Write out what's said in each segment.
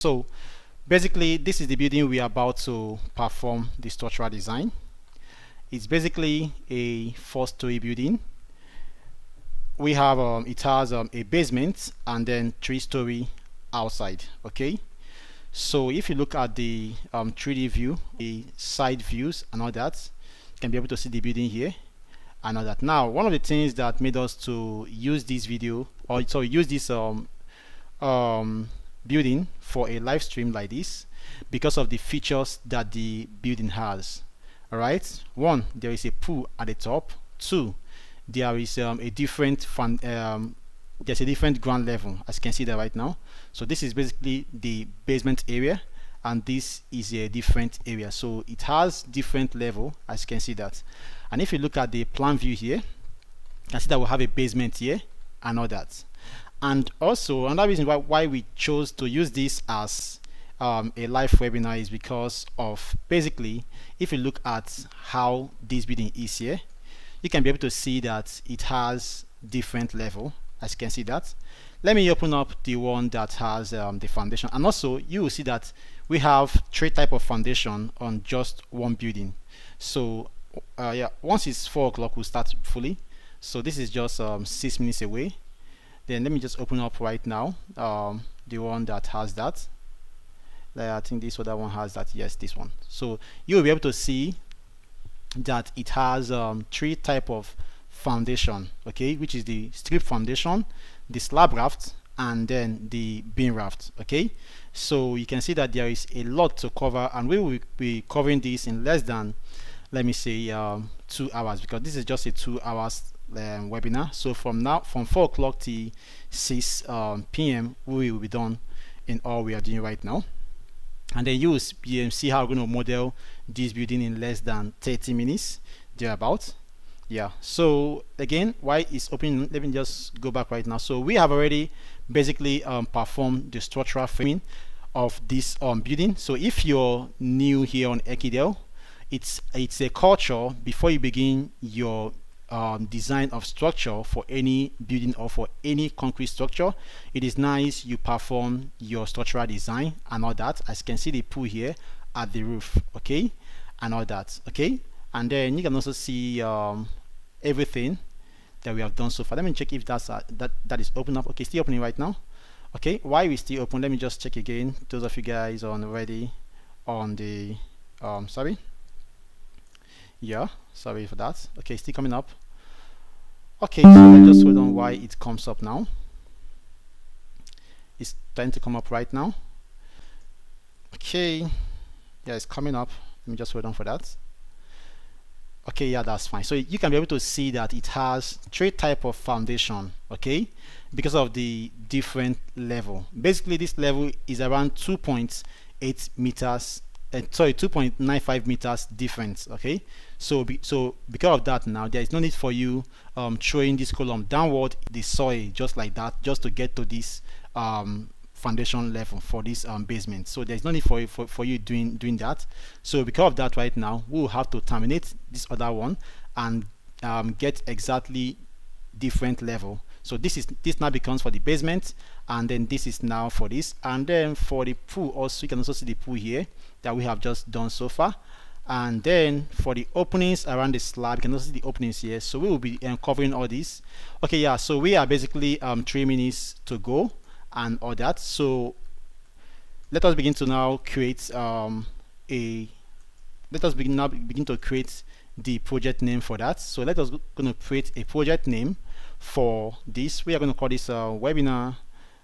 So basically this is the building we are about to perform the structural design. It's basically a 4-story building. We have it has a basement and then 3-story outside. Okay, so if you look at the 3D view, the side views and all that, you can be able to see the building here and all that. Now, one of the things that made us to use this video, or so use this building for a live stream like this, because of the features that the building has. All right, one, there is a pool at the top. Two, there is a different there's a different ground level, as you can see that right now. So this is basically the basement area, and this is a different area, so it has different level, as you can see that. And if you look at the plan view here, you can see that we have a basement here and all that. And also another reason why we chose to use this as a live webinar is because of, basically, if you look at how this building is here, you can be able to see that it has different level, as you can see that. Let me open up the one that has the foundation, and also you will see that we have 3 type of foundation on just one building. So yeah, once it's 4 o'clock we'll start fully. So this is just 6 minutes away. Then let me just open up right now the one that has that. I think this other one has that. Yes, this one. So you will be able to see that it has 3 type of foundation, okay, which is the strip foundation, the slab raft, and then the beam raft. Okay, so you can see that there is a lot to cover, and we will be covering this in less than, let me say, 2 hours, because this is just a 2 hours webinar. So from 4 o'clock to 6 p.m. we will be done in all we are doing right now, and then you will see how we're going to model this building in less than 30 minutes thereabout. Yeah, so again, why it's open, let me just go back right now. So we have already basically performed the structural framing of this building. So if you're new here on Ekidel, it's a culture before you begin your design of structure for any building or for any concrete structure. It is nice you perform your structural design and all that. As you can see the pool here at the roof, okay, and all that. Okay, and then you can also see everything that we have done so far. Let me check if that's that is open up. Okay, still opening right now. Okay, why we still open, let me just check again. Those of you guys on already on the sorry, yeah, sorry for that. Okay, still coming up. Okay, so let's just hold on why it comes up now. It's trying to come up right now. Okay, yeah, it's coming up. Let me just hold on for that. Okay, yeah, that's fine. So you can be able to see that it has 3 type of foundation, okay, because of the different level. Basically this level is around 2.8 meters, sorry, 2.95 meters difference. Okay, so because of that, now there is no need for you throwing this column downward the soil just like that, just to get to this foundation level for this basement. So there's no need for you doing that. So because of that, right now we will have to terminate this other one and get exactly different level. So this now becomes for the basement, and then this is now for this, and then for the pool also you can also see the pool here that we have just done so far. And then for the openings around the slab, you can also see the openings here. So we will be covering all this. Okay, yeah, so we are basically 3 minutes to go and all that. So let us begin to now create begin to create the project name for that. So let us going to create a project name for this. We are going to call this webinar.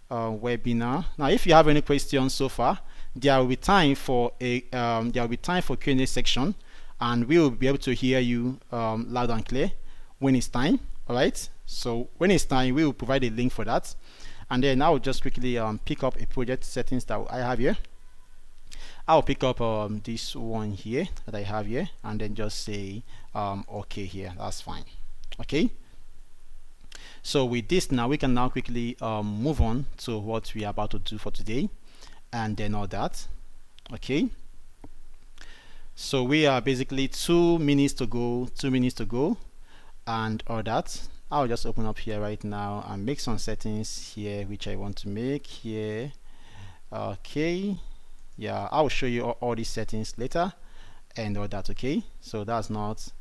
Now if you have any questions so far, there will be time for a Q&A section, and we will be able to hear you loud and clear when it's time. All right, so when it's time we will provide a link for that, and then I will just quickly pick up a project settings that I have here. I'll pick up this one here that I have here, and then just say okay here. That's fine. Okay, so with this now we can now quickly move on to what we are about to do for today, and then all that. Okay, so we are basically 2 minutes to go, and all that. I'll just open up here right now and make some settings here which I want to make here, Okay, yeah, I'll show you all these settings later and all that. Okay, so that's not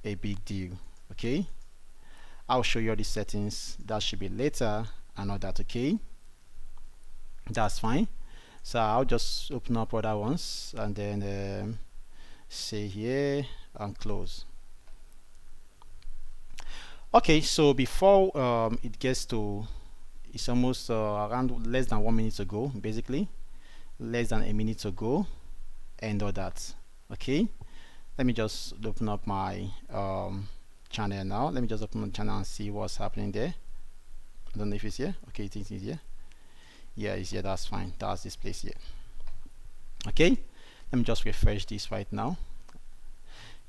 a big deal. Okay, I'll show you all these settings, that should be later and all that. Okay, that's fine. So I'll just open up other ones and then say here and close. Okay, so before it gets to, it's almost around less than 1 minute ago, basically less than a minute ago and all that. Okay, let me just open up my channel now. Let me just open the channel and see what's happening there. I don't know if it's here. Okay, it is here. Yeah, it's here. That's fine. That's this place here. Okay, let me just refresh this right now.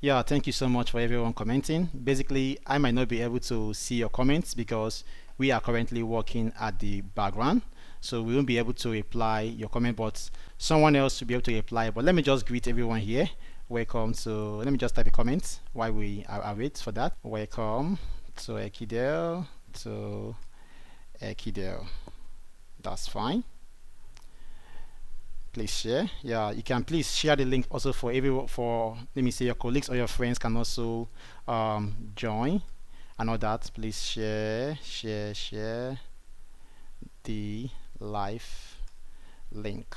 Yeah, thank you so much for everyone commenting. Basically, I might not be able to see your comments because we are currently working at the background, so we won't be able to reply your comment, but someone else will be able to reply. But let me just greet everyone here. Welcome to, let me just type a comment while we are wait for that. Welcome to Ekidel, to Ekidel. That's fine. Please share. Yeah, you can please share the link also for everyone, for let me say your colleagues or your friends can also join and all that. Please share the live link.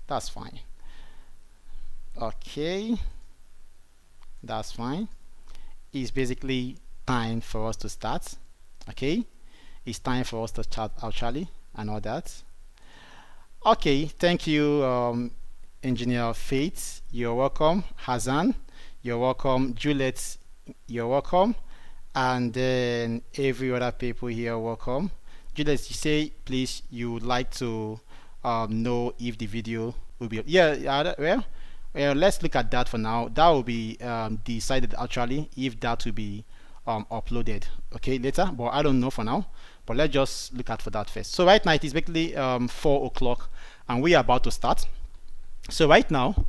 That's fine. Okay, that's fine. It's basically time for us to start. Okay, it's time for us to chat actually and all that. Okay, thank you, Engineer Faith, you're welcome. Hazan, you're welcome. Juliet, you're welcome. And then every other people here, welcome. Juliet, you say please you would like to know if the video will be, well, let's look at that for now. That will be decided actually if that will be uploaded, okay, later, but I don't know for now. But let's just look at for that first. So right now it is basically 4 o'clock and we are about to start. So right now,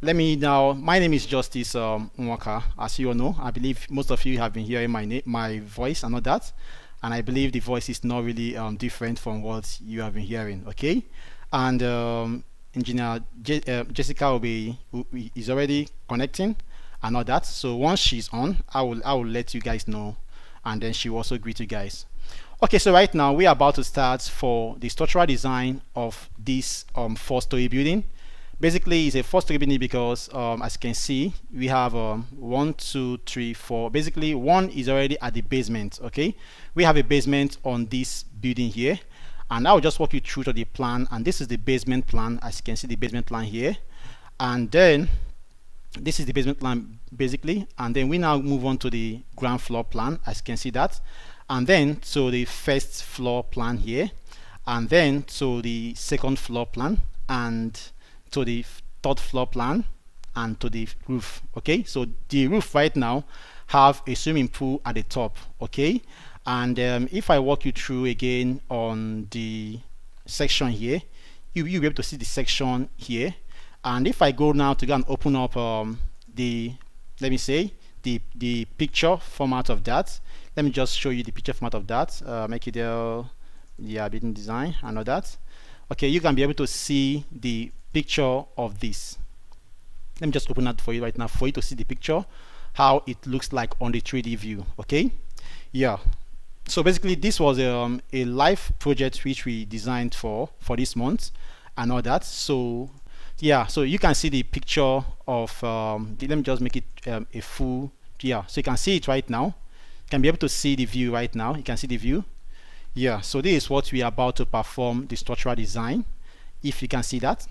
my name is Justice Nwaka. As you all know, I believe most of you have been hearing my voice and all that, and I believe the voice is not really different from what you have been hearing, okay? And Engineer Jessica is already connecting and all that. So once she's on, I will let you guys know, and then she will also greet you guys. Okay, so right now we are about to start for the structural design of this 4-story building. Basically, it's a 4-story building because as you can see, we have 1, 2, 3, 4. Basically, one is already at the basement. Okay, we have a basement on this building here, and I will just walk you through to the plan. And this is the basement plan, as you can see, the basement plan here, and then this is the basement plan basically, and then we now move on to the ground floor plan, as you can see that, and then to the first floor plan here, and then to the second floor plan, and to the third floor plan, and to the roof. Okay, so the roof right now have a swimming pool at the top. Okay, and if I walk you through again on the section here, you'll be able to see the section here. And if I go now to go and open up let me say the picture format of that, let me just show you the picture format of that. Ekidel, yeah, building design and all that. Okay, you can be able to see the picture of this. Let me just open that for you right now for you to see the picture, how it looks like on the 3D view. Okay, yeah. So basically, this was a live project which we designed for this month and all that. So yeah, so you can see the picture of let me just make it a full, yeah, so you can see it right now. You can be able to see the view right now. You can see the view. Yeah, so this is what we are about to perform, the structural design, if you can see that.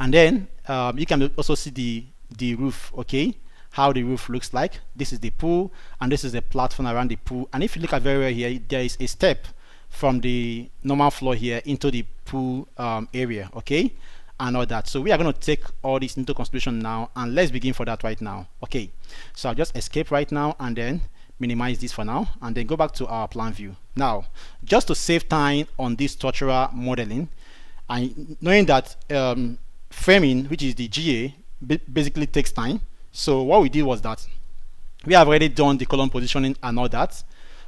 And then you can also see the roof. Okay, how the roof looks like. This is the pool, and this is the platform around the pool. And if you look at very well here, there is a step from the normal floor here into the pool area. Okay, and all that. So we are going to take all this into consideration now, and let's begin for that right now. Okay, so I'll just escape right now and then minimize this for now, and then go back to our plan view. Now, just to save time on this structural modeling, and knowing that framing, which is the GA, basically takes time. So what we did was that we have already done the column positioning and all that.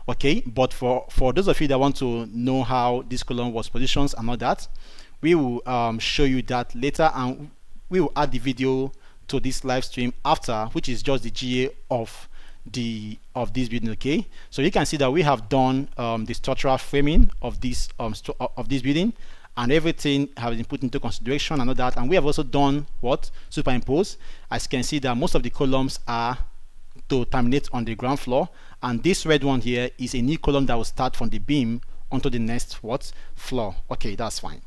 Okay, but for those of you that want to know how this column was positioned and all that, we will show you that later, and we will add the video to this live stream after, which is just the GA of this building. Okay, so you can see that we have done the structural framing of this building, and everything has been put into consideration and all that. And we have also done what? Superimpose. As you can see that most of the columns are to terminate on the ground floor, and this red one here is a new column that will start from the beam onto the next what? Floor. Okay, that's fine.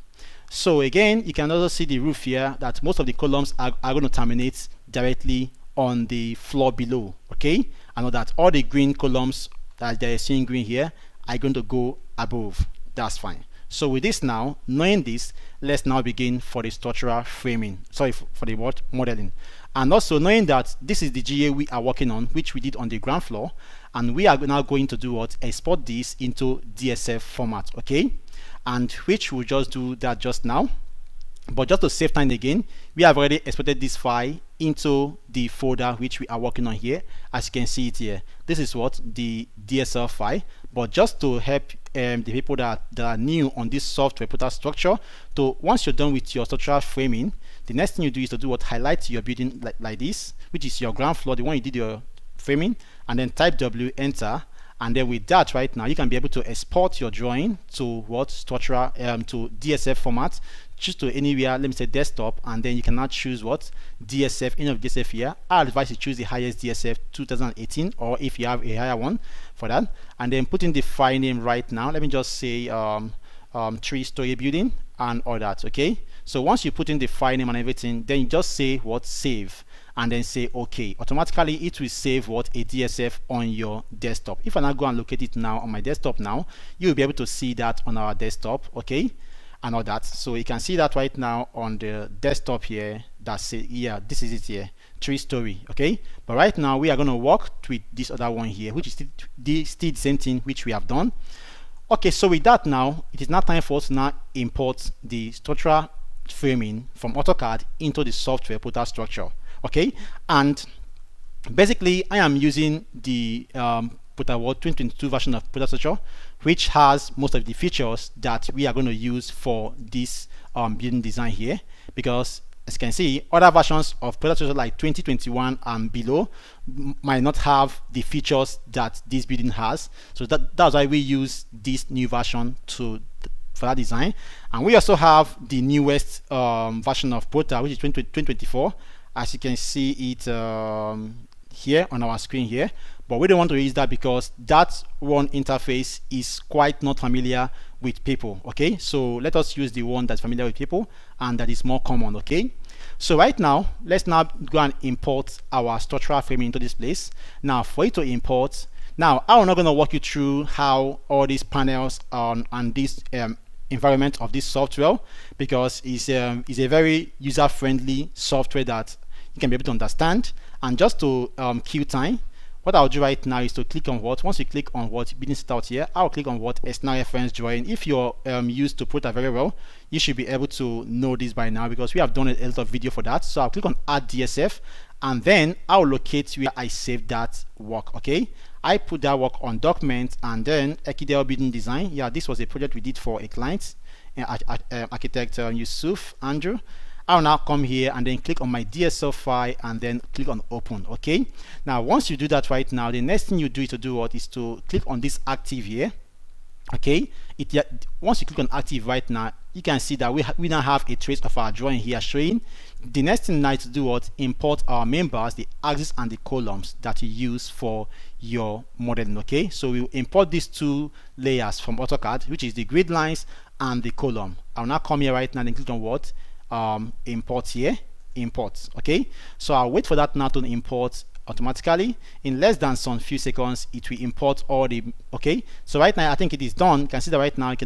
So again, you can also see the roof here, that most of the columns are going to terminate directly on the floor below. Okay, I know that all the green columns that they're seeing green here are going to go above. That's fine. So with this now, knowing this, let's now begin for the structural framing. Sorry, for the what? Modeling. And also knowing that this is the GA we are working on, which we did on the ground floor, and we are now going to do what? Export this into DSF format. Okay, and which we'll just do that just now. But just to save time again, we have already exported this file into the folder which we are working on here. As you can see it here, this is what? The DSL file. But just to help the people that are new on this software Protastructure, so once you're done with your structural framing, the next thing you do is to do what? Highlight your building like this, which is your ground floor, the one you did your framing, and then type W, enter. And then with that right now, you can be able to export your drawing to what? Structural to DSF format. Choose to anywhere, let me say desktop, and then you can now choose what? DSF, any of DSF here. I advise you choose the highest DSF 2018, or if you have a higher one for that. And then put in the file name right now. Let me just say 3-story building and all that. Okay, so once you put in the file name and everything, then you just say what? Save, and then say OK. Automatically it will save what? A DSF on your desktop. If I now go and locate it now on my desktop now, you'll be able to see that on our desktop. Okay, and all that. So you can see that right now on the desktop here. That's it. Yeah, this is it here, 3-story. Okay, but right now we are going to work with this other one here, which is still the same thing which we have done. Okay, so with that now, it is now time for us to now import the structural framing from AutoCAD into the software Protastructure. Okay, and basically I am using the Protaword 2022 version of Protastructure, which has most of the features that we are going to use for this building design here, because as you can see, other versions of Protastructure like 2021 and below might not have the features that this building has. So that's why we use this new version for that design. And we also have the newest version of Prota, which is 2024. As you can see it here on our screen here, but we don't want to use that because that one interface is quite not familiar with people. Okay, so let us use the one that's familiar with people and that is more common. Okay, so right now let's now go and import our structural framing into this place. Now for it to import, now I'm not going to walk you through how all these panels and this environment of this software, because it's a very user-friendly software that you can be able to understand. And just to kill time, what I'll do right now is to click on what? Once you click on what? Building start here, I'll click on what? External reference drawing. If you're used to Prota very well, you should be able to know this by now, because we have done a lot of video for that. So I'll click on add DSF, and then I'll locate where I saved that work. Okay, I put that work on document, and then Ekidel building design. Yeah, this was a project we did for a client, architect Yusuf Andrew. I'll now come here and then click on my DSL file and then click on open. Okay, now once you do that right now, the next thing you do is to do what? Is to click on this active here. Okay, once you click on active right now, you can see that we now have a trace of our drawing here showing. The next thing now is to do what? Import our members, the axis and the columns that you use for your modeling. Okay, so we'll import these two layers from AutoCAD, which is the grid lines and the column. I'll now come here right now and click on what? Import here, import. Okay, so I'll wait for that now to import automatically. In less than some few seconds, it will import all the. Okay, so right now I think it is done. You can see that right now. You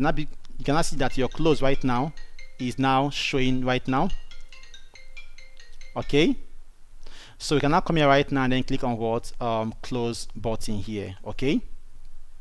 cannot see that your close right now is now showing right now. Okay, so you can now come here right now and then click on what? Close button here. Okay,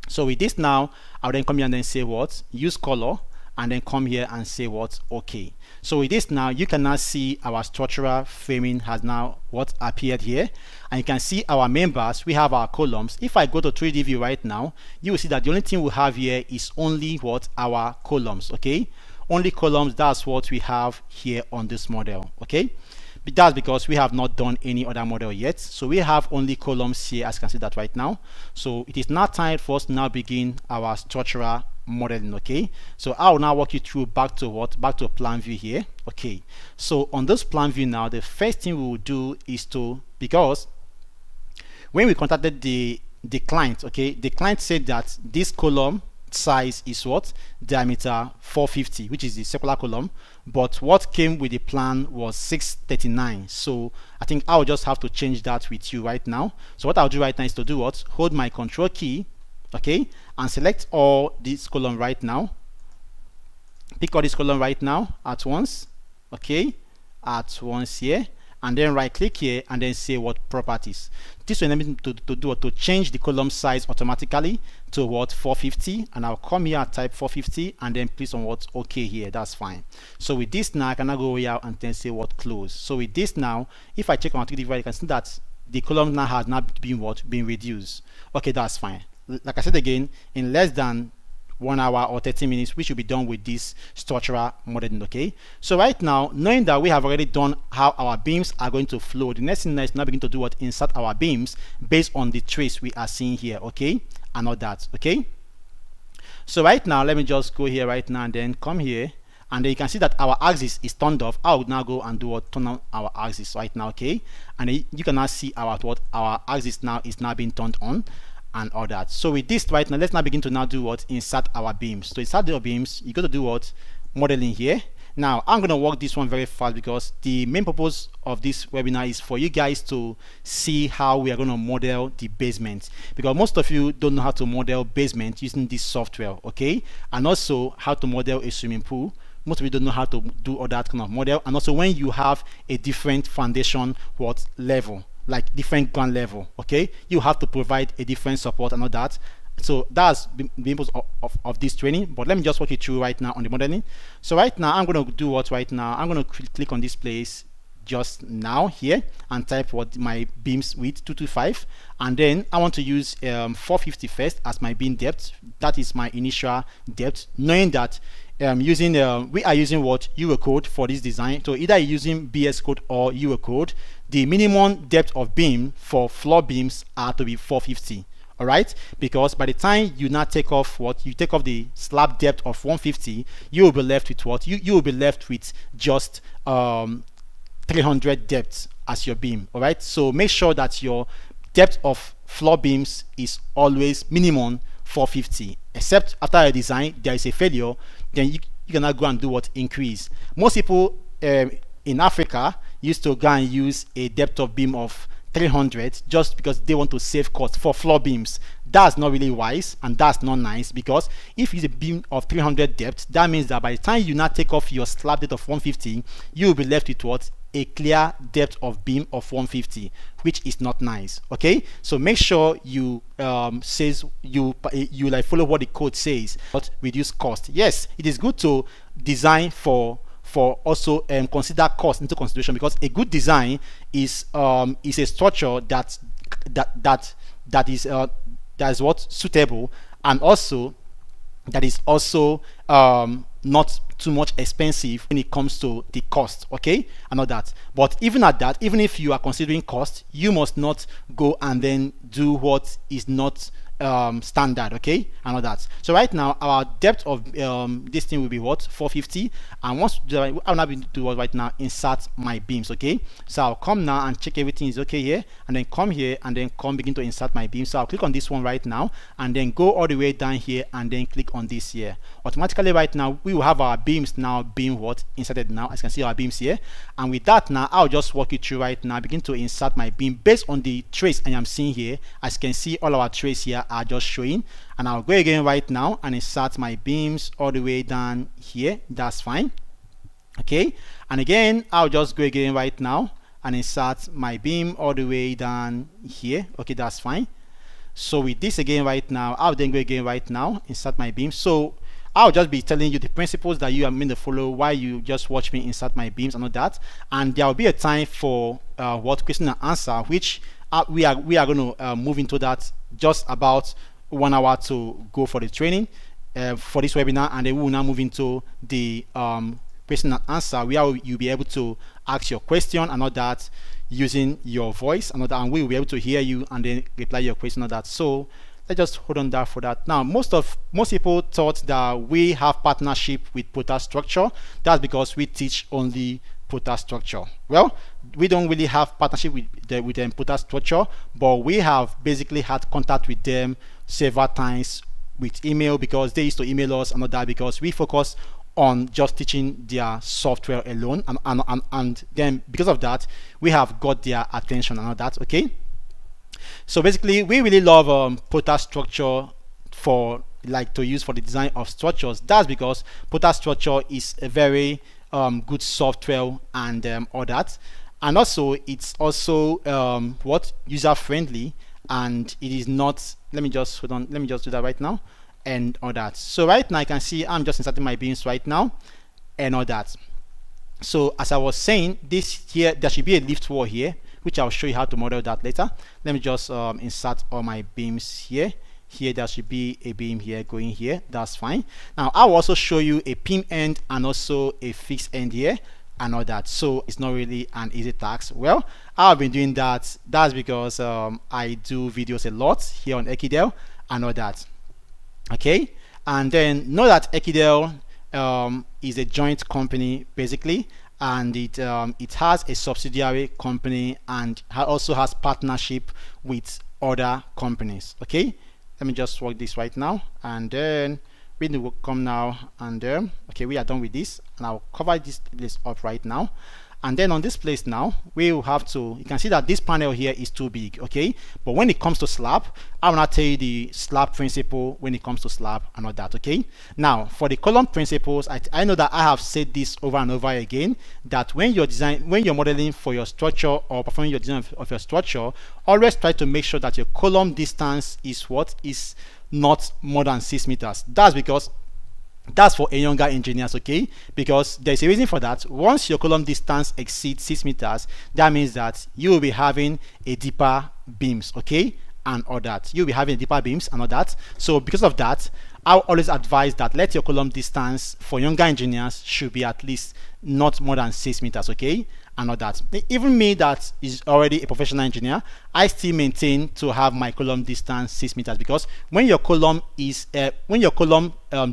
so with this now, I'll then come here and then say what? Use color, and then come here and say what? Okay. So with this now, you can now see our structural framing has now what? Appeared here, and you can see our members. We have our columns. If I go to 3D view right now, you will see that the only thing we have here is only what? Our columns. Okay, only columns, that's what we have here on this model. Okay, but that's because we have not done any other model yet, so we have only columns here, as you can see that right now. So it is now time for us to now begin our structural modeling. Okay, so I will now walk you through back to plan view here. Okay, so on this plan view now, the first thing we will do is to, because when we contacted the client, okay, the client said that this column size is what, diameter 450, which is the circular column, but what came with the plan was 639. So I think I'll just have to change that with you right now. So what I'll do right now is to do what, hold my control key, okay, and select all this column right now, pick all this column right now at once, okay, at once here, and then right click here and then say what, properties. This will enable me to change the column size automatically to what, 450, and I'll come here and type 450 and then place on what, okay here. That's fine. So with this now I can now go here and then say what, close. So with this now, if I check on activity viewer, you can see that the column now has not been what, been reduced. Okay, that's fine. Like I said again, in less than 1 hour or 30 minutes we should be done with this structural modeling. Okay, so right now, knowing that we have already done how our beams are going to flow, the next thing is now begin to do what, insert our beams based on the trace we are seeing here, okay, and all that. Okay, so right now let me just go here right now and then come here, and then you can see that our axis is turned off. I would now go and do what, turn on our axis right now. Okay, and then you can now see our what, our axis now is now being turned on and all that. So with this right now, let's now begin to now do what, insert our beams. So insert your beams, you got to do what, modeling here. Now I'm going to work this one very fast because the main purpose of this webinar is for you guys to see how we are going to model the basement, because most of you don't know how to model basement using this software, okay, and also how to model a swimming pool. Most of you don't know how to do all that kind of model, and also when you have a different foundation what level, like different ground level, okay, you have to provide a different support and all that. So that's the purpose of this training. But let me just walk you through right now on the modeling. So right now I'm going to do what, right now I'm going to click on this place just now here and type what, my beams width 225, and then I want to use 450 first as my beam depth. That is my initial depth, knowing that we are using what, Eurocode for this design. So either using BS code or Eurocode, the minimum depth of beam for floor beams are to be 450. All right, because by the time you now take off what, you take off the slab depth of 150, you will be left with what, you will be left with just 300 depth as your beam. All right, so make sure that your depth of floor beams is always minimum 450, except after a design there is a failure, then you cannot go and do what, increase. Most people in Africa used to go and use a depth of beam of 300 just because they want to save cost for floor beams. That's not really wise and that's not nice, because if it's a beam of 300 depth, that means that by the time you now take off your slab depth of 150, you will be left with what, a clear depth of beam of 150, which is not nice. Okay, so make sure you says you like follow what the code says, but reduce cost. Yes, it is good to design for also consider cost into consideration, because a good design is a structure that is what, suitable, and also that is also not too much expensive when it comes to the cost, okay, and all that. But even at that, even if you are considering cost, you must not go and then do what is not standard, okay, and all that. So right now our depth of this thing will be what, 450, and once I'll now be do what right now, insert my beams. Okay, so I'll come now and check everything is okay here, and then come here and then begin to insert my beam. So I'll click on this one right now and then go all the way down here and then click on this here. Automatically right now we will have our beams now being what, inserted now. As you can see our beams here, and with that now I'll just walk you through right now, begin to insert my beam based on the trace I am seeing here. As you can see, all our trace here are just showing, and I'll go again right now and insert my beams all the way down here. That's fine. Okay, and again I'll just go again right now and insert my beam all the way down here. Okay, that's fine. So with this again right now, I'll then go again right now, insert my beam. So I'll just be telling you the principles that you are meant to follow while you just watch me insert my beams and all that, and there will be a time for what, question and answer, which we are going to move into that just about 1 hour to go for the training. for this webinar, and then we will now move into the question and answer, where you'll be able to ask your question and all that using your voice and all that, and we will be able to hear you and then reply your question and all that. So let's just hold on that for that. Now, most people thought that we have partnership with Protastructure. That's because we teach only Protastructure. Well, we don't really have partnership with them Protastructure, but we have basically had contact with them several times with email, because they used to email us and all that, because we focus on just teaching their software alone, and then because of that we have got their attention and all that. Okay, so basically we really love Protastructure for to use for the design of structures. That's because Protastructure is a very good software and all that, and also it's also user friendly, and it is not, let me just do that right now and all that. So right now I can see I'm just inserting my beams right now and all that. So as I was saying, this here, there should be a lift wall here, which I'll show you how to model that later. Let me just insert all my beams here. Here there should be a beam here going here. That's fine. Now I'll also show you a pin end and also a fixed end here and all that. So it's not really an easy task. Well, I've been doing that. That's because I do videos a lot here on Ekidel and all that. Okay, and then know that Ekidel is a joint company basically, and it has a subsidiary company and also has partnership with other companies. Okay, let me just work this right now, and then we will come now, and okay, we are done with this, and I'll cover this place up right now. And then on this place now, we will have to, you can see that this panel here is too big. Okay, but when it comes to slab, I will not tell you the slab principle when it comes to slab and all that. Okay, now for the column principles, I know that I have said this over and over again, that when you're modeling for your structure or performing your design of your structure, always try to make sure that your column distance is not more than 6 meters. That's for a younger engineers. Okay, because there's a reason for that. Once your column distance exceeds 6 meters, that means that you will be having a deeper beams. Okay, and all that, you'll be having deeper beams and all that. So because of that, I'll always advise that let your column distance for younger engineers should be at least not more than 6 meters. Okay, and all that. Even me that is already a professional engineer, I still maintain to have my column distance 6 meters, because when your column is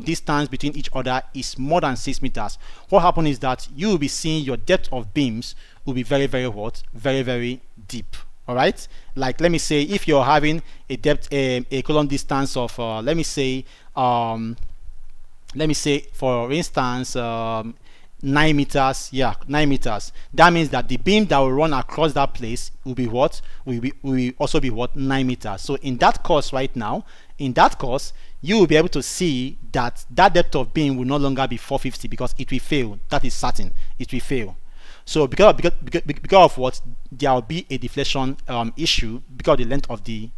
distance between each other is more than 6 meters, what happens is that you will be seeing your depth of beams will be very very deep. All right, like let me say if you're having a depth a column distance of let me say for instance 9 meters. Yeah, 9 meters. That means that the beam that will run across that place will be will also be 9 meters. So in that course right now, you will be able to see that depth of beam will no longer be 450, because it will fail. That is certain, it will fail. So because of what, there will be a deflection issue because of the length of the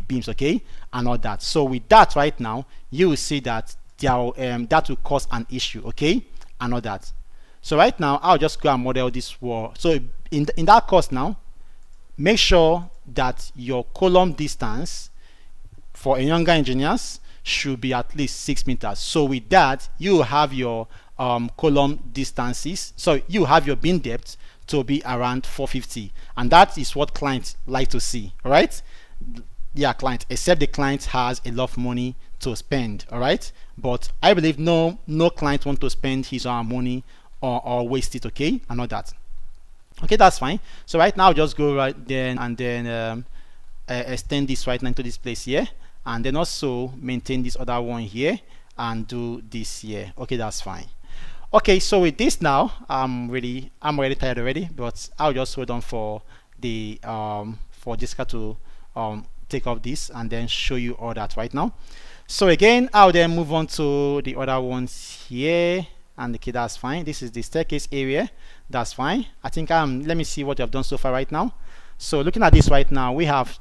beams. Okay, and all that. So with that right now, you will see that that will cause an issue. Okay, and all that. So right now I'll just go and model this wall. So in that course now, make sure that your column distance for younger engineers should be at least 6 meters. So with that, you have your column distances, so you have your beam depth to be around 450, and that is what clients like to see. All right, yeah, client, except the client has a lot of money to spend. All right, but I believe no client want to spend his or her money or waste it. Okay, and all that. Okay, that's fine. So right now just go right then and then extend this right now into this place here, and then also maintain this other one here and do this here. Okay, that's fine. Okay, so with this now, I'm already tired already, but I'll just hold on for the for Jessica to take off this and then show you all that right now. So again, I'll then move on to the other ones here, and okay, that's fine. This is the staircase area. That's fine. I think let me see what I've done so far right now. So looking at this right now, we have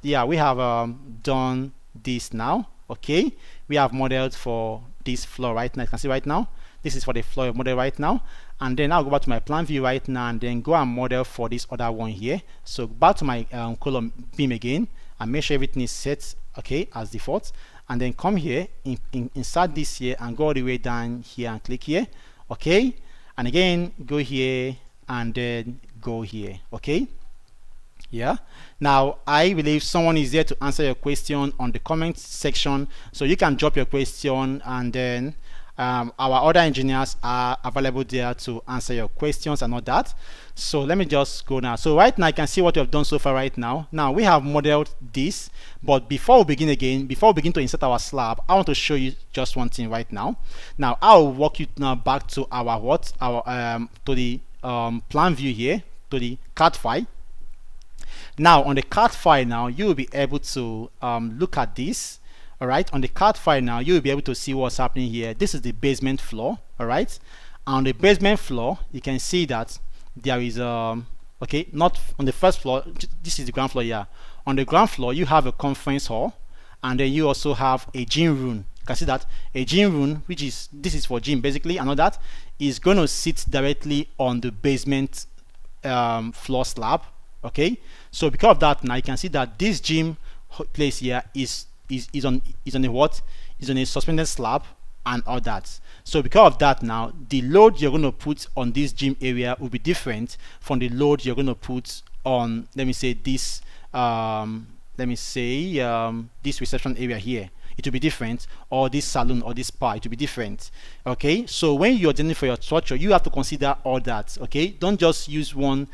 done this now. Okay, we have modeled for this floor right now. You can see right now, this is for the floor model right now, and then I'll go back to my plan view right now and then go and model for this other one here. So back to my column beam again and make sure everything is set okay as default, and then come here, insert this here, and go all the way down here and click here. Okay, and again go here and then go here. Okay, yeah. Now I believe someone is there to answer your question on the comment section, so you can drop your question, and then our other engineers are available there to answer your questions and all that. So let me just go now. So right now you can see what we have done so far. Right now we have modeled this, but before we begin to insert our slab, I want to show you just one thing right now. Now I'll walk you now back to our to the plan view here, to the CAD file. Now on the CAD file now, you will be able to look at this. All right, on the CAD file now, you will be able to see what's happening here. This is the basement floor. All right, on the basement floor, you can see that there is okay, not on the first floor, this is the ground floor. Yeah, on the ground floor you have a conference hall, and then you also have a gym room. You can see that a gym room, which is, this is for gym basically, and all that is going to sit directly on the basement floor slab. Okay, so because of that, now you can see that this gym place here is on a suspended slab and all that. So because of that, now the load you're going to put on this gym area will be different from the load you're going to put on, let me say, this this reception area here. It will be different, or this salon or this spa, it will be different. Okay, so when you're designing for your structure, you have to consider all that. Okay, don't just use one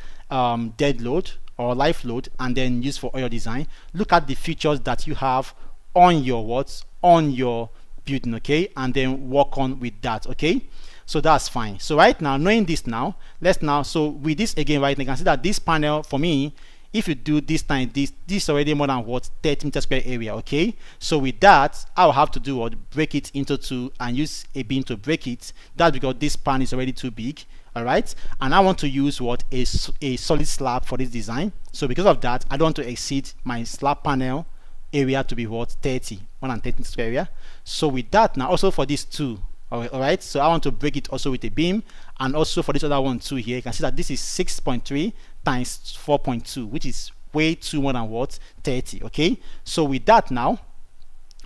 dead load or live load and then use for all your design. Look at the features that you have on your on your building, okay, and then work on with that. Okay, so that's fine. So right now, knowing this now, let's now, so with this again, right now you can see that this panel, for me, if you do this time, this is already more than 30 meter square area. Okay, so with that, I'll have to do what, break it into two and use a beam to break it. That's because this pan is already too big. All right, and I want to use what, a solid slab for this design. So because of that, I don't want to exceed my slab panel area to be what, 130 square area. So with that, now also for this too, all right, so I want to break it also with a beam, and also for this other one too here, you can see that this is 6.3 times 4.2, which is way too more than what, 30. Okay, so with that now,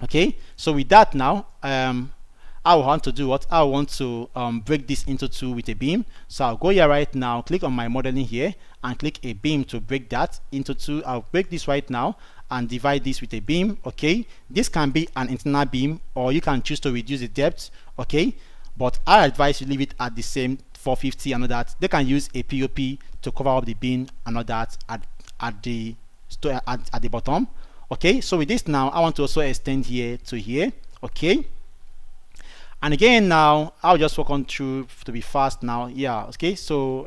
okay, so with that now, I want to do what, I want to break this into two with a beam. So I'll go here right now, click on my modeling here, and click a beam to break that into two. I'll break this right now and divide this with a beam. Okay, this can be an internal beam, or you can choose to reduce the depth. Okay, but I advise you leave it at the same 450 and all that. They can use a POP to cover up the beam and all that at the bottom. Okay, so with this now, I want to also extend here to here. Okay, and again now I'll just walk on through to be fast now. Yeah, okay, so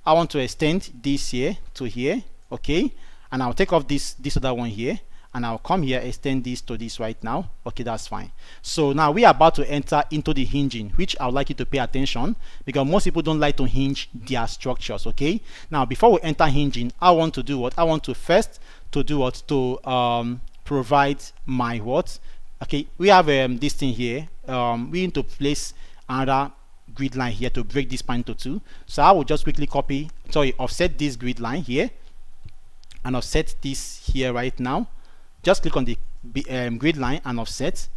I want to extend this here to here. Okay, and I'll take off this other one here, and I'll come here, extend this to this right now. Okay, that's fine. So now we are about to enter into the hinging, which I would like you to pay attention, because most people don't like to hinge their structures. Okay, now before we enter hinging, I want to do what, I want to first to do what, to provide my what. Okay, we have this thing here. We need to place another grid line here to break this pan into two. So I will just quickly offset this grid line here, and offset this here right now. Just click on the grid line and offset,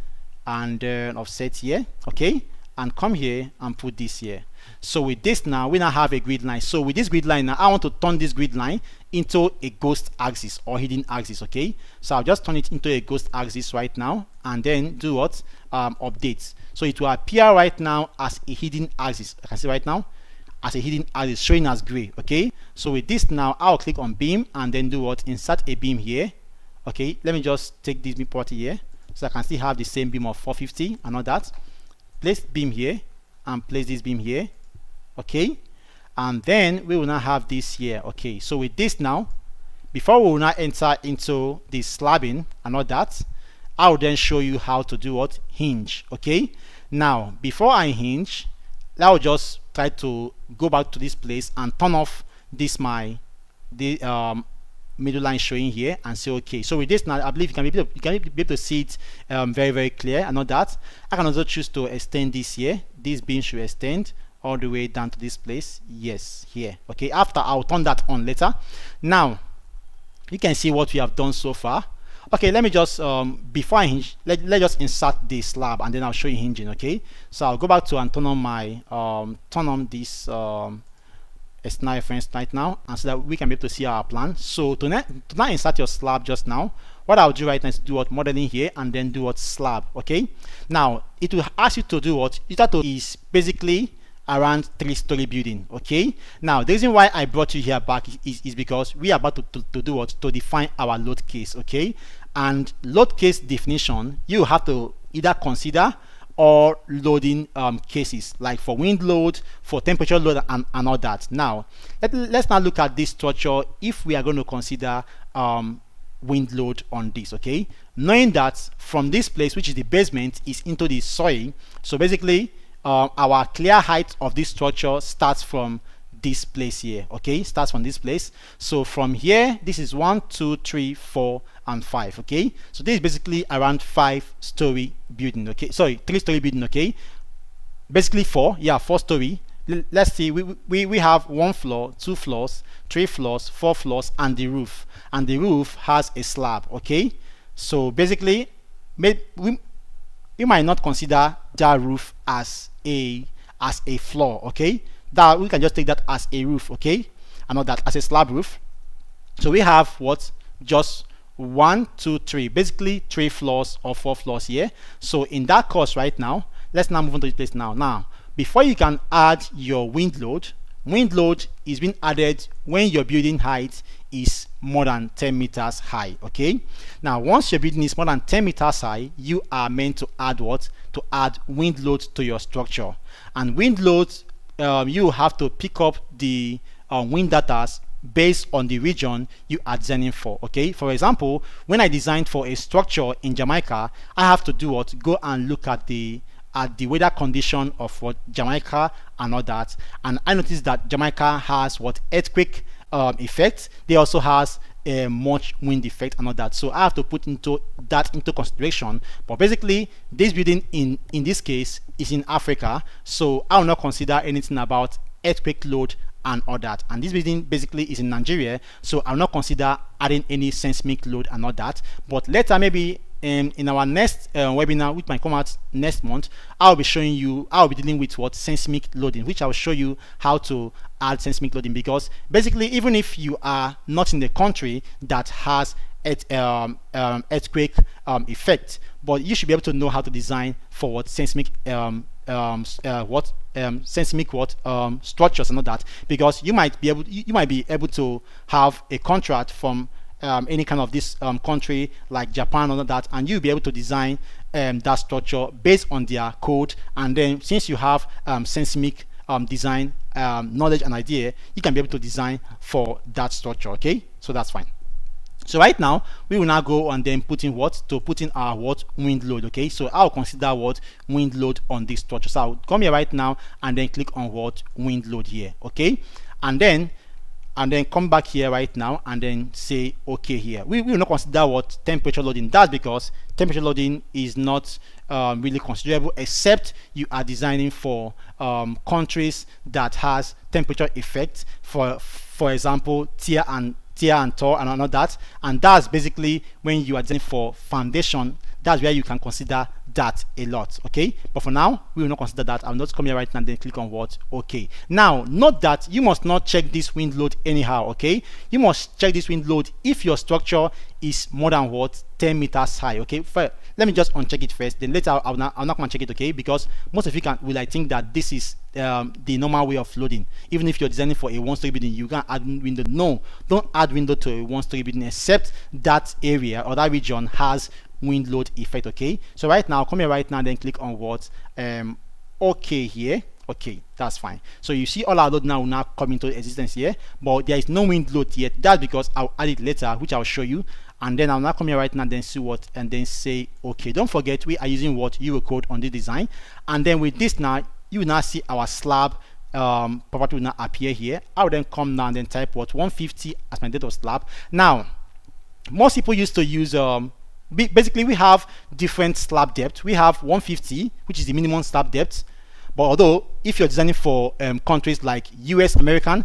and offset here. Okay, and come here and put this here. So with this now, we now have a grid line. So with this grid line now, I want to turn this grid line into a ghost axis or hidden axis. Okay, so I'll just turn it into a ghost axis right now, and then do what, update. So it will appear right now as a hidden axis. I can see right now as a hidden axis, showing as gray. Okay, so with this now, I'll click on beam and then do what, insert a beam here. Okay, let me just take this beam property here, so I can still have the same beam of 450 and all that. Place beam here and place this beam here. Okay, and then we will now have this here. Okay, so with this now, before we will now enter into the slabbing and all that, I will then show you how to do what, hinge. Okay, now before I hinge, I will just try to go back to this place and turn off this middle line showing here, and say okay. So with this now, I believe you can be able to see it very clear and all that. I can also choose to extend this here. This beam should extend all the way down to this place. Yes, here. Okay, after I'll turn that on later. Now you can see what we have done so far. Okay, let me just before I hinge, let just insert the slab and then I'll show you hinging. Okay, so I'll go back to and turn on my turn on this external reference right now, and so that we can be able to see our plan. So to now insert your slab just now, what I'll do right now is do what modeling here and then do what slab. Okay, now it will ask you to do what is basically around 3-story building. Okay, now the reason why I brought you here back is because we are about to do what, to define our load case. Okay, and load case definition, you have to either consider or loading cases, like for wind load, for temperature load, and all that. Now let's now look at this structure if we are going to consider wind load on this. Okay, knowing that from this place, which is the basement, is into the soil, so basically our clear height of this structure starts from this place here. Okay, starts from this place. So from here, this is 1, 2, 3, 4, and 5. Okay, so this is basically around 5-story building. Okay, sorry, 3-story building. Okay, basically 4, yeah, 4-story. Let's see, we have 1 floor, 2 floors, 3 floors, 4 floors, and the roof, has a slab. Okay, so basically we might not consider that roof as a floor. Okay, that we can just take that as a roof. Okay, and not that as a slab roof. So we have what, just 1, 2, 3, basically 3 floors or 4 floors here. So in that course right now, let's now move on to this place now. Before you can add your wind load is being added when your building height is more than 10 meters high. Okay, now once your building is more than 10 meters high, you are meant to add what, to add wind load to your structure. And wind load, you have to pick up the wind data based on the region you are designing for. Okay, for example, when I designed for a structure in Jamaica, I have to do what, go and look at the weather condition of what Jamaica and all that, and I noticed that Jamaica has what, earthquake effect. They also has a much wind effect and all that, so I have to put into consideration. But basically this building in this case is in Africa, so I will not consider anything about earthquake load and all that. And this building basically is in Nigeria, so I will not consider adding any seismic load and all that. But later, maybe in our next webinar, which might come out next month, I'll be dealing with what, seismic loading, which I'll show you how to add seismic loading. Because basically, even if you are not in the country that has earthquake effect, but you should be able to know how to design for what, seismic structures and all that, because you might be able to have a contract from any kind of this country like Japan or that, and you'll be able to design that structure based on their code. And then since you have seismic design knowledge and idea, you can be able to design for that structure. Okay, so that's fine. So right now we will now go and then put in our wind load. Okay, so I'll consider what, wind load on this structure. So I'll come here right now and then click on what, wind load here. Okay, and then come back here right now and then say okay here. We will not consider what, temperature loading. That's because temperature loading is not really considerable, except you are designing for countries that has temperature effect, for example tear and thaw and all that. And that's basically when you are designing for foundation, that's where you can consider that a lot. Okay, but for now we will not consider that. I'll not come here right now and then click on what, okay. Now note that you must not check this wind load anyhow. Okay, you must check this wind load if your structure is more than what, 10 meters high. Okay, let me just uncheck it first, then later I'll not come and check it. Okay, because most of you will think that this is the normal way of loading. Even if you're designing for a 1-story building, you can add window. No, don't add window to a 1-story building except that area or that region has wind load effect. Okay, so right now come here right now, then click on what, okay here. Okay, that's fine. So you see all our load now will now come into existence here, but there is no wind load yet. That's because I'll add it later, which I'll show you. And then I'll now come here right now and then see what, and then say okay. Don't forget we are using what, Eurocode on the design. And then with this now, you will now see our slab property will now appear here. I will then come now and then type what, 150 as my data of slab. Now most people used to use basically we have different slab depth. We have 150, which is the minimum slab depth, But although if you're designing for countries like US, American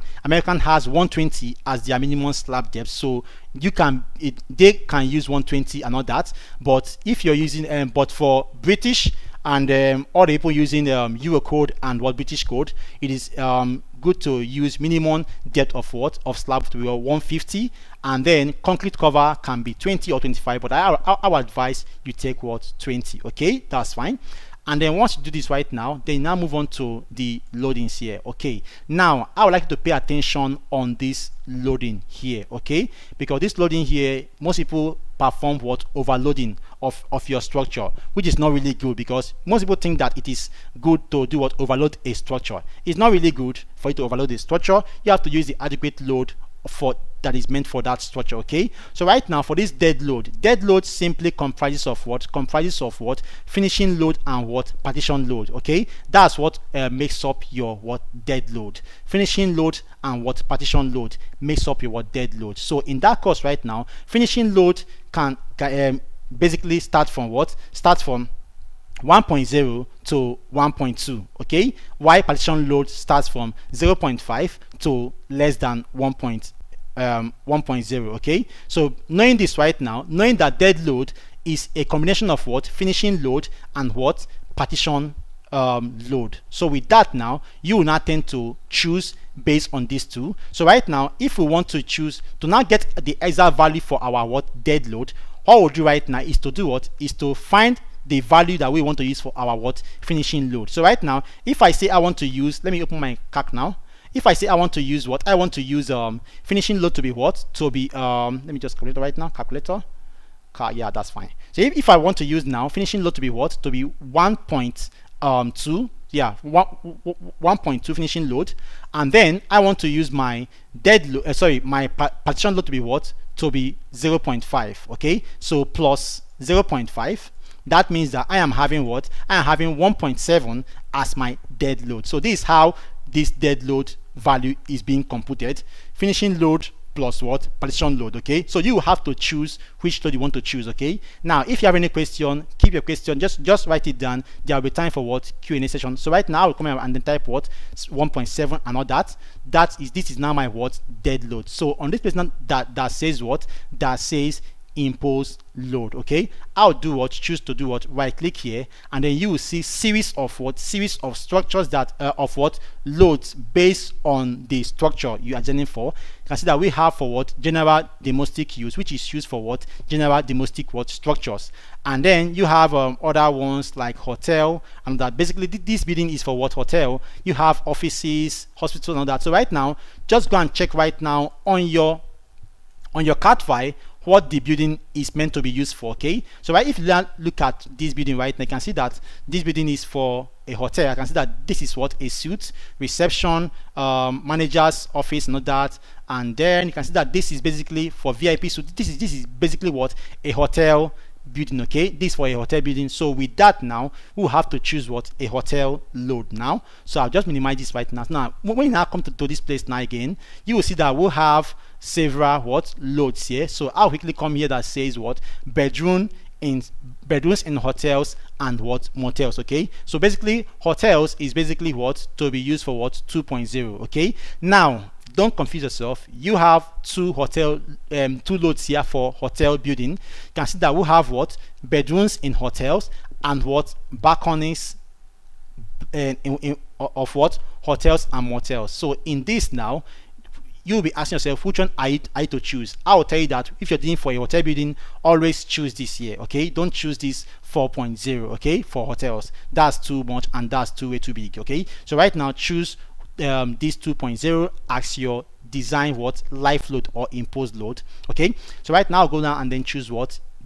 has 120 as their minimum slab depth, so they can use 120 and all that. But if you're using but for British and all the people using Euro code and what British code, it is good to use minimum depth of slab to be 150, and then concrete cover can be 20 or 25, but I would advise you take 20. Okay, that's fine. And then once you do this right now, then now move on to the loadings here. Okay, now I would like you to pay attention on this loading here. Okay, because this loading here, most people perform overloading of your structure, which is not really good, because most people think that it is good to do overload a structure. It's not really good for you to overload a structure. You have to use the adequate load that is meant for that structure. Okay, so right now for this dead load simply comprises of finishing load and partition load. Okay, that's what makes up your dead load. Finishing load and partition load makes up your dead load. So in that course right now, finishing load can basically start from 1.0 to 1.2. okay, while partition load starts from 0.5 to less than 1.0. okay, so knowing this right now, knowing that dead load is a combination of finishing load and partition load. So with that now, you will now tend to choose based on these two. So right now, if we want to choose to now get the exact value for our dead load, what we'll do right now is to do is to find the value that we want to use for our finishing load. So right now, if I say I want to use, let me open my calc now. If I say I want to use finishing load to be let me just calculate right now, calculator. Yeah, that's fine. So if I want to use now finishing load to be 1.2, yeah, 1.2 finishing load, and then I want to use my dead load, my partition load to be 0.5. okay, so plus 0.5, that means that I am having 1.7 as my dead load. So this is how this dead load value is being computed: finishing load plus partition load. Okay, so you have to choose which load you want to choose. Okay, now if you have any question, keep your question, just write it down. There will be time for Q&A session. So right now I'll come and then type 1.7 and all that. This is now my dead load. So on this place now that says that says impose load. Okay, I'll do choose to do right click here, and then you will see series of structures that of loads based on the structure you are designing for. You can see that we have for general domestic use, which is used for general domestic structures, and then you have other ones like hotel, and that basically this building is for hotel. You have offices, hospitals, and all that. So right now, just go and check right now on your CAD file what the building is meant to be used for. Okay, so if you look at this building right now, you can see that this building is for a hotel. I can see that this is a suite, reception, manager's office, and all that, and then you can see that this is basically for VIP suite. This is basically a hotel building. Okay, this for a hotel building. So with that now, we'll have to choose a hotel load now. So I'll just minimize this right now. Now when you now come to this place now again, you will see that we'll have several loads here. So I'll quickly come here that says bedrooms in hotels and motels. Okay, so basically hotels is basically to be used for 2.0. okay, now don't confuse yourself. You have two loads here for hotel building. You can see that we have bedrooms in hotels and balconies of hotels and motels. So in this now, you'll be asking yourself which one I to choose. I will tell you that if you're doing for a hotel building, always choose this here. Okay, don't choose this 4.0. okay, for hotels. That's too much and that's way too big. Okay, so right now choose this 2.0 as your design life load or imposed load. Okay, so right now I'll go down and then choose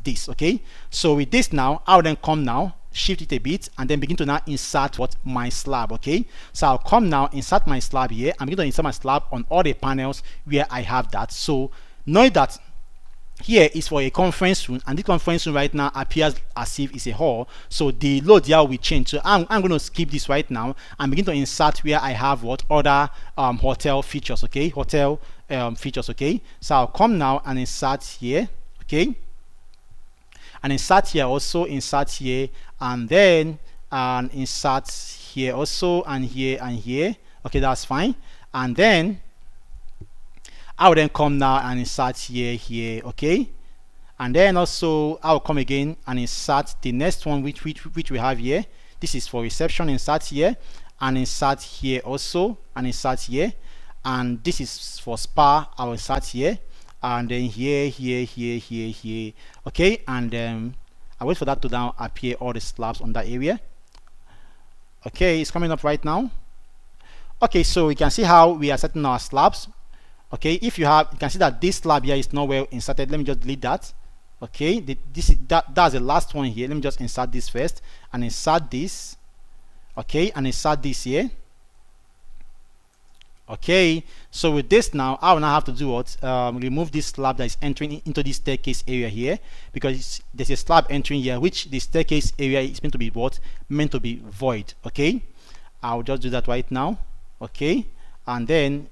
this. Okay, so with this now, I'll then come now, shift it a bit, and then begin to now insert my slab. Okay, so I'll come now, insert my slab here. I'm going to insert my slab on all the panels where I have that. So knowing that here is for a conference room, and the conference room right now appears as if it's a hall, so the load here will change. So I'm going to skip this right now and begin to insert where I have other hotel features. Okay, hotel features. Okay, so I'll come now and insert here. Okay, and insert here, also insert here, and then and insert here also, and here and here. Okay, that's fine. And then I will then come now and insert here. Okay, and then also I will come again and insert the next one, which we have here. This is for reception. Insert here and insert here also, and insert here. And this is for spa. I will insert here, and then here. Okay, and I wait for that to now appear all the slabs on that area. Okay, it's coming up right now. Okay, so we can see how we are setting our slabs. Okay, if you can see that this slab here is not well inserted. Let me just delete that. Okay, that's the last one here. Let me just insert this first and insert this. Okay, and insert this here. Okay, so with this now, I will now have to do what? Remove this slab that is entering into this staircase area here, because there's a slab entering here, which the staircase area is meant to be what? Meant to be void. Okay, I'll just do that right now. Okay, and then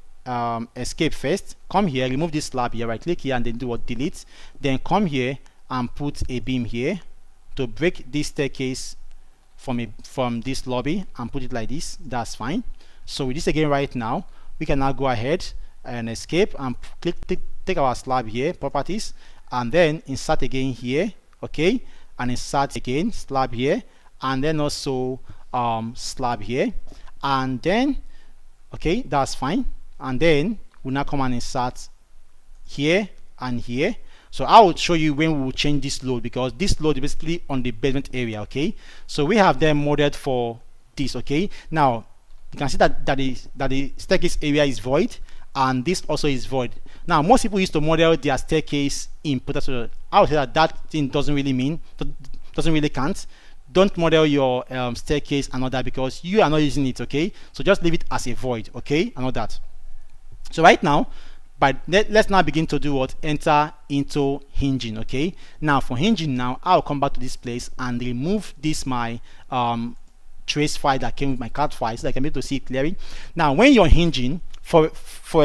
escape first. Come here, remove this slab here, right click here, and then do what? Delete. Then come here and put a beam here to break this staircase from this lobby, and put it like this. That's fine. So with this again right now, we can now go ahead and escape and take our slab here, properties, and then insert again here. Okay, and insert again slab here, and then also slab here, and then okay, that's fine. And then we'll now come and insert here and here. So I will show you when we will change this load, because this load is basically on the basement area. Okay, so we have them modeled for this. Okay, now you can see that the staircase area is void, and this also is void. Now most people used to model their staircase in Protastructure. I would say that thing doesn't really count. Don't model your staircase and all that, because you are not using it. Okay, so just leave it as a void. Okay, and all that. So right now, let's now begin to do what? Enter into hinging. Okay, now for hinging, now I'll come back to this place and remove this my trace file that came with my CAD file, so I can be able to see it clearly. Now when you're hinging, for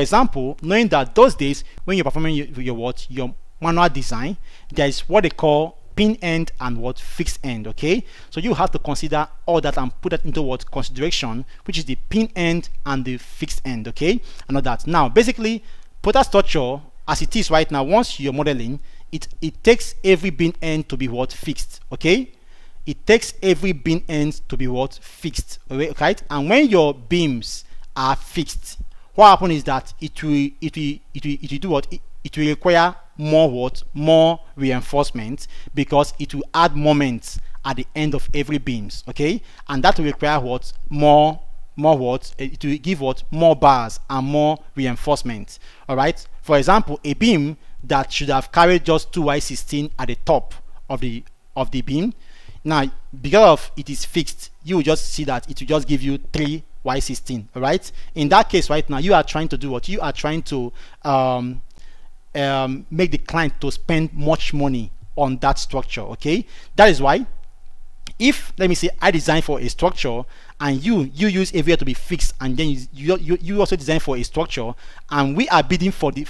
example, knowing that those days when you're performing your manual design, there is what they call pin end and what? Fixed end. Okay, so you have to consider all that and put that into what? Consideration, which is the pin end and the fixed end. Okay, and all that. Now basically, Protastructure as it is right now, once you're modeling it, it takes every bin end to be what? Fixed. Okay, it takes every bin end to be what? Fixed. Okay, and when your beams are fixed, what happens is that it will do what? It will require more what? More reinforcement, because it will add moments at the end of every beams. Okay, and that will require what? More what? It will give what? More bars and more reinforcement. All right, for example, a beam that should have carried just 2y16 at the top of the beam, now because of it is fixed, you will just see that it will just give you 3y16. all right, in that case right now, you are trying to do what? You are trying to make the client to spend much money on that structure. Okay, that is why, if let me say I design for a structure and you use area to be fixed, and then you also design for a structure, and we are bidding for the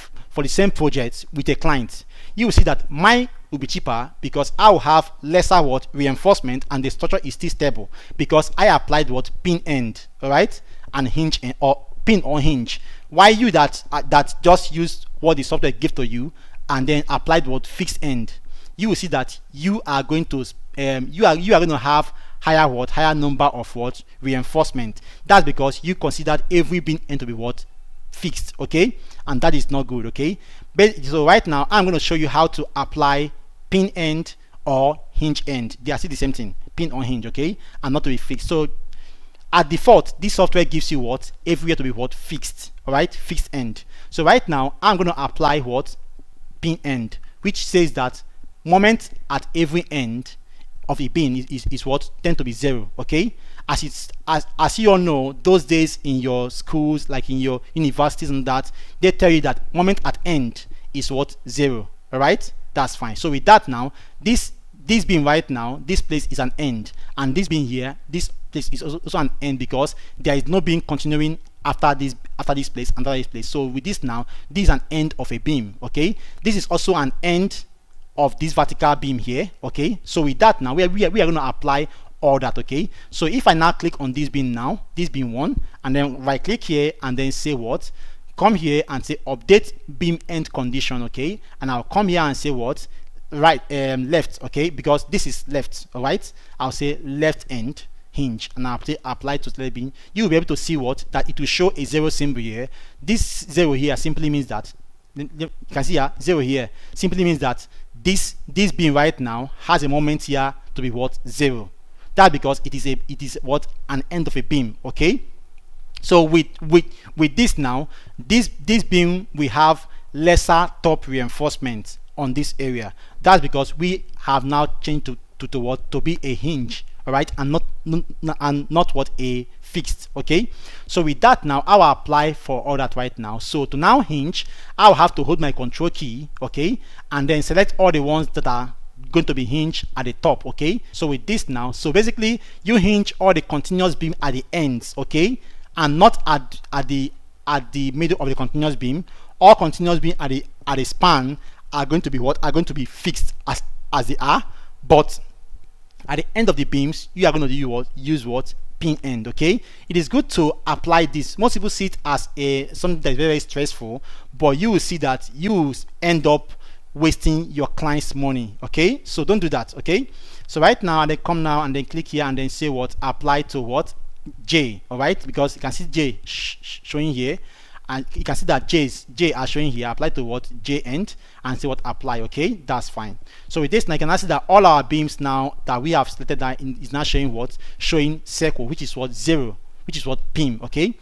same project with a client, you will see that mine will be cheaper because I will have lesser what? Reinforcement, and the structure is still stable because I applied what? Pin end. All right, and hinge end, or pin or hinge. Why you that just used what the software give to you and then applied what? Fixed end, you will see that you are going to you are going to have higher number of what? Reinforcement. That's because you considered every bin end to be what? Fixed. Okay, and that is not good. Okay, but so right now I'm going to show you how to apply pin end or hinge end. They are still the same thing, pin or hinge. Okay, and not to be fixed. So at default, this software gives you what? Everywhere to be what? Fixed. All right, fixed end. So right now I'm going to apply what? Pin end, which says that moment at every end of a bin is what? Tend to be 0. Okay, as you all know, those days in your schools, like in your universities and that, they tell you that moment at end is what? 0. all right, that's fine. So with that, now this bin right now, this place is an end, and this bin here, this place is also an end, because there is no bin continuing after this place and this place. So with this now, this is an end of a beam. Okay, this is also an end of this vertical beam here. Okay, so with that now, we are going to apply all that. Okay, so if I now click on this beam now, this beam 1, and then right click here and then say what, come here and say update beam end condition. Okay, and I'll come here and say what, right, left. Okay, because this is left. All right, I'll say left end hinge, and I'll say apply to slab beam. You'll be able to see what, that it will show a 0 symbol here. This 0 here simply means that, you can see here 0 here simply means that this beam right now has a moment here to be what, 0. That because it is what, an end of a beam. Okay, so with this now, this beam, we have lesser top reinforcement on this area. That's because we have now changed to what, to be a hinge. All right, and not what, a fixed. Okay, so with that now, I will apply for all that right now. So to now hinge, I'll have to hold my control key, okay, and then select all the ones that are going to be hinged at the top. Okay, so with this now, so basically you hinge all the continuous beam at the ends, okay, and not at the middle of the continuous beam. All continuous beam at the span are going to be what, are going to be fixed as they are, but at the end of the beams, you are going to use what, pin end. Okay, it is good to apply this. Most people see it as something that is very, very stressful, but you will see that you will end up wasting your client's money. Okay, so don't do that. Okay, so right now, they come now and then click here and then say what, apply to what, J. All right, because you can see J showing here, and you can see that J are showing here. Apply to what, J end, and see what, apply. Okay, that's fine. So with this now, you can now see that all our beams now that we have selected that is now showing what, showing circle, which is what, 0, which is what, beam. Okay,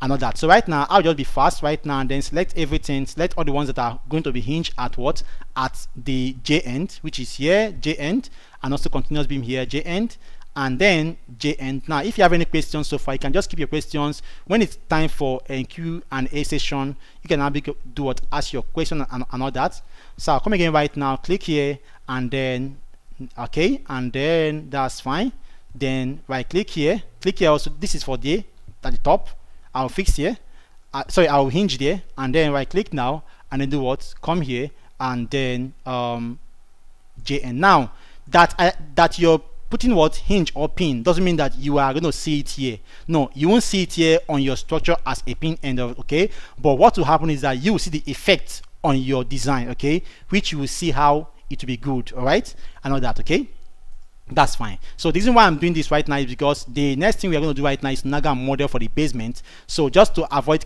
and all that. So right now, I'll just be fast right now and then select everything, select all the ones that are going to be hinged at what, at the J end, which is here, J end, and also continuous beam here, J end, and then J end. Now if you have any questions so far, you can just keep your questions. When it's time for a Q&A session, you can now do what, ask your question and all that. So I'll come again right now, click here, and then okay, and then that's fine. Then right click here also, this is for the at the top. I'll fix here, sorry, I'll hinge there, and then right click now and then do what, come here and then J end. Now that you're putting what, hinge or pin, doesn't mean that you are going to see it here. No, you won't see it here on your structure as a pin end of, okay, but what will happen is that you will see the effect on your design, okay, which you will see how it will be good. All right, and all that. Okay, that's fine. So the reason why I'm doing this right now is because the next thing we are going to do right now is now gonna model for the basement. So just to avoid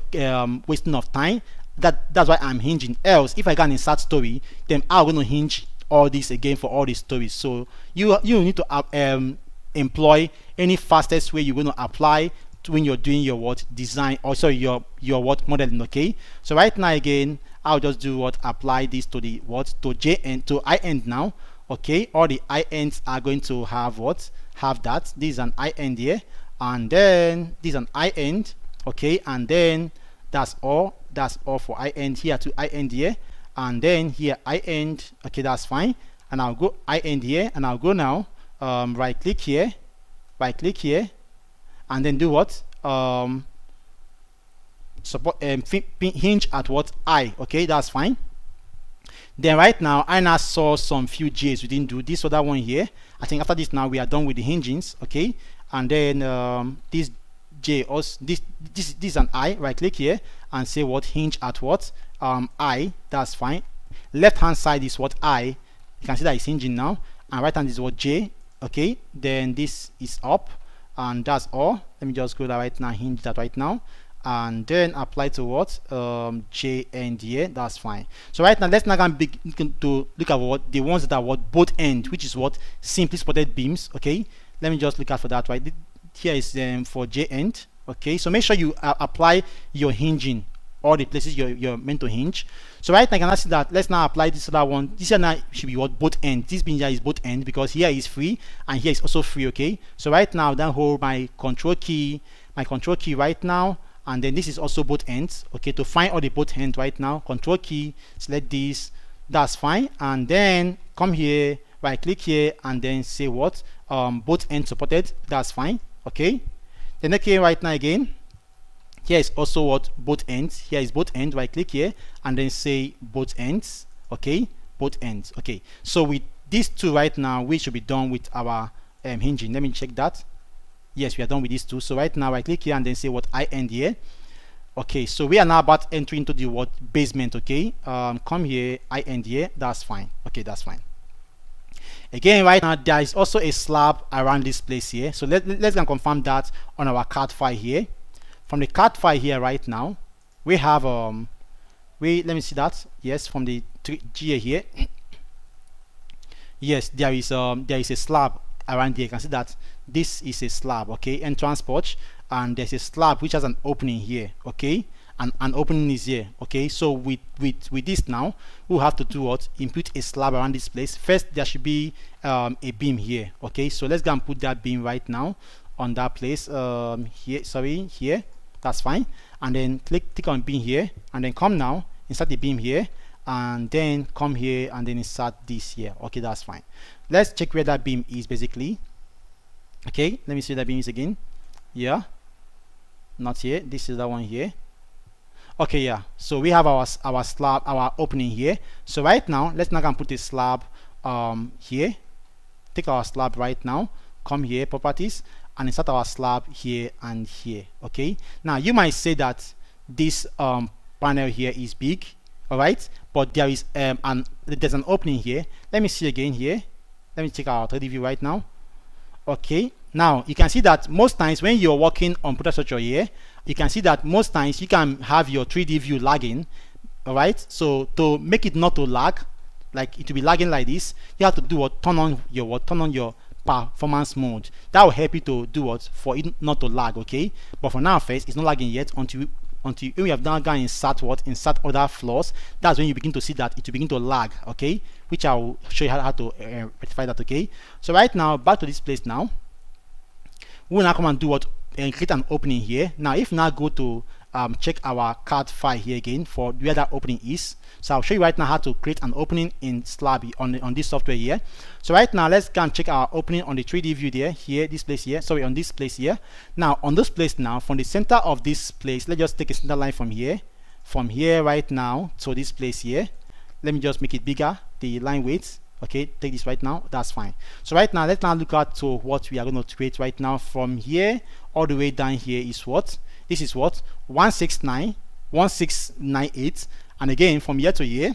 wasting of time, that's why I'm hinging. Else if I can insert story, then I'm going to hinge all this again for all these stories. So you need to employ any fastest way you're going to apply to when you're doing your what, design, or sorry, your what, modeling. Okay, so right now again, I'll just do what, apply this to the what, to J end, to I end now. Okay, all the I ends are going to have what, have that. This is an I end here, and then this is an I end. Okay, and then that's all for I end here to I end here, and then here I end. Okay, that's fine. And I'll go I end here, and I'll go now right click here, and then do what, support hinge at what, I. Okay, that's fine. Then right now I now saw some few J's we didn't do. This other one here, I think after this now we are done with the hingings. Okay, and then this J also, this is an I. Right click here and say what, hinge at what, I. That's fine. Left hand side is what, I. You can see that it's hinging now, and right hand is what, J. Okay, then this is up, and that's all. Let me just go that right now, hinge that right now, and then apply to what, J end here. That's fine. So right now let's now begin to look at what the ones that are what, both end, which is what, simply supported beams. Okay, let me just look out for that. Right here is for J end. Okay, so make sure you apply your hinging all the places you're meant to hinge. So right now you can see that. Let's now apply this other one. This one now should be what, both end. This beam here is both end because here is free and here is also free. Okay, so right now then hold my control key right now, and then this is also both ends. Okay, to find all the both ends right now, control key, select this, that's fine, and then come here, right click here, and then say what, both ends supported. That's fine. Okay, then okay, right now again, here is also what, both ends. Here is both ends. Right click here and then say both ends. Okay, both ends. Okay, so with these two right now, we should be done with our hinging. Let me check that. Yes, we are done with these two. So right now I click here and then say what I end here. Okay, so we are now about entering into the what basement. Okay, come here, I end here. That's fine. Okay, that's fine. Again, right now there is also a slab around this place here. So let's go and confirm that on our CAD file here. From the CAD file here right now, we have let me see that. Yes, from the GA here. Yes, there is a slab around here. You can see that this is a slab. Okay, entrance porch, and there's a slab which has an opening here. Okay, and an opening is here. Okay, so with this now, we'll have to do what? Input a slab around this place. First, there should be a beam here. Okay, so let's go and put that beam right now on that place. Here, sorry, here. That's fine. And then click on beam here, and then come now insert the beam here, and then come here and then insert this here. Okay, that's fine. Let's check where that beam is basically. Okay, let me see where that beam is again. Yeah, not here. This is that one here. Okay, yeah, so we have our slab, our opening here. So right now let's now go and put a slab here. Take our slab right now, come here, properties, and insert our slab here and here. Okay, now you might say that this panel here is big, all right, but there is there's an opening here. Let me see again here. Let me check our 3D view right now. Okay, now you can see that most times when you're working on Protastructure here, you can see that most times you can have your 3D view lagging. All right, so to make it not to lag, like it will be lagging like this, you have to do what? Turn on your performance mode. That will help you to do what? For it not to lag. Okay, but for now first, it's not lagging yet until we have now gone insert other floors. That's when you begin to see that it will begin to lag. Okay, which I will show you how to rectify that. Okay, so right now back to this place now. We will now come and do what? And create an opening here. Now if now go to check our CAD file here again for where that opening is. So I'll show you right now how to create an opening in slab on this software here. So right now let's go and check our opening on the 3D view there, here, this place here, sorry, on this place here. Now on this place now, from the center of this place, let's just take a center line from here right now to this place here. Let me just make it bigger, the line width. Okay, take this right now, that's fine. So right now let's now look at to what we are going to create right now. From here all the way down here is what? This is what? 1698, and again from here to here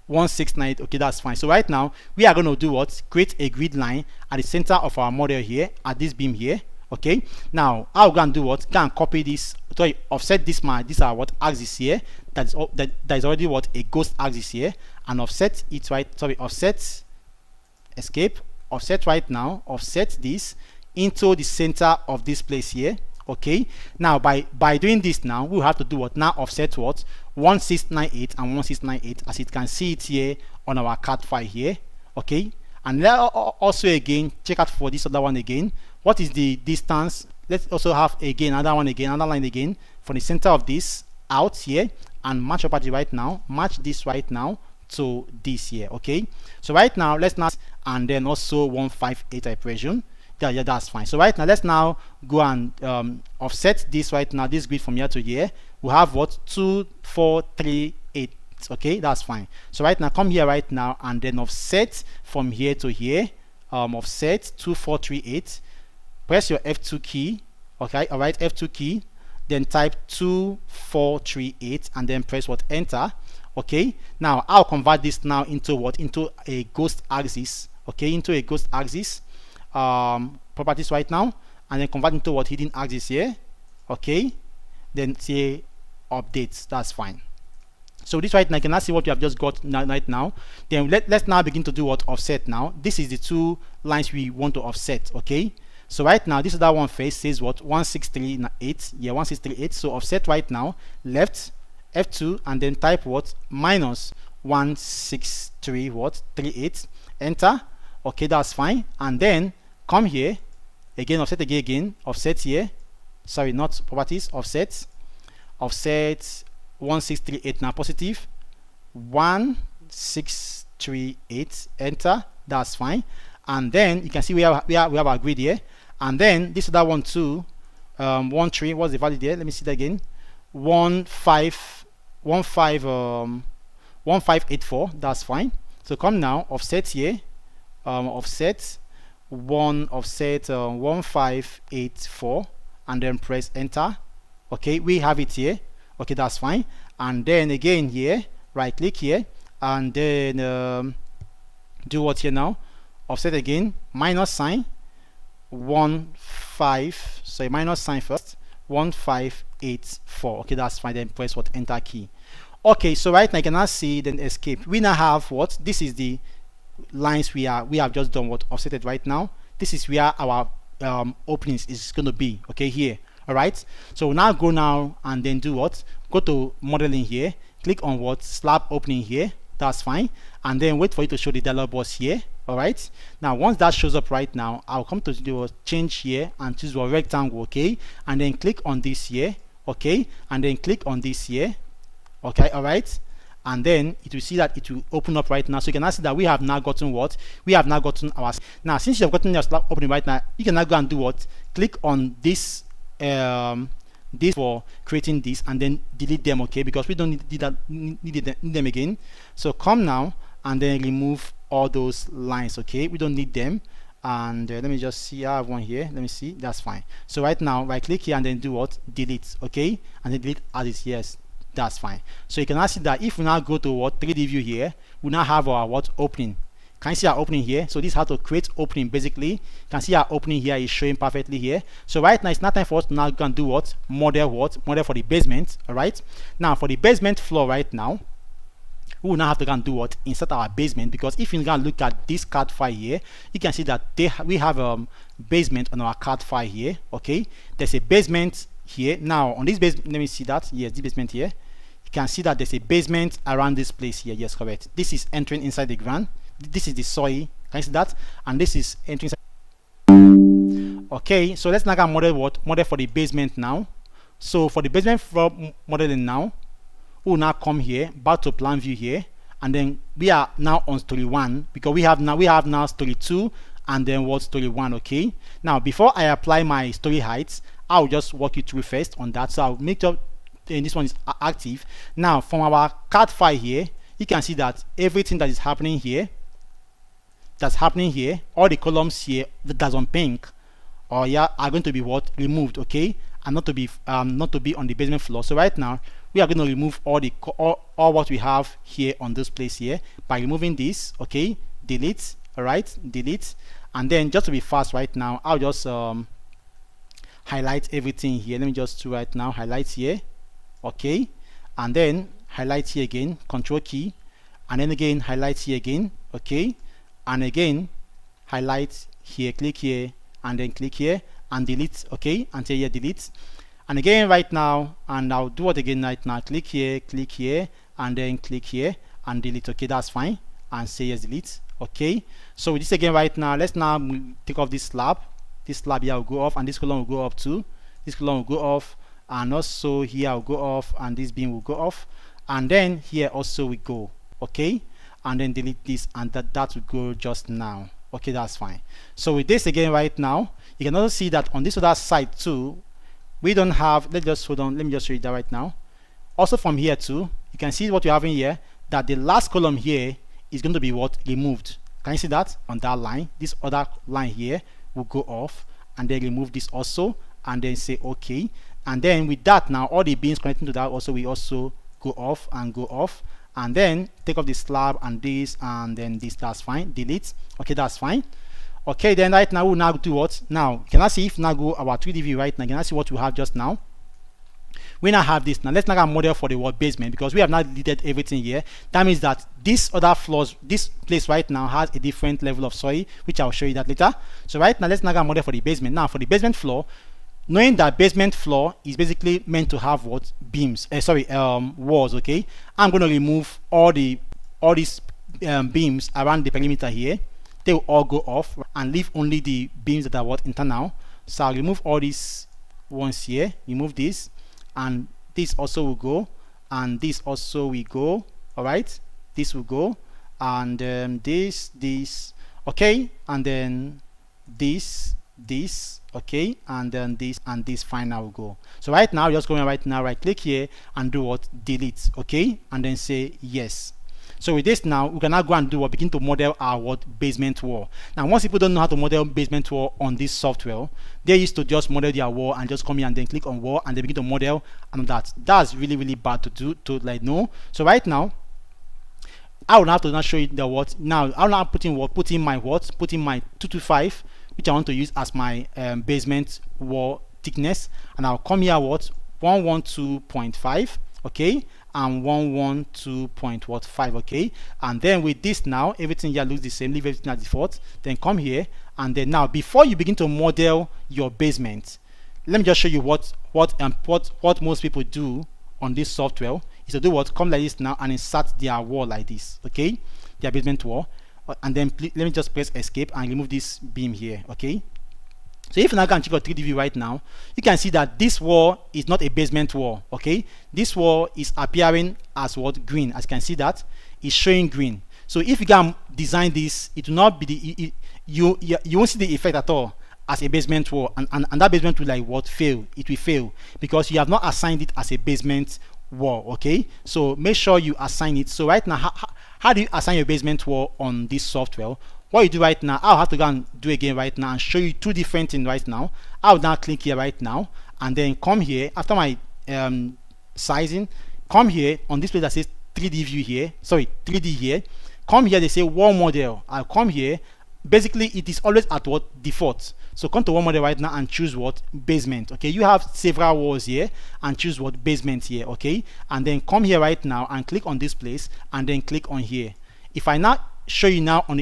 1698. Okay, that's fine. So right now we are going to do what? Create a grid line at the center of our model here at this beam here. Okay, now I'll go and do what? Go and copy this, sorry, offset this these are what? Axis here. That is already what? A ghost axis here, and offset it right, sorry, offset, escape, offset right now, offset this into the center of this place here. Okay, now by doing this now, we'll have to do what? Now offset what? 1698 and 1698, as you can see it here on our CAD file here. Okay, and then also again check out for this other one again. What is the distance? Let's also have again another one again, another line again from the center of this out here, and match property right now, match this right now to this here. Okay, so right now let's now, and then also 158, I presume. Yeah, that's fine. So right now let's now go and offset this right now, this grid from here to here. We have what? 2438. Okay, that's fine. So right now come here right now and then offset from here to here, offset 2438. Press your F2 key. Okay, all right, F2 key, then type 2438 and then press what? Enter. Okay, now I'll convert this now into what? Into a ghost axis. Okay, into a ghost axis properties right now, and then convert into what? Hidden axis here. Okay, then say updates. That's fine. So this right now, you can now see what we have just got right now. Then let's now begin to do what? Offset now. This is the two lines we want to offset. Okay, so right now this is that one face says what? 1638. Yeah, 1638. So offset right now, left, F2, and then type what? Minus 163 what? 38. Enter. Okay, that's fine. And then come here again, offset again, offset here, sorry, not properties, offset 1638 now, positive 1638, enter. That's fine. And then you can see we have our grid here, and then this other one too, 13, what's the value there? Let me see that again. 1584. That's fine. So come now, offset here, offset one offset 1584 and then press enter. Okay, we have it here. Okay, that's fine. And then again here, right click here, and then do what here now? Offset again, minus sign 15 first, 1584. Okay, that's fine. Then press what? Enter key. Okay, so right now you can now see then escape. We now have what? This is the lines we have just done what? Offsetted right now. This is where our openings is going to be. Okay, here. All right. So now go now and then do what? Go to modeling here. Click on what? Slab opening here. That's fine. And then wait for it to show the dialog box here. All right. Now once that shows up right now, I'll come to do a change here and choose a rectangle. Okay, and then click on this here. Okay, and then click on this here. Okay, all right, and then it will see that it will open up right now. So you can now see that we have now gotten what? We have now gotten our. Now since you have gotten your slab opening right now, you can now go and do what? Click on this this for creating this and then delete them. Okay, because we don't need them again. So come now and then remove all those lines. Okay, we don't need them. And let me just see, I have one here. Let me see. That's fine. So right now right click here and then do what? Delete. Okay, and then delete as is. Yes, that's fine. So you can now see that if we now go to what 3D view here, we now have our what? Opening. Can you see our opening here? So this is how to create opening basically. You can see our opening here is showing perfectly here. So right now it's not time for us to now go and do what? Model for the basement. All right, now for the basement floor right now, we will now have to go and do what? Insert our basement, because if you can look at this CAD file here, you can see that we have basement on our CAD file here. Okay, there's a basement here. Now on this basement, let me see that. Yes, this basement here. You can see that there's a basement around this place here. Yes, correct. This is entering inside the ground. This is the soil. Can you see that? And this is entering inside. Okay, so let's now go and model what? Model for the basement now. So for the basement floor modeling now, we will now come here back to plan view here, and then we are now on story 1 because we have now story 2 and then what? Story 1. Okay, now before I apply my story heights, I'll just walk you through first on that. So I'll make sure this one is active. Now from our CAD file here, you can see that everything that is happening here, all the columns here that's on pink or yeah are going to be what? Removed. Okay, and not to be on the basement floor. So right now we are going to remove all what we have here on this place here by removing this. Okay, delete. All right, delete. And then just to be fast right now, I'll just highlight everything here. Let me just do right now highlight here. Okay, and then highlight here again, control key, and then again highlight here again. Okay, and again highlight here, click here, and then click here and delete. Okay, and say here delete. And again right now, and I'll do it again right now, click here, and then click here and delete. Okay, that's fine, and say yes, delete. Okay, so this again right now, let's now take off this slab here will go off, and this column will go up too. This column will go off, and also here will go off, and this beam will go off, and then here also we go. Okay, and then delete this, and that will go just now. Okay, that's fine. So with this again right now, you can also see that on this other side too, we don't have, let's just hold on, let me just show you that right now. Also from here too, you can see what you're having here, that the last column here is going to be what? Removed. Can you see that on that line? This other line here will go off, and then remove this also, and then say okay. And then with that now, all the beams connecting to that also will also go off and go off, and then take off the slab and this, and then this. That's fine. Delete. Okay, that's fine. Okay, then right now we'll now do what? Now can I see if now go our 3D view right now? Can I see what we have just now? We now have this. Now let's now model for the wall basement, because we have now deleted everything here. That means that this other floors, this place right now has a different level of soil, which I'll show you that later. So right now let's now model for the basement. Now for the basement floor, knowing that basement floor is basically meant to have what? Beams, walls. Okay, I'm going to remove all these beams around the perimeter here. They will all go off and leave only the beams that are what? Internal. So I'll remove all these ones here, remove this, and this also will go, and this also will go. All right, this will go, and this, okay, and then this, okay, and then this and this final will go. So right now, just going right now, right click here and do what? Delete. Okay, and then say yes. So with this now, we can now go and do what, begin to model our what, basement wall. Now once people don't know how to model basement wall on this software, they used to just model their wall and just come here and then click on wall and they begin to model, and that's really bad to do, to like know. So right now I will have to now show you the what. Now I'll now put in what, put in my 225, which I want to use as my basement wall thickness, and I'll come here what, 112.5, okay, and 112.5, okay. And then with this now, everything here looks the same, leave everything at default. Then come here, and then now before you begin to model your basement, let me just show you what most people do on this software is to do what, come like this now and insert their wall like this, okay, their basement wall, and then let me just press escape and remove this beam here, okay. So if you now can check your 3D view right now, you can see that this wall is not a basement wall, okay. This wall is appearing as what, green. As you can see, that is showing green. So if you can design this, it will not be the you won't see the effect at all as a basement wall, and that basement will like what, fail. It will fail because you have not assigned it as a basement wall, okay. So make sure you assign it. So right now, how do you assign your basement wall on this software? What you do right now, I'll have to go and do again right now and show you two different things right now. I'll now click here right now and then come here after my sizing, come here on this place that says 3D view here, sorry, 3D here. Come here, they say wall model. I'll come here. Basically it is always at what, default. So come to wall model right now and choose what, basement, okay. You have several walls here and choose what, basement here, okay. And then come here right now and click on this place and then click on here. If I now show you now on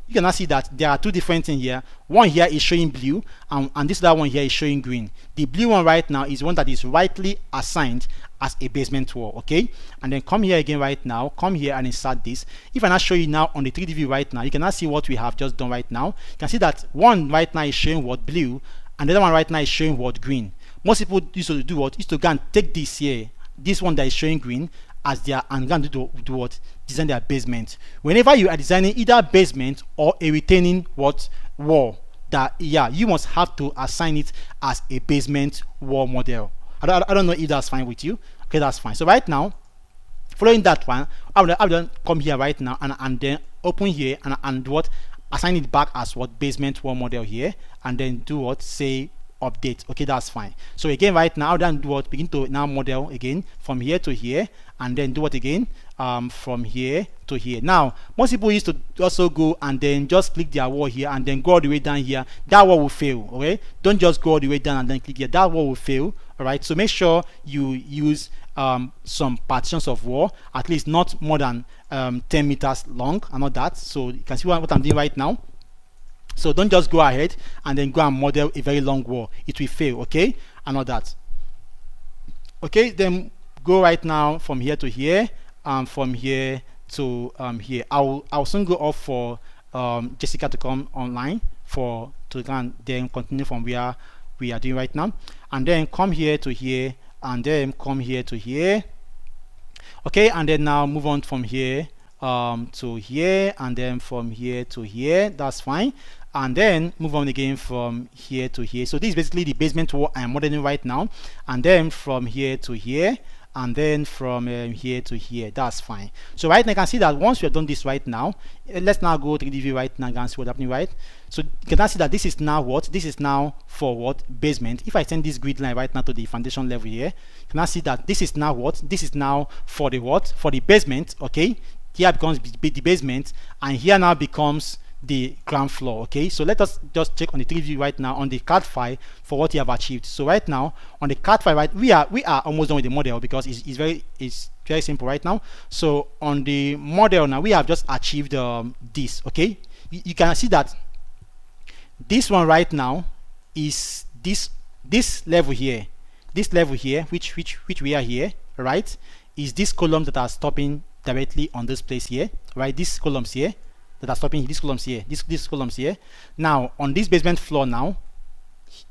you can now see that there are two different things here. One here is showing blue and this other one here is showing green. The blue one right now is one that is rightly assigned as a basement wall, okay. And then come here again right now, come here and insert this. If I now show you now on the 3D view right now, you can now see what we have just done right now. You can see that one right now is showing what, blue, and the other one right now is showing what, green. Most people used to do what, used to go and take this here, this one that is showing green, as their, and going to do what, design their basement. Whenever you are designing either basement or a retaining what, wall, that you must have to assign it as a basement wall model. I don't know if that's fine with you. Okay, that's fine. So right now, following that one, I will come here right now and then open here and what, assign it back as what, basement wall model here, and then do what, say update. Okay, that's fine. So again right now, then do what, begin to now model again from here to here, and then do what again, from here to here. Now most people used to also go and then just click their wall here and then go all the way down here. That wall will fail, okay. Don't just go all the way down and then click here, that wall will fail. All right, so make sure you use some partitions of wall, at least not more than 10 meters long and all that. So you can see what I'm doing right now. So don't just go ahead and then go and model a very long wall, it will fail, okay, and all that. Okay, then go right now from here to here, and from here to here. I'll soon go off for Jessica to come online to then continue from where we are doing right now, and then come here to here, and then come here to here. Okay, and then now move on from here to here, and then from here to here. That's fine. And then move on again from here to here. So this is basically the basement wall I am modeling right now, and then from here to here, and then from here to here. That's fine. So right now you can see that once we have done this right now, let's now go to 3D view right now and see what's happening, right? So you can now see that this is now what, this is now for what, basement. If I send this grid line right now to the foundation level here, you can now see that this is now what, this is now for the what, for the basement, okay. Here becomes the basement, and here now becomes the ground floor, okay. So let us just check on the 3D view right now on the CAD file for what you have achieved. So right now on the CAD file, right, we are almost done with the model because it's very simple right now. So on the model now, we have just achieved this, okay. You can see that this one right now is this level here, which we are here, right, is this column that are stopping directly on this place here, right, these columns here that are stopping, these columns here, these columns here. Now on this basement floor now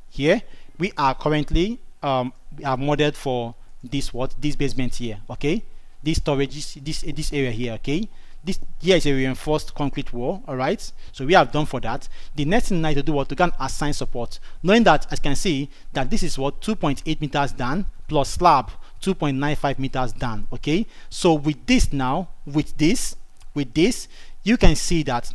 here, we are currently we are modeled for this basement here, okay, this storage, this area here, okay. This here is a reinforced concrete wall, all right. So we have done for that. The next thing I need to do was to can assign support, knowing that, as you can see, that this is what 2.8 meters down plus slab 2.95 meters down. Okay, so with this now, with this, you can see that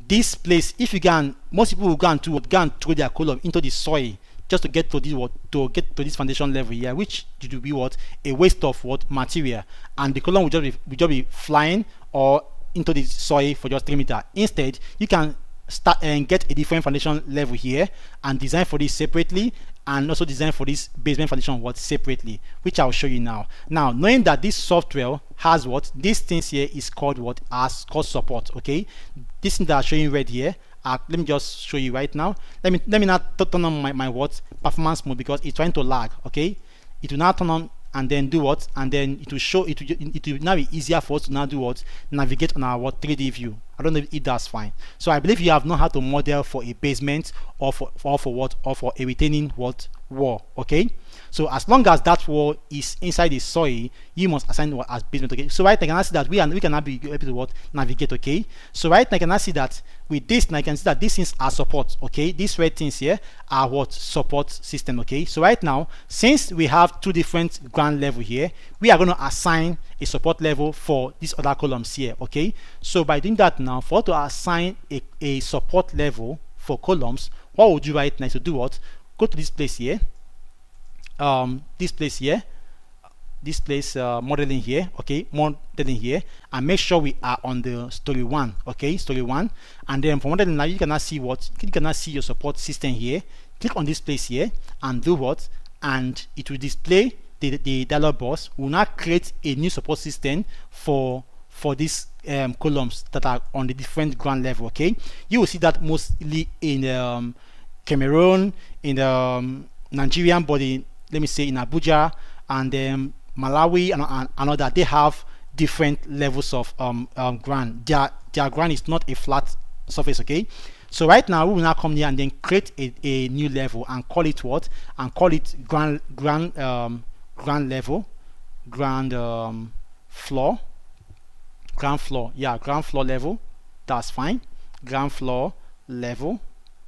this place, if you can, most people will go and throw their column into the soil just to get to this foundation level here, which will be what, a waste of what, material, and the column will just be flying or into the soil for just 3 meters. Instead, you can start and get a different foundation level here and design for this separately, and also design for this basement foundation what, separately, which I'll show you now. Now, knowing that this software has what, these things here is called what, as called support. Okay, this thing that I'm showing right here, let me just show you right now. Let me not turn on my what, performance mode, because it's trying to lag. Okay, it will now turn on and then do what, and then it will show, it will now be easier for us to now do what, navigate on our what, 3D view. I don't know if that's fine. So I believe you have known how to model for a basement or for what, or for a retaining what, wall. Okay, so as long as that wall is inside the soil, you must assign what as basement. Okay, so right now I can see that we can now be able to what, navigate. Okay, so right now I can now see that with this, now I can see that these things are support. Okay, these red things here are what, support system. Okay, so right now, since we have two different ground level here, we are going to assign a support level for these other columns here. Okay, so by doing that now, for us to assign a support level for columns, what would you right now to do what, go to this place here, this place modeling here. Okay, modeling here, and make sure we are on the story 1. Okay, story 1, and then for modeling now, you cannot see what, you cannot see your support system here. Click on this place here and do what, and it will display the dialog box. Will now create a new support system for these columns that are on the different ground level. Okay, you will see that mostly in Cameroon, in Nigerian body, let me say in Abuja, and Malawi and other, they have different levels of ground. Their ground is not a flat surface. Okay, so right now we will now come here and then create a new level and call it what, and call it ground level, floor. Yeah, ground floor level. That's fine. Ground floor level.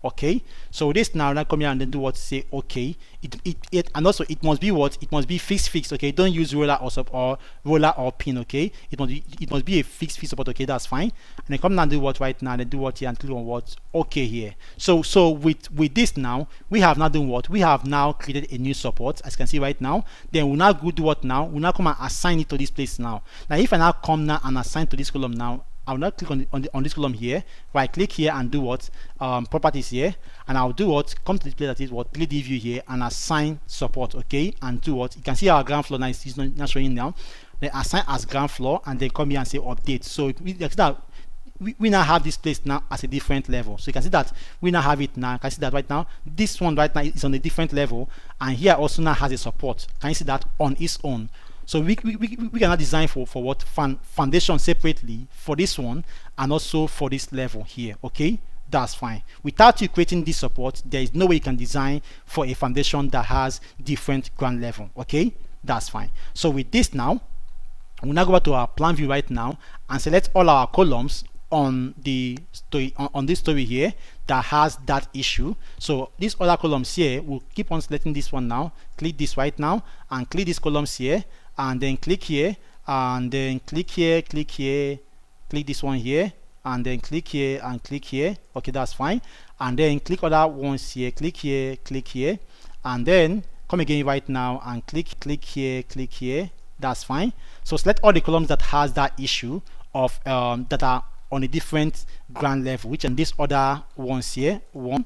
Okay, so this now come here and then do what, say okay. It and also it must be what, it must be fixed. Okay, don't use roller or pin. Okay, it must be a fixed support. Okay, that's fine. And then come down and do what right now, then do what here and click on what, okay here. So with this now, we have now done what, we have now created a new support, as you can see right now. Then we'll now go do what now, we'll now come and assign it to this place now. Now if I now come now and assign to this column now, I'll now click on this column here, right click here and do what, properties here, and I'll do what, come to this place that is what, 3D view here, and assign support. Okay, and do what, you can see our ground floor now is not showing now. Then assign as ground floor, and then come here and say update. So we now have this place now as a different level. So you can see that we now have it now. You can see that right now this one right now is on a different level, and here also now has a support. Can you see that on its own? So we cannot design for what, foundation separately for this one and also for this level here. Okay, that's fine. Without you creating this support, there is no way you can design for a foundation that has different ground level. Okay, that's fine. So with this now, we'll now go back to our plan view right now and select all our columns on the story, on this story here that has that issue. So these other columns here, we'll keep on selecting this one now. Click this right now and click these columns here, and then click here, and then click here, click this one here, and then click here and click here. Okay, that's fine. And then click other ones here, click here, and then come again right now and click here. That's fine. So select all the columns that has that issue of that are on a different ground level, which and these other ones here, 1,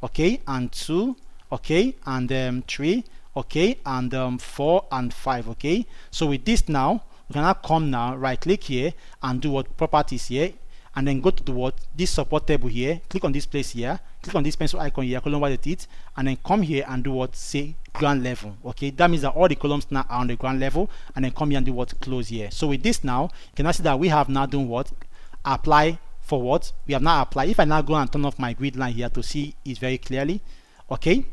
okay, and 2, okay, and 3, okay, and 4 and 5. Okay, so with this now, we can now come now, right click here and do what, properties here, and then go to the what, this support table here, click on this place here, click on this pencil icon here, column with it, and then come here and do what, say ground level. Okay, that means that all the columns now are on the ground level, and then come here and do what, close here. So with this now, you can now see that we have now done what, apply for what, we have now applied. If I now go and turn off my grid line here to see it very clearly, okay,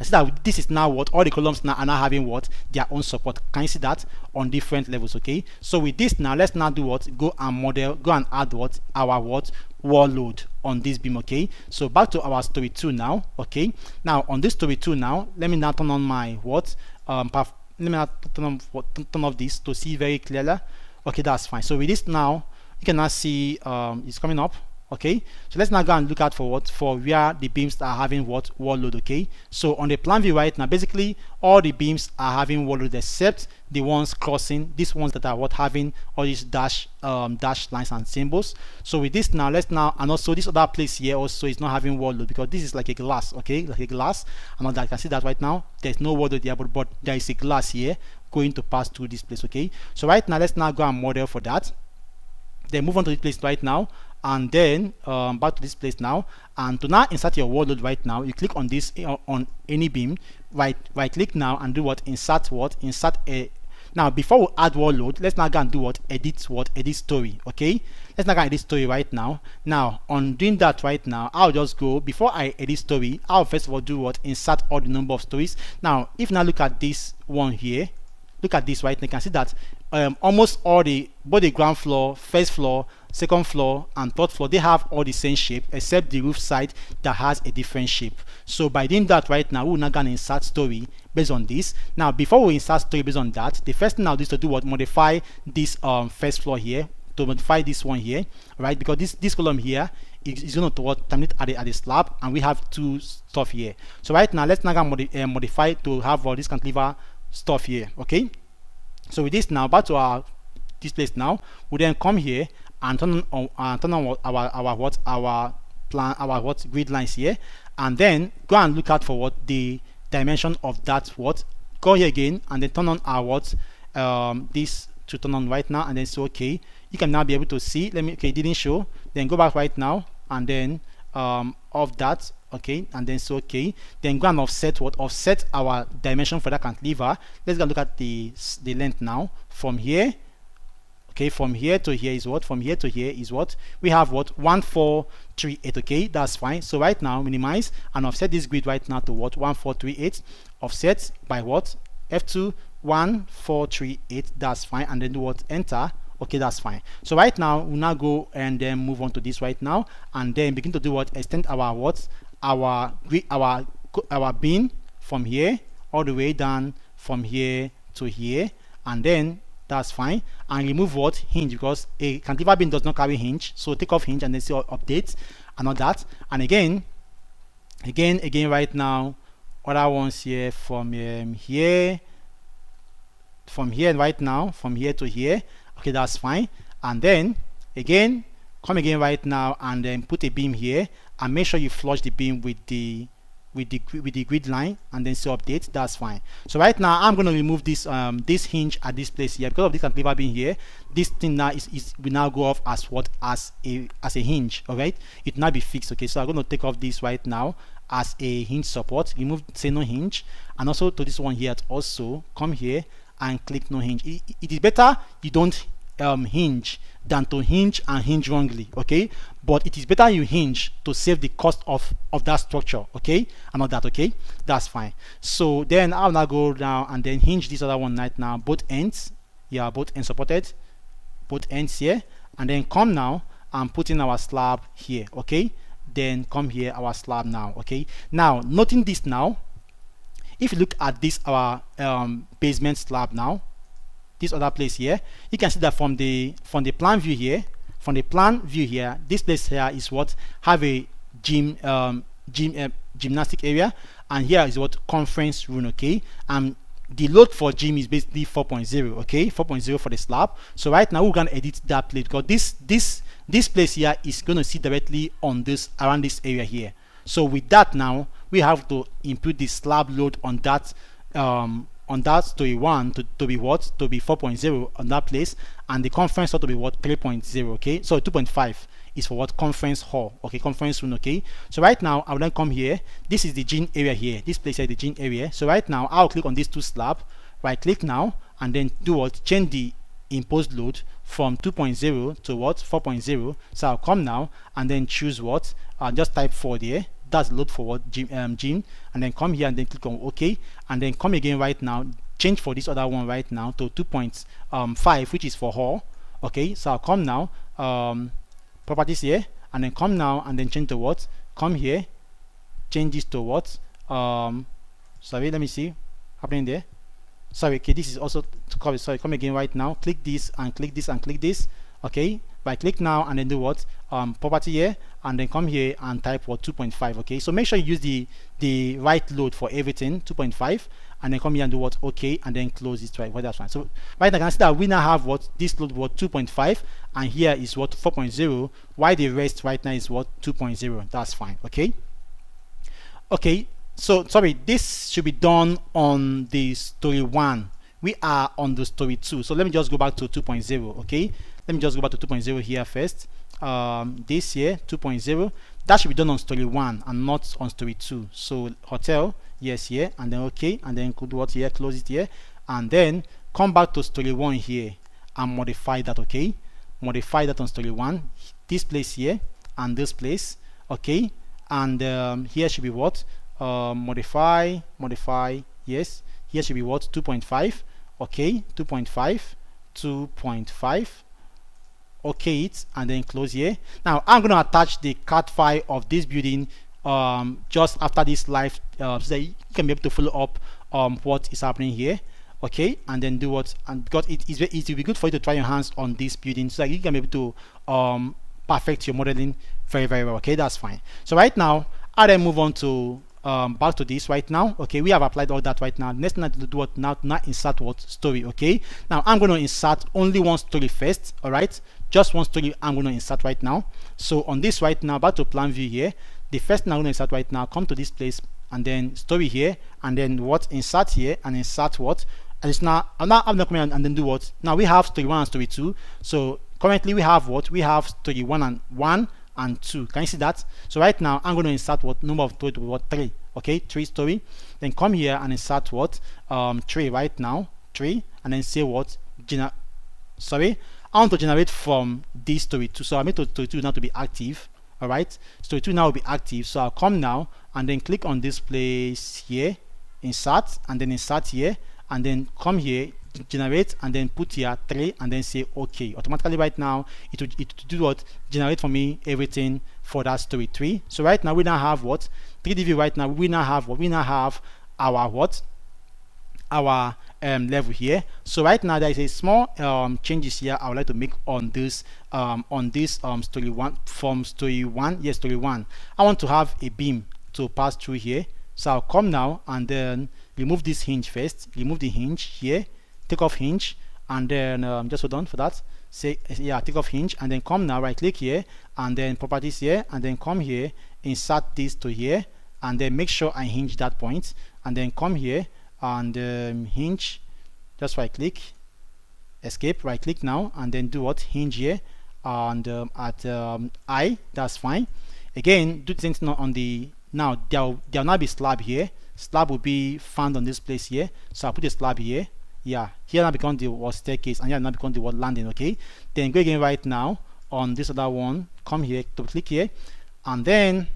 see that this is now what, all the columns now are now having what, their own support. Can you see that on different levels? Okay, so with this now, let's now do what, go and model, go and add what, our what, wall load on this beam. Okay, so back to our story 2 now. Okay, now on this story 2 now, let me now turn on my what, let me now turn off this to see very clearly. Okay, that's fine. So with this now, you can now see it's coming up. Okay, so let's now go and look out for what, for where the beams are having what, wall load. Okay, so on the plan view right now, basically all the beams are having wall load except the ones crossing, these ones that are what, having all these dash lines and symbols. So with this now, let's now, and also this other place here also is not having wall load because this is like a glass. Okay, like a glass, and all that, I can see that right now there's no wall load there, but there is a glass here going to pass through this place. Okay, so right now let's now go and model for that, then move on to this place right now, and then back to this place now, and to now insert your wall load right now, you click on this on any beam, right click now and do what, insert a. Now before we add wall load, let's now go and do what, edit story. Okay, let's now go and edit story right now. Now on doing that right now, I'll just go, before I edit story, I'll first of all do what, insert all the number of stories. Now if now look at this one here, look at this right now, you can see that almost all both the ground floor, first floor, second floor and third floor, they have all the same shape except the roof side that has a different shape. So by doing that right now, we're not gonna insert story based on this. Now before we insert story based on that, the first thing I'll do is to do what, modify this first floor here, to modify this one here, right? Because this column here is going to terminate at the slab, and we have two stuff here. So right now let's now modify to have all this cantilever stuff here. Okay, so with this now, back to our this place now, we then come here and turn on our grid lines here, and then go and look out for what, the dimension of that what, go here again and then turn on our this to turn on right now, and then say okay, you can now be able to see, let me, okay, it didn't show, then go back right now and then off that. Okay, and then so okay, then go and offset our dimension for that cantilever. Let's go look at the length now from here. Okay, from here to here is what, from here to here is what, we have what, 1438. Okay, that's fine. So right now minimize and offset this grid right now to what, 1438, offset by what, F2 1438, that's fine, and then do what, enter. Okay, that's fine. So right now we'll now go and then move on to this right now, and then begin to do what, extend our what, our beam from here all the way down from here to here, and then that's fine, and remove what, hinge, because a cantilever beam does not carry hinge. So take off hinge and then see update and all that, and again right now other ones here from here right now, from here to here. Okay, that's fine, and then again come again right now and then put a beam here, and make sure you flush the beam with the grid line, and then say update. That's fine. So right now I'm going to remove this this hinge at this place here, because of this cantilever beam here. This thing now will now go off as what, as a hinge. All right, it will now be fixed. Okay, so I'm going to take off this right now as a hinge support, remove say no hinge, and also to this one here also come here and click no hinge. It is better you don't hinge than to hinge and hinge wrongly. Okay, but it is better you hinge to save the cost of that structure. Okay, and all that. Okay, that's fine. So then I'll now go down and then hinge this other one right now, both ends. Yeah, both ends supported, both ends here, and then come now and put in our slab here. Okay, then come here, our slab now. Okay, now noting this now, if you look at this our basement slab now, this other place here, you can see that from the plan view here, this place here is what, have a gymnastic area, and here is what, conference room. Okay, and the load for gym is basically 4.0. okay, 4.0 for the slab. So right now we're gonna edit that place, because this place here is going to sit directly on this, around this area here. So with that now we have to input the slab load on that story 1 to be what, to be 4.0 on that place, and the conference hall to be what, 3.0. okay, so 2.5 is for what, conference hall. Okay, conference room. Okay, so right now I will then come here, this is the gym area here, this place is the gym area. So right now I'll click on these two slab, right click now, and then do what, change the imposed load from 2.0 to what, 4.0. so I'll come now and then choose what, just type 4 there, that's the load for what, gym, and then come here and then click on OK, and then come again right now, change for this other one right now to 2.5, which is for hall. Okay, so I'll come now, properties here, and then come now and then change to what, come here, change this to what, sorry, let me see happening there. sorry, okay, this is also sorry, come again right now, click this and click this and click this. Okay, by click now and then do what, property here, and then come here and type what, 2.5. okay, so make sure you use the right load for everything, 2.5, and then come here and do what, okay, and then close it, right? Well, that's fine. So right now I can see that we now have what, this load what, 2.5, and here is what, 4.0, while the rest right now is what, 2.0. That's fine. Okay, okay, so sorry, this should be done on the story 1. We are on the story 2, so let me just go back to 2.0. okay, let me just go back to 2.0 here first. This here 2.0, that should be done on story 1 and not on story 2. So hotel, yes, here, and then okay, and then could what here, close it here, and then come back to story 1 here and modify that. Okay, modify that on story 1, this place here and this place. Okay, and here should be what, modify, yes, here should be what, 2.5. okay, 2.5, 2.5, okay it, and then close here. Now I'm going to attach the CAD file of this building just after this live, so that you can be able to follow up what is happening here. Okay, and then do what, and because it will be good for you to try your hands on this building so that you can be able to perfect your modeling very well. Okay, that's fine. So right now I then move on to back to this right now. Okay, we have applied all that right now. Next thing I have to do what, now insert what, story. Okay, now I'm going to insert only one story first. All right, just one story I'm going to insert right now. So on this right now, back to plan view here, the first thing I'm going to insert right now, come to this place and then story here, and then what, insert here and insert what, and it's now I'm not coming and then do what, now we have story 1 and story 2. So currently we have what, we have story 1 and 2. Can you see that? So right now I'm going to insert what, number of story to what, 3. Okay, 3 story. Then come here and insert what, 3 right now, 3, and then say what, sorry, I want to generate from this story 2. So I need story 2 now to be active. All right, story 2 now will be active. So I'll come now and then click on this place here, insert, and then insert here, and then come here, generate, and then put here 3, and then say okay. Automatically right now it will do what, generate for me everything for that story 3. So right now we now have what, 3D view. Right now we now have what, we now have our what, our level here. So right now there is a small changes here I would like to make on this story 1, from story 1, yes, story 1. I want to have a beam to pass through here. So I'll come now and then remove this hinge first, remove the hinge here, take off hinge, and then just hold on for that, say yeah, take off hinge, and then come now, right click here, and then properties here, and then come here, insert this to here, and then make sure I hinge that point, and then come here and hinge, just right click, escape, right click now, and then do what, hinge here, and at I, that's fine. Again, do things not on the, now there'll now be slab here. Slab will be found on this place here, so I'll put a slab here. Yeah, here now become the word staircase, and here now become the word landing. Okay, then go again right now on this other one, come here to click here, and then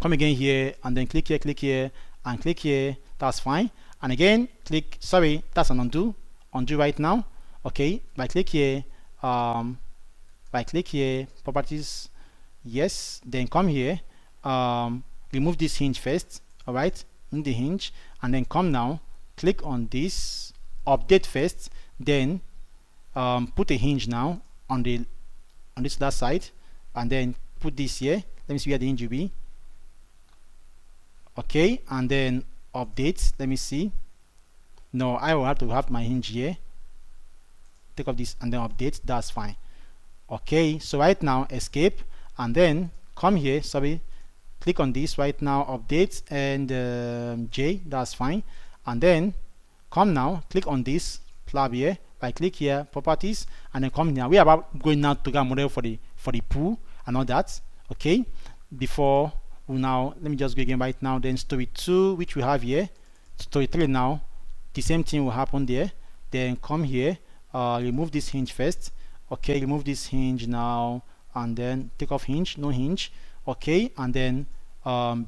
come again here, and then click here and click here. That's fine. And again click, sorry, that's an undo right now. Okay, by click here, properties, yes, then come here, remove this hinge first. All right, in the hinge, and then come now, click on this, update first, then put a hinge now on this other side, and then put this here. Let me see where the hinge will be. Okay, and then update, let me see. No, I will have to have my hinge here, take off this and then update. That's fine. Okay, so right now escape, and then come here, sorry, click on this right now, update, and J, that's fine. And then come now, click on this slab here, by click here, properties, and then come now. We are about going now to get a model for the pool and all that. Okay, before we now, let me just go again right now. Then story 2, which we have here, story 3 now, the same thing will happen there. Then come here, remove this hinge first. Okay, remove this hinge now, and then take off hinge, no hinge. Okay, and then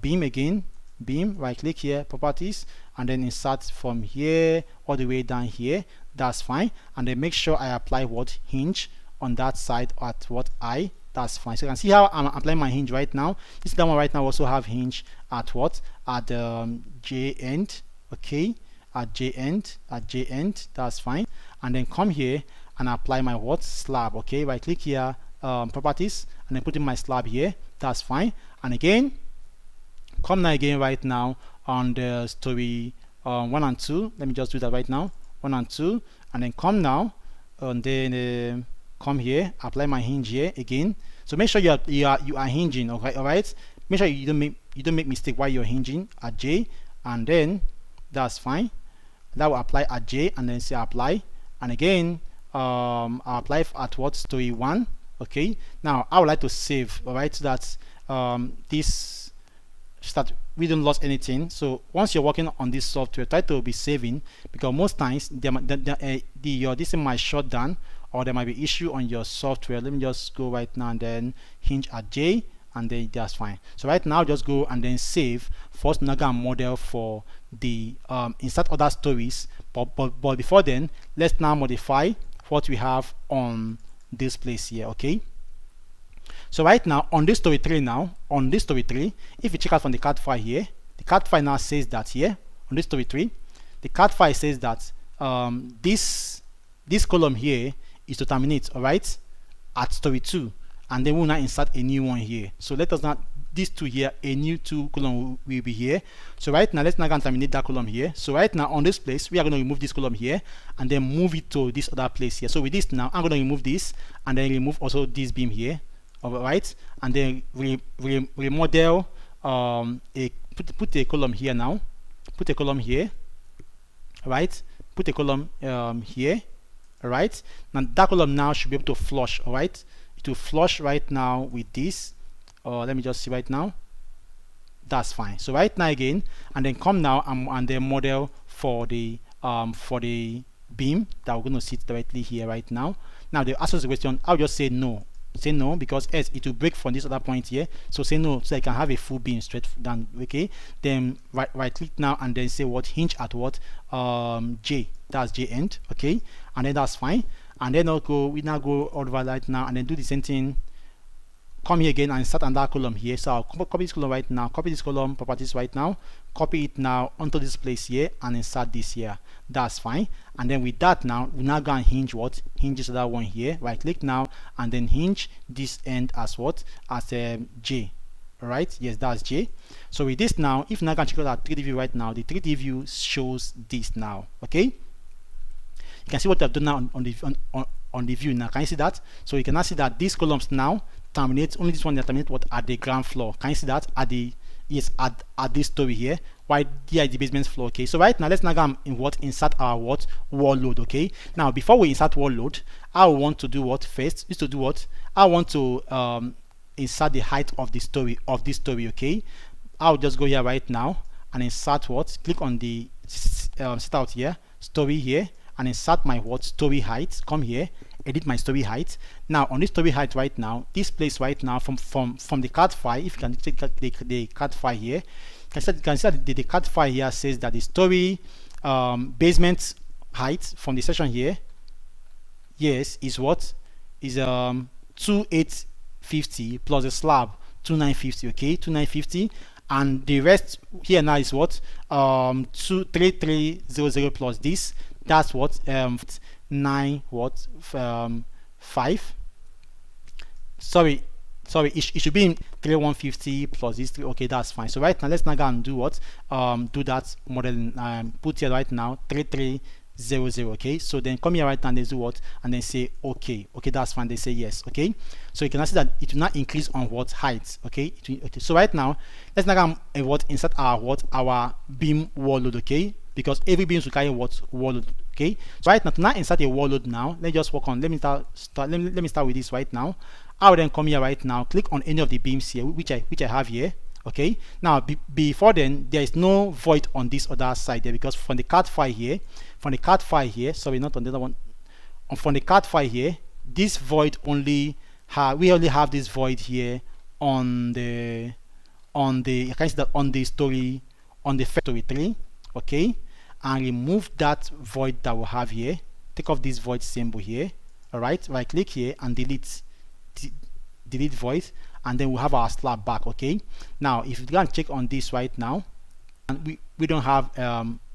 beam again, beam, right click here, properties, and then insert from here all the way down here. That's fine. And then make sure I apply what, hinge on that side at what, I, that's fine. So you can see how I'm applying my hinge right now. This that one right now also have hinge at what, at J end. Okay, at J end, that's fine. And then come here and apply my what? Slab. Okay, right click here, properties, and then put in my slab here, that's fine. And again, come now again right now on the story 1 and 2. Let me just do that right now, 1 and 2, and then come now and then come here, apply my hinge here again. So make sure you are hinging. Okay, all right, make sure you don't make mistake while you're hinging at J, and then that's fine. That will apply at J, and then say apply, and again I'll apply at what? Story 1. Okay, now I would like to save, all right, so that this start we don't lose anything. So once you're working on this software, try to be saving, because most times your this might shut down, or there might be issue on your software. Let me just go right now and then hinge at J, and then that's fine. So right now just go and then save first Naga model for the insert other stories, but before then let's now modify what we have on this place here. Okay, so right now on this story 3, if you check out from the CAD file here, the CAD file now says that here on this story 3, the CAD file says that this column here is to terminate, all right, at story 2, and then we'll now insert a new one here. So let us not these two here, a new 2 column will be here. So right now let's now go and terminate that column here. So right now on this place we are going to remove this column here and then move it to this other place here. So with this now I'm going to remove this and then remove also this beam here, all right, and then remodel put a column here now, put a column here, all right, put a column here, all right. Now that column now should be able to flush, all right, it will flush right now with this. Let me just see right now, that's fine. So right now again, and then come now and then model for the beam that we're going to sit directly here right now. Now they ask us the question, I'll just say no, because else it will break from this other point here. So say no, so I can have a full beam straight down. Okay, then right click now and then say what? Hinge at what? J, that's J end. Okay, and then that's fine. And then we now go over right now and then do the same thing. Come here again and insert another column here. So I'll copy this column right now, copy this column properties right now, copy it now onto this place here and insert this here, that's fine. And then with that now we now go and hinge what? Hinges that one here, right click now and then hinge this end as what? As J, right? Yes, that's J. So with this now, if now can check out our 3D view right now, the 3D view shows this now. Okay, you can see what I've done now on the view now. Can you see that? So you can now see that these columns now terminate, only this one that terminate what? At the ground floor. Can you see that? At the, yes, at this story here, while here is the basement floor. Okay, so right now let's now go in what? Insert our what? Wall load. Okay, now before we insert wall load, I want to do what first? Is to do what? I want to insert the height of the story this story. Okay, I'll just go here right now and insert what? Click on the set out here, story here, and insert my what? Story height. Come here, edit my story height. Now on this story height right now, this place right now from the CAD file, if you can take the CAD file here, you can see that the CAD file here says that the story basement height from the section here, yes, is what? Is 2850 plus the slab 2950. Okay, 2950, and the rest here now is what? 23300 plus this, that's what? 9 what? 5, sorry, it should be in 3150 plus this 3. Okay, that's fine. So right now let's now go and do what? Do that modeling. Put here right now 3300. Okay, so then come here right now and then do what? And then say okay. Okay, that's fine. They say yes. Okay, so you can see that it will not increase on what? Height. Okay, okay. So right now let's now go and what? Insert our what? Our beam wall load. Okay, because every beam will carry what? Wall load. Okay, so right now to now insert a wall load now, let's just work on, let me start with this right now. I will then come here right now, click on any of the beams here which I have here. Okay, now before then there is no void on this other side there, because from the CAD file here, sorry, not on the other one, from the CAD file here, this void only we only have this void here on the you can see that on the story, on the story 3. Okay, and remove that void that we have here, take off this void symbol here. All right, right click here and delete void, and then we have our slab back. Okay, now if you go and check on this right now, and we don't have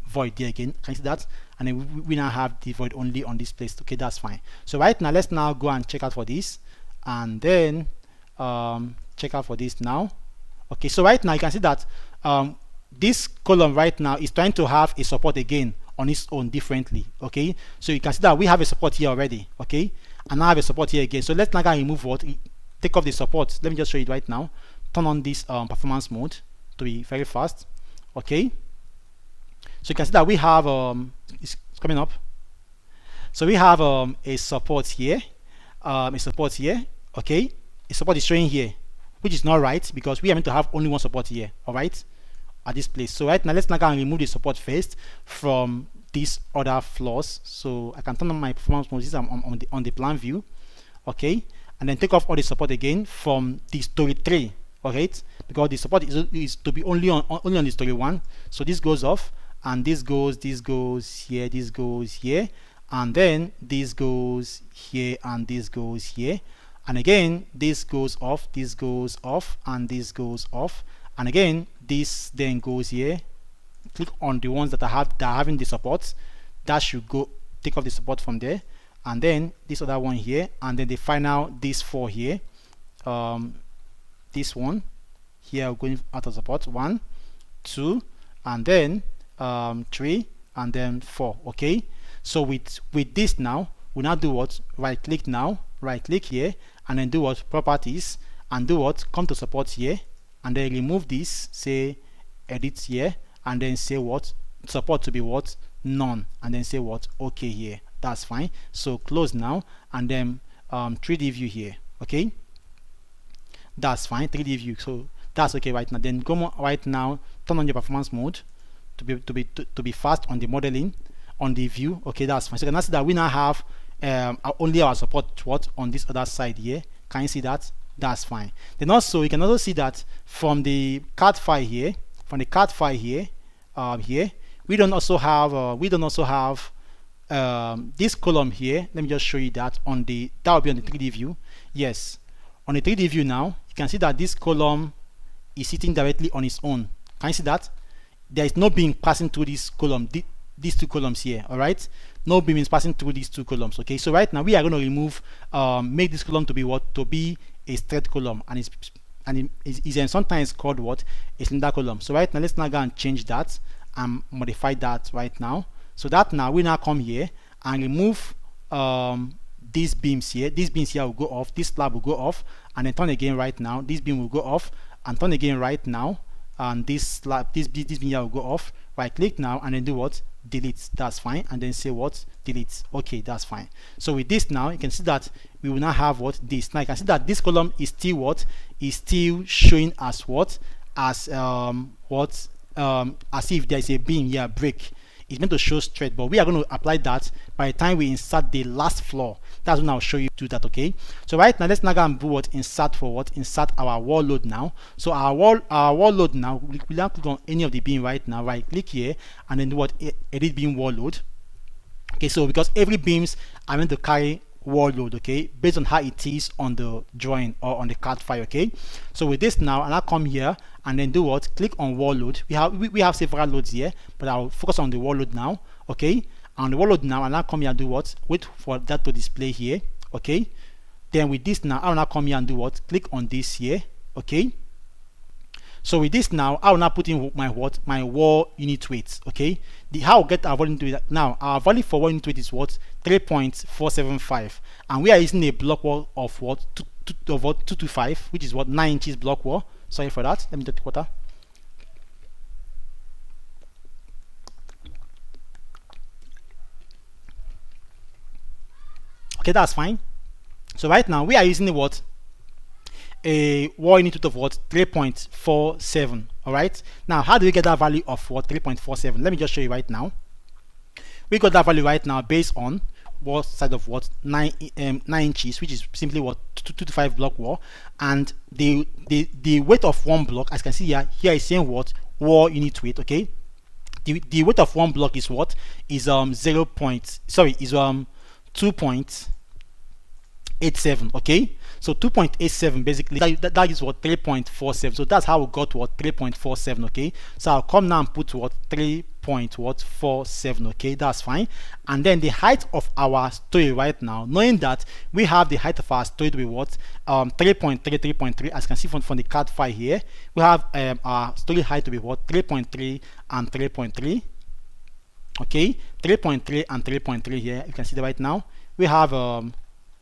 void there again. Can you see that? And then we now have the void only on this place. Okay, that's fine. So right now, let's now go and check out for this, and then check out for this now. Okay, so right now you can see that this column right now is trying to have a support again on its own differently. Okay, so you can see that we have a support here already. Okay, and now I have a support here again. So let's now go and remove what, take off the support. Let me just show you right now. Turn on this performance mode to be very fast. Okay, so you can see that we have it's coming up. So we have a support here, okay, a support is showing here, which is not right because we are meant to have only one support here, all right, at this place. So right now, let's now go and remove the support first from these other floors. So I can turn on my performance mode. This is on the plan view, okay, and then take off all the support again from the story 3, all right, because the support is to be only on the story 1. So this goes off, and this goes here, this goes here, and then this goes here, and this goes here, and again this goes off, this goes off, and this goes off, and again this then goes here. Click on the ones that are having the support. That should go, take off the support from there, and then this other one here, and then the final, these 4 here, this one here going out of support, 1, 2, and then 3, and then 4. Okay, so with this now, we now do what, right click now, right click here, and then do what, properties, and do what, come to support here, and then remove this, say edit here, and then say what, support to be what, none, and then say what, okay here. That's fine. So close now, and then 3D view here. Okay, that's fine, 3D view. So that's okay right now. Then go right now, turn on your performance mode to be fast on the modeling, on the view. Okay, that's fine. So you can see that we now have only our support what on this other side here. Can you see that? That's fine. Then also you can also see that from the CAD file here, here we don't also have this column here. Let me just show you that on the, that will be on the 3D view. Yes, on the 3D view now you can see that this column is sitting directly on its own. Can you see that? There is no beam passing through this column, these 2 columns here. All right, no beam is passing through these 2 columns. Okay, so right now we are going to remove, make this column to be what, to be a straight column, and it's sometimes called what, a cylinder column. So right now let's now go and change that and modify that right now. So that now we now come here and remove these beams here. These beams here will go off, this slab will go off, and then turn again right now. This beam will go off and turn again right now, and this slab, this beam here will go off. Right click now, and then do what, delete. That's fine, and then say what, delete. Okay, that's fine. So with this now, you can see that we will now have what, this. Now you can see that this column is still what, is still showing as what, as as if there is a beam here, break. It's meant to show straight, but we are going to apply that by the time we insert the last floor. That's when I'll show you do that. Okay, so right now let's now go and do what, insert for what, insert our wall load now. So our wall load now, we now click on any of the beam right now, right click here, and then do what, edit beam wall load. Okay, so because every beams are meant to carry wall load, okay, based on how it is on the drawing or on the CAD file. Okay, so with this now, and I'll come here and then do what, click on wall load. We have several loads here, but I'll focus on the wall load now. Okay, and the wall load now, and I'll come here and do what, wait for that to display here. Okay, then with this now, I'll now come here and do what, click on this here. Okay, so with this now, I will now put in my what, my wall unit weight. Okay, how I'll get our volume to it now, our value for wall unit weight is what, 3.475, and we are using a block wall of what, 225, which is what, 9 inches block wall. Sorry for that, let me take water. Okay, that's fine. So right now we are using the what, a wall unit width of what, 3.47. all right, now how do we get that value of what, 3.47? Let me just show you right now. We got that value right now based on wall side of what, 9 inches, which is simply what, 225 block wall, and the weight of one block, as you can see here is saying what, wall unit weight. Okay, the weight of one block is what, is 2.87. okay, So 2.87 basically that is what 3.47. So that's how we got what 3.47. Okay, so I'll come now and put what 3.47. okay, that's fine. And then the height of our story right now, knowing that we have the height of our story to be what 3.3, 3.3, as you can see from the card file here, we have our story height to be what 3.3 and 3.3. okay, 3.3 and 3.3 here. You can see that right now we have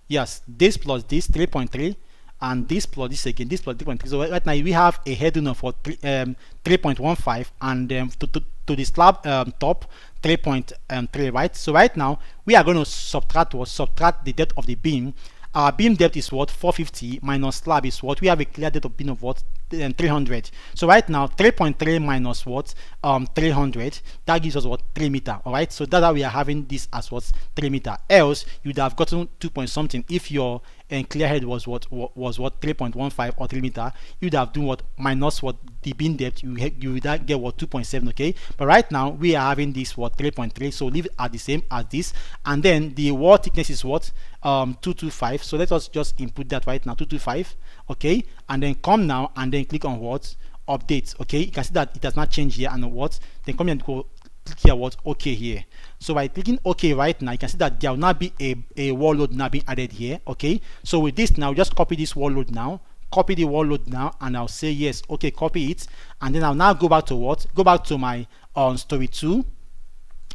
yes, this plus this 3.3 and this plus this again, this plus 3.3. So right now we have a heading of 3.15 and to the slab top 3.3, right? So right now we are going to subtract the depth of the beam. Our beam depth is what 450 minus slab is what we have a clear depth of beam of what 300. So right now 3.3 minus what 300, that gives us what 3 meter. All right, so that's how we are having this as what 3 meter. Else you'd have gotten 2 point something. If your clear head was what 3.15 or 3 meter, you'd have done what minus what the beam depth, you would get what 2.7. okay, but right now we are having this what 3.3, so leave it at the same as this. And then the wall thickness is what 225. So let us just input that right now, 225. okay, and then come now and then click on what update. okay, you can see that it has not changed here. And what then come here and go click here what okay here. So by clicking okay right now, you can see that there will not be a wall load now being added here. okay, so with this now, just copy this wall load now, copy the wall load now, and I'll say yes, okay, copy it. And then I'll now go back to what go back to my story 2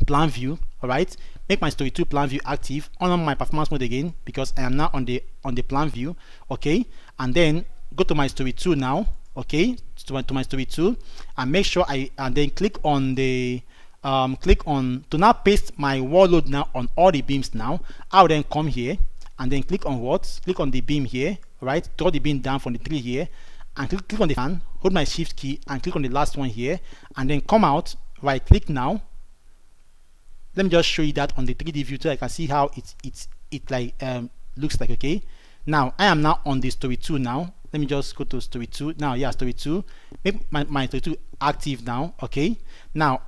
plan view. all right, make my story 2 plan view active, on my performance mode again because I am now on the plan view. okay, and then go to my story 2 now. okay, to my story 2, and make sure and then click on the click on to now paste my wall load now on all the beams. Now I'll then come here and then click on click on the beam here. right, draw the beam down from the tree here, and click on the fan, hold my shift key and click on the last one here, and then come out, right click now. Let me just show you that on the 3D view so I can see how it like looks like. okay, now I am now on the story 2 now. Let me just go to story 2 now. Yeah, story 2, make my story 2 active now. okay, now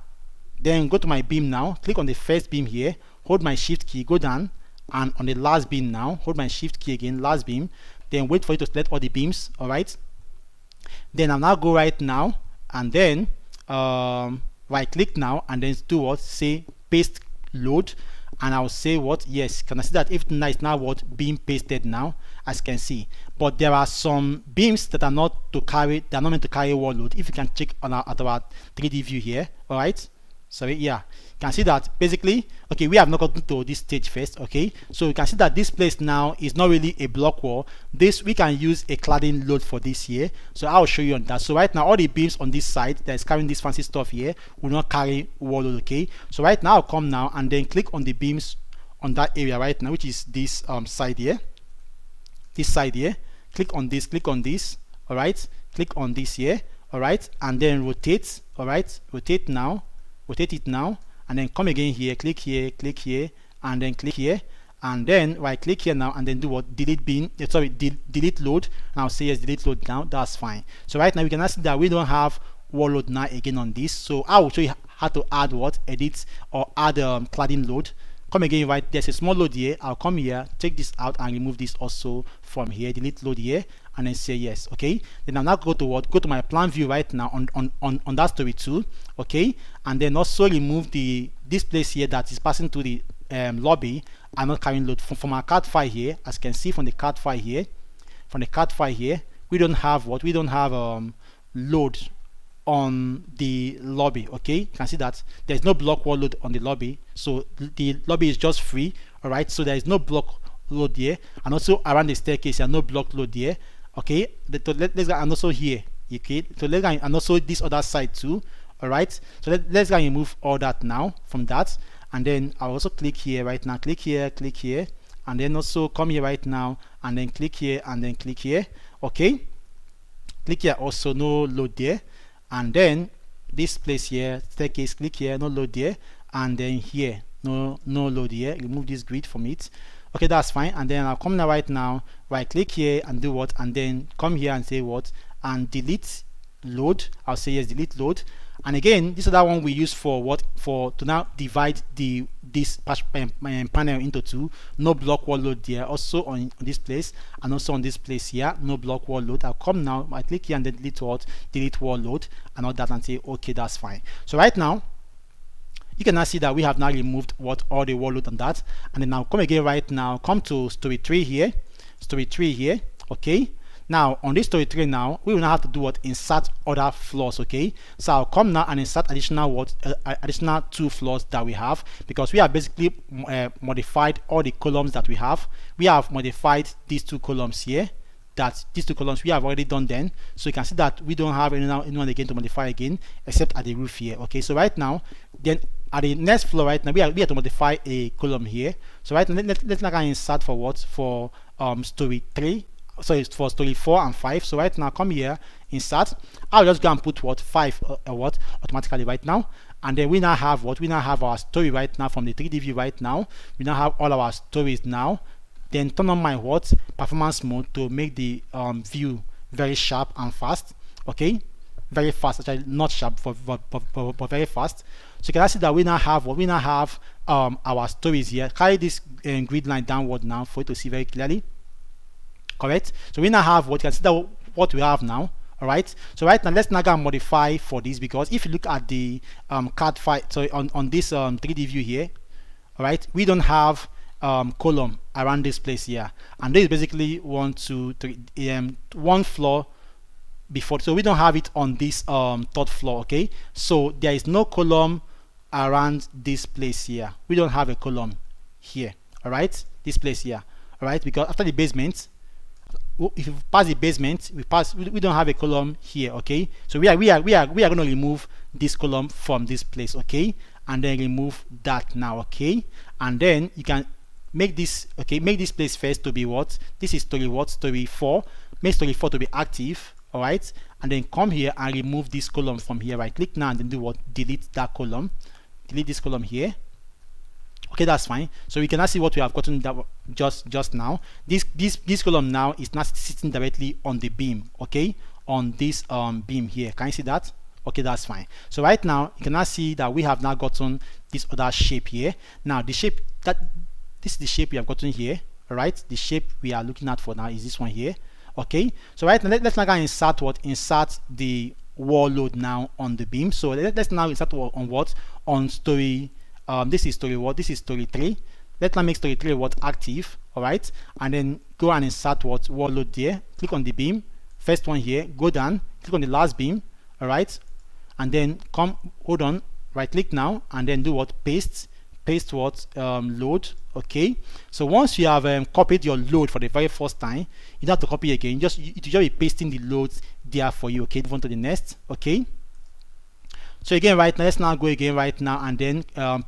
then go to my beam now, click on the first beam here, hold my shift key, go down, and on the last beam now, hold my shift key again, last beam, then wait for it to select all the beams. all right, then I'll now go right now and then right click now and then do what say paste load, and I'll say what yes. Can I see that everything is now what being pasted now, as you can see? But there are some beams that are not meant to carry wall load. If you can check on at our 3D view here. all right, sorry, yeah, you can see that basically, okay, we have not gotten to this stage first. okay, so you can see that this place now is not really a block wall. This we can use a cladding load for this here, so I'll show you on that. So right now all the beams on this side that is carrying this fancy stuff here will not carry wall load. okay, so right now I'll come now and then click on the beams on that area right now, which is this side here, click on this. all right, click on this here. all right, and then rotate. all right, rotate it now, and then come again here, click here, and then click here, and then right click here now, and then do what delete beam, delete load. And I'll say yes, delete load now. That's fine. So right now we can see that we don't have wall load now again on this. So I will show you how to add edit or add cladding load. Come again, right, there's a small load here. I'll come here, take this out and remove this also from here, delete load here, and then say yes. okay, then I'll now go to my plan view right now on that story 2. okay, and then also remove this place here that is passing to the lobby and not carrying load from our card file here. As you can see from the card file here, we don't have load on the lobby. okay, you can see that there's no block wall load on the lobby, so the lobby is just free. all right, so there is no block load here, and also around the staircase there are no block load here. okay, let's go, and also here. okay, so let's go, and also this other side too. all right, so let's go and remove all that now from that, and then I'll also click here right now, click here, and then also come here right now and then click here and then click here. okay, click here also, no load there. And then this place here, staircase, click here, no load there. And then here, no load here. Remove this grid from it. okay, that's fine. And then I'll come now right now, right click here and do what, and then come here and say what, and delete load. I'll say yes, delete load. And again, this other one we use for what, for to now divide this panel into two. No block wall load there, also on this place, and also on this place here, no block wall load. I'll come now, I click here and then delete wall load and all that, and say okay, that's fine. So right now you can now see that we have now removed what, all the wall load on that. And then now come again, right now come to story 3 here, okay. Now on this story 3 now, we will now have to do what, insert other floors, okay. So I'll come now and insert additional what, additional 2 floors that we have, because we have basically modified all the columns that we have. We have modified these 2 columns here, that these 2 columns we have already done then. So you can see that we don't have anyone again to modify again, except at the roof here, okay. So right now, then at the next floor right now, we have to modify a column here. So right now, let's now insert for what, for story 3, so it's for story 4 and 5. So right now come here, insert. I'll just go and put what, 5 what automatically right now. And then we now have what, we now have our story right now from the 3D view right now. We now have all our stories now. Then turn on my what, performance mode, to make the view very sharp and fast, okay, very fast, actually not sharp, but very fast. So you can see that we now have what, we now have our stories here. Carry this grid line downward now for you to see very clearly, correct. So we now have what, you can see that what we have now. All right, so right now let's now go and modify for this, because if you look at the card file, so on this 3D view here, all right, we don't have column around this place here, and this is basically 1, 2, 3, 1 floor before, so we don't have it on this 3rd floor, okay. So there is no column around this place here. We don't have a column here, all right, this place here, all right, because after the basement, if you pass the basement, we don't have a column here, okay. So we are going to remove this column from this place, okay, and then remove that now, okay. And then you can make this, okay, make this place first to be what, this is story what, story 4, make story 4 to be active, all right. And then come here and remove this column from here. Right click now and then do what, delete that column, delete this column here, okay, that's fine. So we can now see what we have gotten that just now. This column now is not sitting directly on the beam, okay, on this beam here. Can you see that? Okay, that's fine. So right now you can now see that we have now gotten this other shape here. Now the shape that, this is the shape we have gotten here, all right. The shape we are looking at for now is this one here, okay. So right now let's now go and insert what, insert the wall load now on the beam. So let's now insert on what, on story this is story what, this is story 3. Let's now make story 3 what, active, all right. And then go and insert what, wall load there. Click on the beam, first one here, go down, click on the last beam, all right. And then come, hold on, right click now and then do what, paste what, load, okay. So once you have copied your load for the very first time, you don't have to copy again, just be pasting the loads there for you, okay. Move on to the next, okay. So again right now, let's now go again right now and then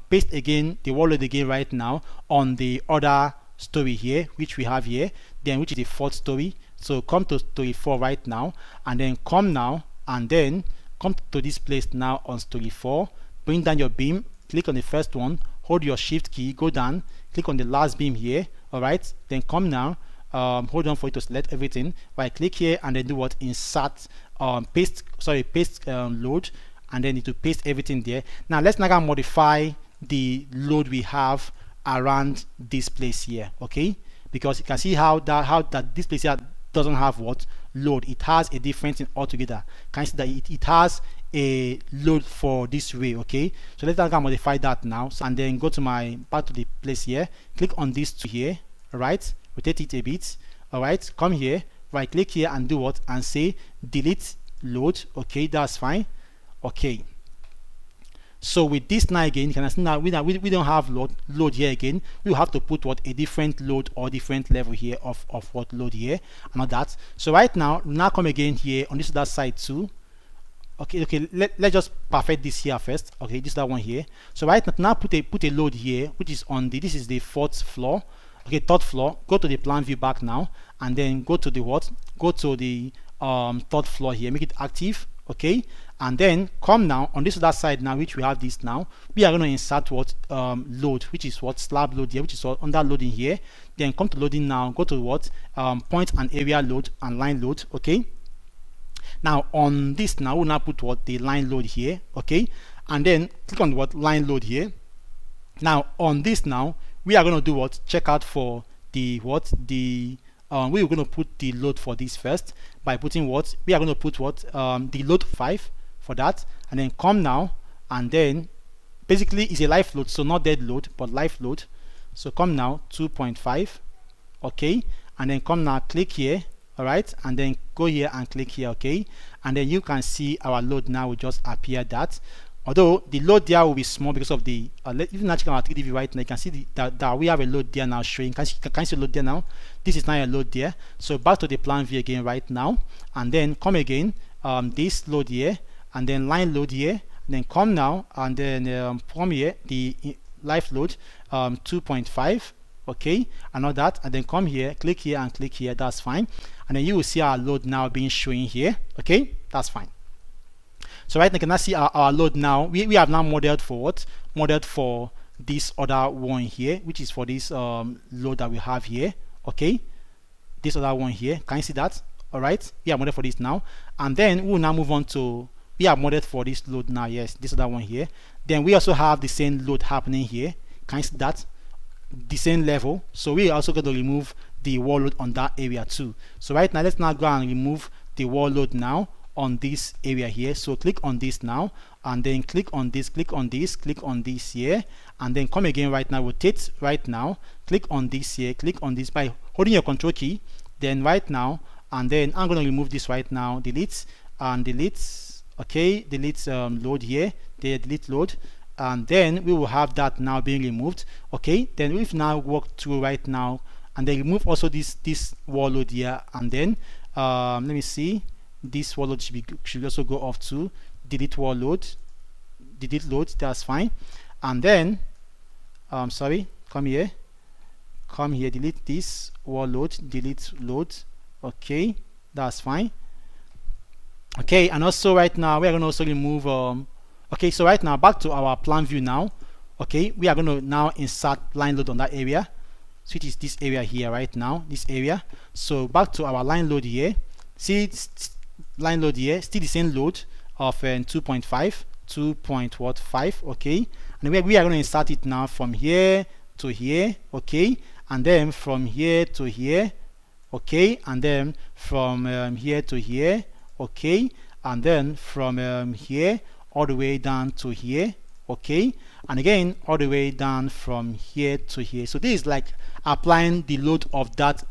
paste again the wall load again right now on the other story here, which we have here, then which is the 4th story. So come to story 4 right now and then come now and then come to this place now on story 4, bring down your beam, click on the first one, hold your shift key, go down, click on the last beam here, all right. Then come now, hold on for you to select everything, right click here and then do what, insert paste load, and then need to paste everything there. Now let's now modify the load we have around this place here, okay, because you can see how that this place here doesn't have what, load. It has a different thing altogether. Can you see that it has a load for this way, okay. So let's now modify that now. So, and then go to my, back to the place here, click on this two here, all right, rotate it a bit, all right. Come here, right click here and do what, and say delete load, okay, that's fine, okay. So with this now again, you can see now we don't have load here again. We will have to put what, a different load or different level here of what load here and all that. So right now come again here on this other side too, okay. Let's just perfect this here first, okay. This is that one here. So right now put a load here, which is on the, this is the 4th floor, okay, 3rd floor. Go to the plan view back now and then go to the what, go to the 3rd floor here, make it active, okay. And then come now on this other side now, which we have this now, we are going to insert what, load, which is what, slab load here, which is what, under loading here. Then come to loading now, go to what, point and area load and line load, okay. Now on this now we'll now put what the line load here, okay, and then click on what line load here. Now on this now we are going to do what, check out for the what the we are going to put the load for this first by putting what we are going to put what the load 5 for that, and then come now, and then basically it's a live load, so not dead load but live load. So come now 2.5, okay, and then come now, click here, all right, and then go here and click here, okay, and then you can see our load now will just appear that. Although the load there will be small because of the even actually on our 3D view right now, you can see that we have a load there now showing. Can you see load there now? This is now a load there. So back to the plan view again right now, and then come again, this load here, and then line load here, and then come now, and then from here the live load 2.5, okay, and all that, and then come here, click here and click here. That's fine, and then you will see our load now being showing here, okay, that's fine. So right now you can now see our load now. We have now modeled for what? Modeled for this other one here, which is for this load that we have here, okay, this other one here. Can you see that? All right, we have modeled for this now, and then we will now move on to, we have modeled for this load now, yes, this other one here. Then we also have the same load happening here. Can you see that? The same level. So we are also going to remove the wall load on that area too. So right now let's now go and remove the wall load now on this area here. So click on this now, and then click on this, click on this, click on this here, and then come again right now, rotate right now, click on this here, click on this by holding your control key, then right now, and then I'm going to remove this right now, delete and delete, okay, delete load here, there, delete load, and then we will have that now being removed, okay. Then we've now walked through right now, and then remove also this wall load here, and then let me see, this wall load should also go off to delete wall load, delete load, that's fine. And then sorry, come here, delete this wall load, delete load, okay, that's fine. Okay, and also right now we are going to also remove okay, so right now back to our plan view now, okay, we are going to now insert line load on that area, which is this area here right now, this area. So back to our line load here, see line load here, still the same load of 2.5, 2.5, okay, and we are going to insert it now from here to here, okay, and then from here to here, okay, and then from here to here, okay, and then from here all the way down to here, okay, and again all the way down from here to here. So this is like applying the load of that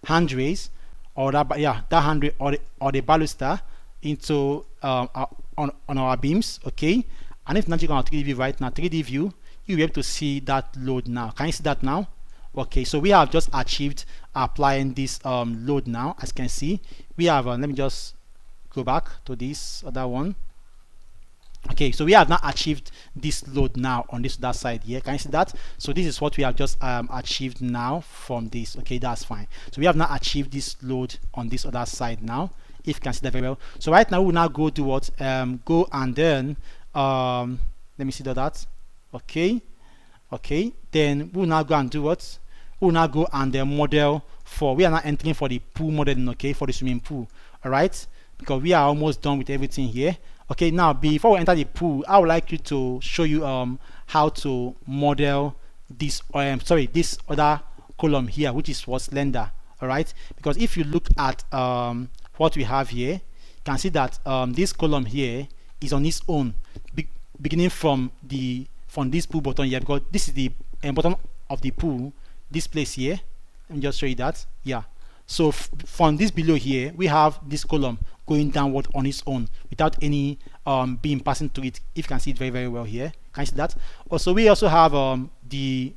handrails, or that, yeah, that handrail or the baluster into on our beams, okay. And if not, you can 3D view right now, 3D view, you'll be able to see that load now. Can you see that now? Okay, so we have just achieved applying this load now. As you can see, we have let me just go back to this other one. Okay, so we have now achieved this load now on this other side here. Can you see that? So this is what we have just achieved now from this. Okay, that's fine. So we have now achieved this load on this other side now, if you can see that very well. So right now we'll now go do what, go and then let me see that. Okay, then we'll now go and do what, we'll now go and model for, we are now entering for the pool modeling, okay, for the swimming pool. All right, because we are almost done with everything here. Okay, now before we enter the pool, I would like you to show you how to model this this other column here, which is what's slender. All right, because if you look at what we have here, you can see that this column here is on its own, beginning from this pool button here, because this is the bottom of the pool, this place here. Let me just show you that. Yeah, so from this below here, we have this column going downward on its own without any beam passing to it. If you can see it very well here, can you see that? Also, we also have the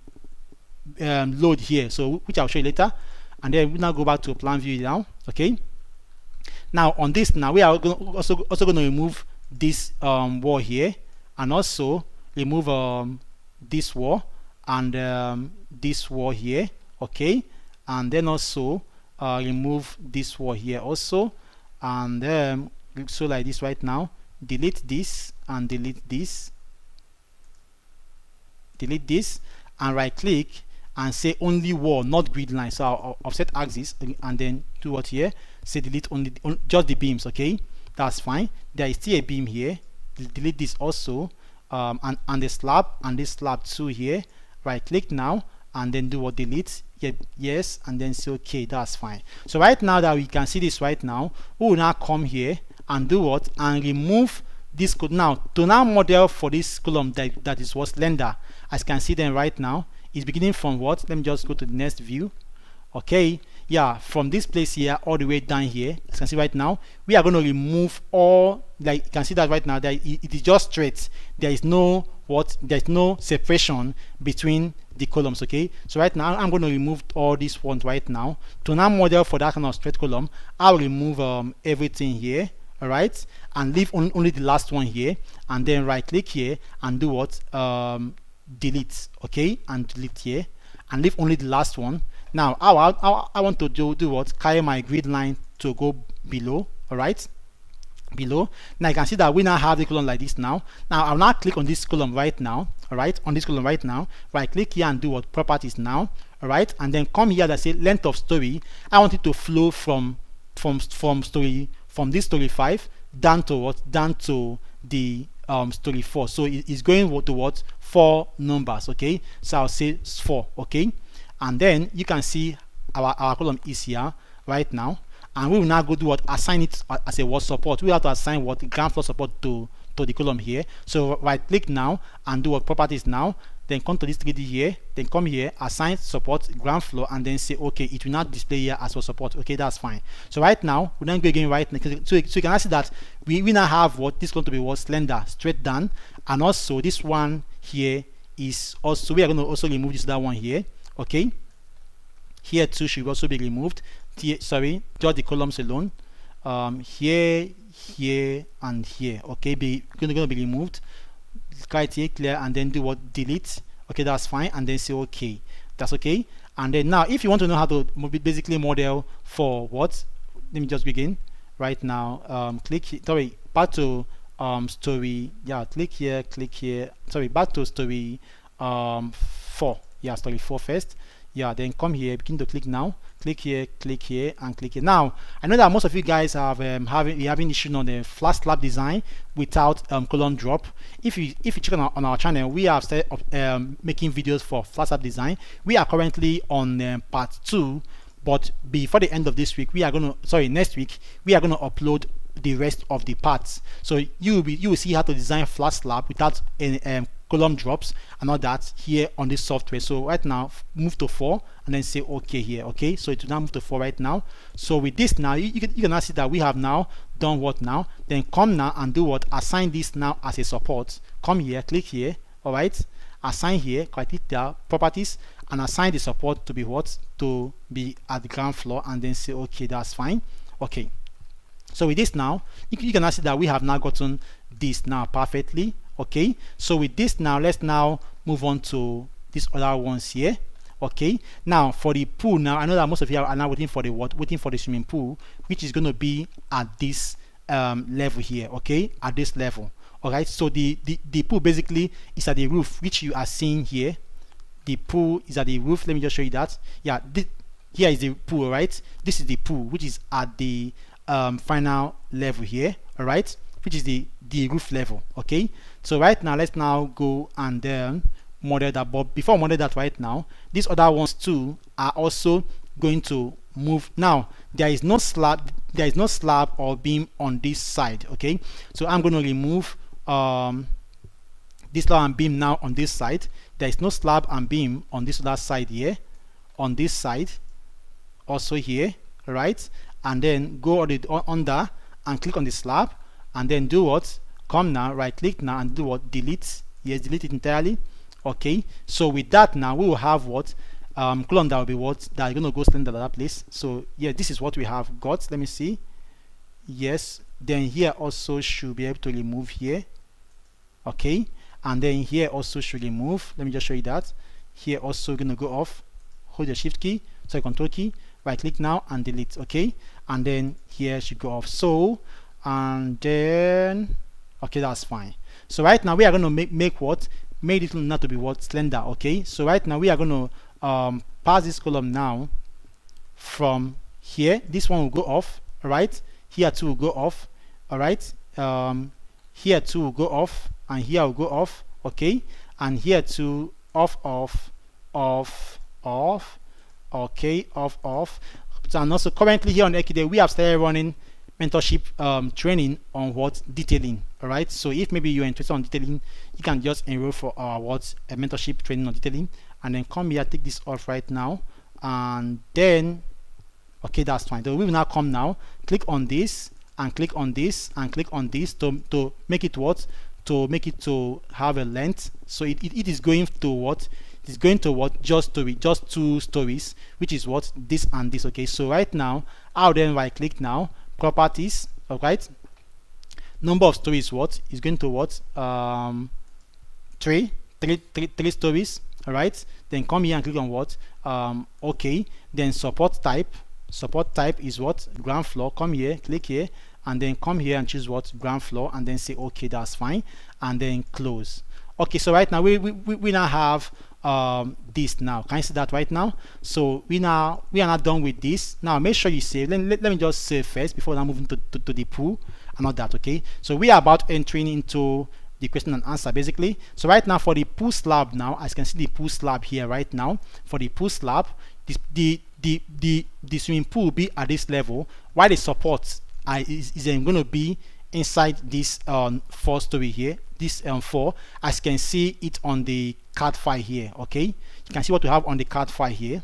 load here, so which I'll show you later. And then we now go back to plan view now. Okay, now on this now we are also going to remove this wall here, and also remove this wall and this wall here. Okay, and then also remove this wall here also, and then so like this right now, delete this and delete this, and right click and say only wall, not grid line. So I'll offset axis and then do what here, say delete only just the beams. Okay, That's fine. There is still a beam here. Delete this also, and the slab and this slab too here. Right click now and then do what? Delete. Yes, and then say okay, that's fine. So right now that we can see this right now, we will now come here and do what? And remove this code now to now model for this column that is what? Slender. As you can see then right now, it's beginning from what? Let me just go to the next view. Okay, yeah, from this place here all the way down here, as you can see right now, we are going to remove all, like you can see that right now that it is just straight. There is no what? There's no separation between the columns. Okay, so right now I'm going to remove all these ones right now. To now model for that kind of straight column, I'll remove everything here, all right, and leave only the last one here, and then right click here and do what? Delete. Okay, and delete here and leave only the last one. Now I want to do what? Carry my grid line to go below. All right, below. Now you can see that we now have the column like this now. Now I'll now click on this column right now. All right, on this column right now, right click here and do what? Properties now. All right, and then come here that say length of story. I want it to flow from this story 5 down to what? Down to the story 4. So it's going to what? 4 numbers. Okay, so I'll say 4. Okay, and then you can see our column is here right now, and we will now go do what? Assign it as a what? Support. We have to assign what? Ground floor support to the column here. So right click now and do what? Properties now, then come to this 3D here, then come here, assign support ground floor, and then say okay, it will not display here as for support. Okay, that's fine. So right now we then go again right now, so you can see that we now have what? This is going to be what? Slender, straight down, and also this one here is also, we are going to also remove this other one here. Okay, here too should also be removed. Sorry, just the columns alone. Here, here, and here. Okay, going to be removed. Write here clear and then do what? Delete. Okay, that's fine, and then say okay, that's okay. And then now if you want to know how to basically model for what, let me just begin right now. Click here, sorry, back to story, yeah, click here, sorry, back to story 4, yeah, story 4 first. Yeah, then come here, begin to click now, click here, and click here. Now I know that most of you guys have having issue on the flat slab design without column drop. If you check on our channel, we have started making videos for flat slab design. We are currently on part 2, but before the end of this week, next week we are going to upload the rest of the parts. So you will see how to design flat slab without any column drops and all that here on this software. So right now move to 4 and then say okay here. Okay, so it will now move to 4 right now. So with this now you can now see that we have now done what now. Then come now and do what? Assign this now as a support. Come here, click here, all right, assign here, click there, properties, and assign the support to be what? To be at the ground floor, and then say okay, that's fine. Okay, so with this now you can now see that we have now gotten this now perfectly. Okay, so with this now let's now move on to these other ones here. Okay, now for the pool, now I know that most of you are now waiting for the what? Waiting for the swimming pool, which is going to be at this level here. Okay, at this level. All right, so the pool basically is at the roof, which you are seeing here. The pool is at the roof. Let me just show you that. Yeah, here is the pool. Right, this is the pool, which is at the final level here. All right, which is the roof level. Okay, so right now let's now go and then model that. But before I model that right now, these other ones too are also going to move. Now there is no slab or beam on this side. Okay, so I'm going to remove this slab and beam now on this side. There is no slab and beam on this other side here, on this side also here, right? And then go under and click on the slab, and then do what? Come now, right click now and do what? Delete. Yes, delete it entirely. Okay, so with that now we will have what? Column that will be what? That is going to go slender to that place. So yeah, this is what we have got. Let me see. Yes, then here also should be able to remove here. Okay, and then here also should remove. Let me just show you that. Here also going to go off. Hold the shift key, sorry, control key, right click now and delete. Okay, and then here should go off. So and then okay, that's fine. So right now we are going to make what? Make it not to be what? Slender. Okay, so right now we are going to pass this column now from here. This one will go off, right? Here too will go off. all right. Here too will go off, and here will go off, okay, and here too off, off, off, off, okay, off, off. So, and also currently here on Ekidel we have started running mentorship training on what detailing. All right, so if maybe you're interested on detailing, you can just enroll for our a mentorship training on detailing, and then come here, take this off right now, and then okay, that's fine. So we will now come now, click on this and click on this and click on this to make it what, to make it to have a length. So it is going to what, it is going to what, just two stories, which is what, this and this. Okay, so right now I'll then right click now, properties, all right, number of stories, what is going to what, three stories, all right. Then come here and click on what, okay, then support type is what, ground floor. Come here, click here, and then come here and choose what, ground floor, and then say okay, that's fine, and then close. Okay, so right now we now have this now. Can you see that right now? So we are not done with this. Now make sure you save. Let me just save first before now moving to the pool and all that. Okay, so we are about entering into the question and answer basically. So right now for the pool slab, now as you can see the pool slab here right now, for the pool slab, the swimming pool will be at this level, while the support is going to be inside this 4 story here, this 4, as you can see it on the card file here. Okay, you can see what we have on the card file here,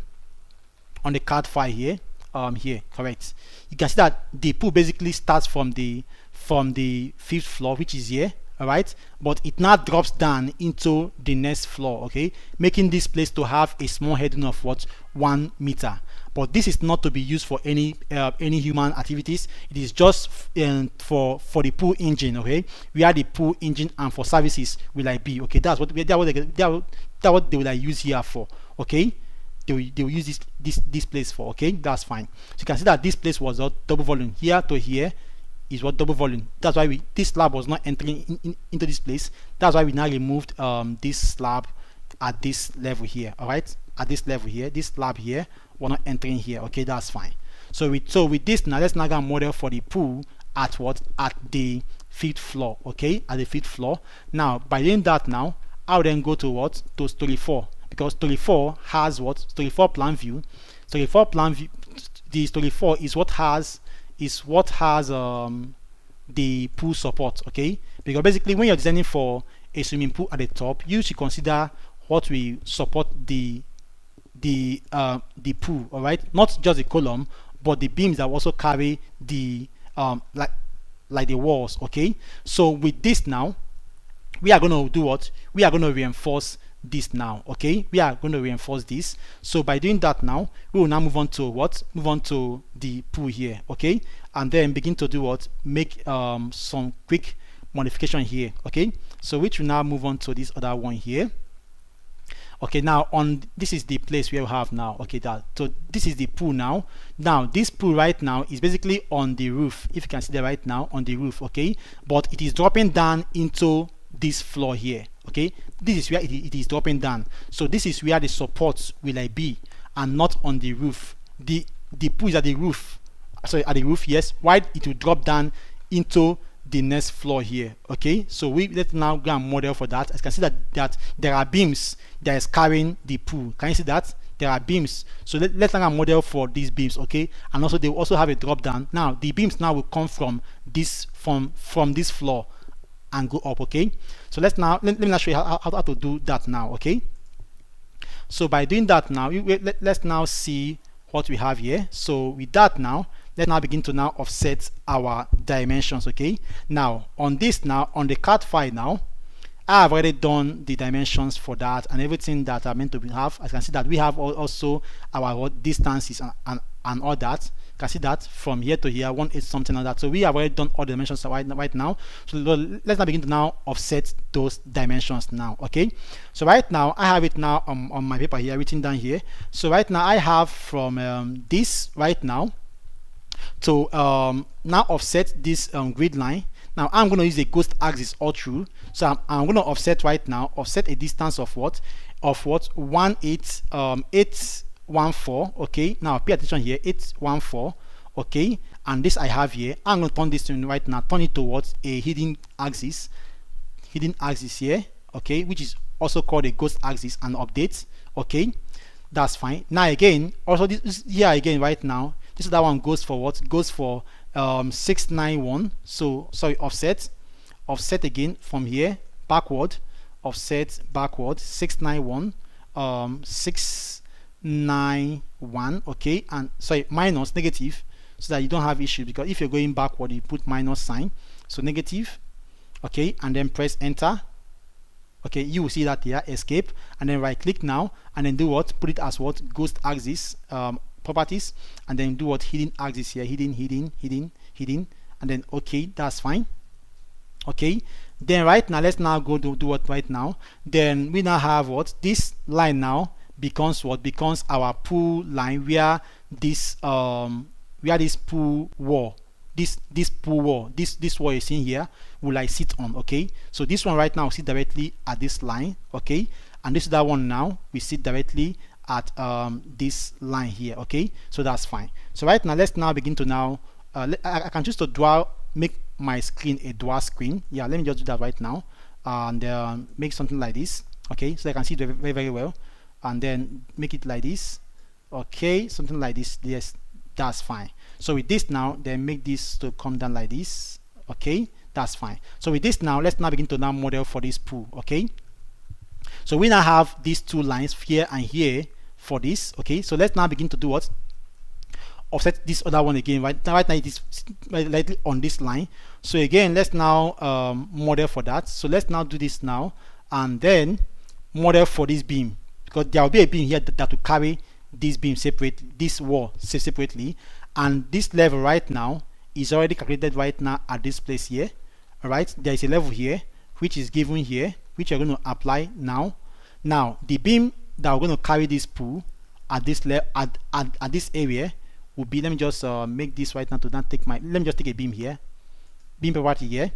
here, correct. You can see that the pool basically starts from the 5th floor, which is here, all right, but it now drops down into the next floor, okay, making this place to have a small heading of what, 1 meter. But this is not to be used for any human activities. It is just for the pool engine, okay, we are the pool engine, and for services will I be, okay, that's what they will like use here for, okay. They will use this place for, okay, that's fine. So you can see that this place was a double volume, here to here is what, double volume. That's why this slab was not entering into this place. That's why we now removed this slab at this level here, all right, at this level here, this slab here, we're not entering here, okay, that's fine. So with this now, let's now get a model for the pool at what, at the 5th floor, okay, at the 5th floor. Now by doing that now, I'll then go to what, to story 4, because story 4 has what, story 4 plan view. The story 4 is what has the pool support, okay, because basically when you're designing for a swimming pool at the top, you should consider what will support the pool, all right, not just the column but the beams that also carry the like the walls, okay. So with this now, we are going to do what, we are going to reinforce this now, okay, we are going to reinforce this. So by doing that now, we will now move on to what, move on to the pool here, okay, and then begin to do what, make some quick modification here, okay. So which will now move on to this other one here. Okay, now on this is the place we have now, okay, that, so this is the pool now. Now this pool right now is basically on the roof, if you can see that right now, on the roof, okay, but it is dropping down into this floor here, okay. This is where it is dropping down, so this is where the supports will like be, and not on the roof. The pool is at the roof, sorry, at the roof, yes, while it will drop down into the next floor here, okay. So let's now go and model for that. As you can see that there are beams that is carrying the pool. Can you see that there are beams? So let's now model for these beams, okay, and also they will also have a drop down. Now the beams now will come from this from this floor and go up, okay. So let me now show you how to do that now, okay. So by doing that now, let's now see what we have here. So with that now, let's now begin to now offset our dimensions, okay. Now on this now, on the card file now, I have already done the dimensions for that and everything that are meant to have. I can see that we have also our distances and all that. You can see that from here to here, 1/8 something like that. So we have already done all the dimensions right now. So let's now begin to now offset those dimensions now, okay. So right now I have it now on my paper here, written down here. So right now I have from this right now to now offset this grid line. Now I'm going to use a ghost axis all through. So I'm going to offset right now, offset a distance of what 814, okay. Now pay attention here, 814, okay, and this I have here. I'm going to turn this to right now, turn it towards a hidden axis here, okay, which is also called a ghost axis, and update. Okay, that's fine. Now again, also this here again right now, this is that one goes for what? Goes for 691. So sorry, offset again from here backward, offset backward 691, 691. Okay, and sorry, minus negative, so that you don't have issue, because if you're going backward you put minus sign, so negative. Okay, and then press enter. Okay, you will see that here, escape, and then right click now, and then do what? Put it as what? Ghost axis properties, and then do what? Hidden axis here, hidden, and then okay, that's fine. Okay, then right now let's now go do what right now. Then we now have what? This line now becomes what? Becomes our pool line, where this pool wall, this pool wall, this wall you're seeing here, will I sit on. Okay, so this one right now will sit directly at this line. Okay, and this is that one now we sit directly at this line here. Okay, so that's fine. So right now let's now begin to now I can choose to make my screen a dual screen. Yeah, let me just do that right now, and make something like this. Okay, so I can see it very, very well, and then make it like this. Okay, something like this. Yes, that's fine. So with this now, then make this to come down like this. Okay, that's fine. So with this now, let's now begin to now model for this pool. Okay, so we now have these two lines here and here for this. Okay, so let's now begin to do what? Offset this other one again. Right now it is lightly on this line. So again, let's now model for that. So let's now do this now, and then model for this beam, because there will be a beam here that will carry this beam separate, this wall separately, and this level right now is already calculated right now at this place here. All right, there is a level here which is given here, which you're going to apply now. Now the beam that we're going to carry this pool at this at this area will be, let me just make this right now to not take my, let me just take a beam here, beam property here.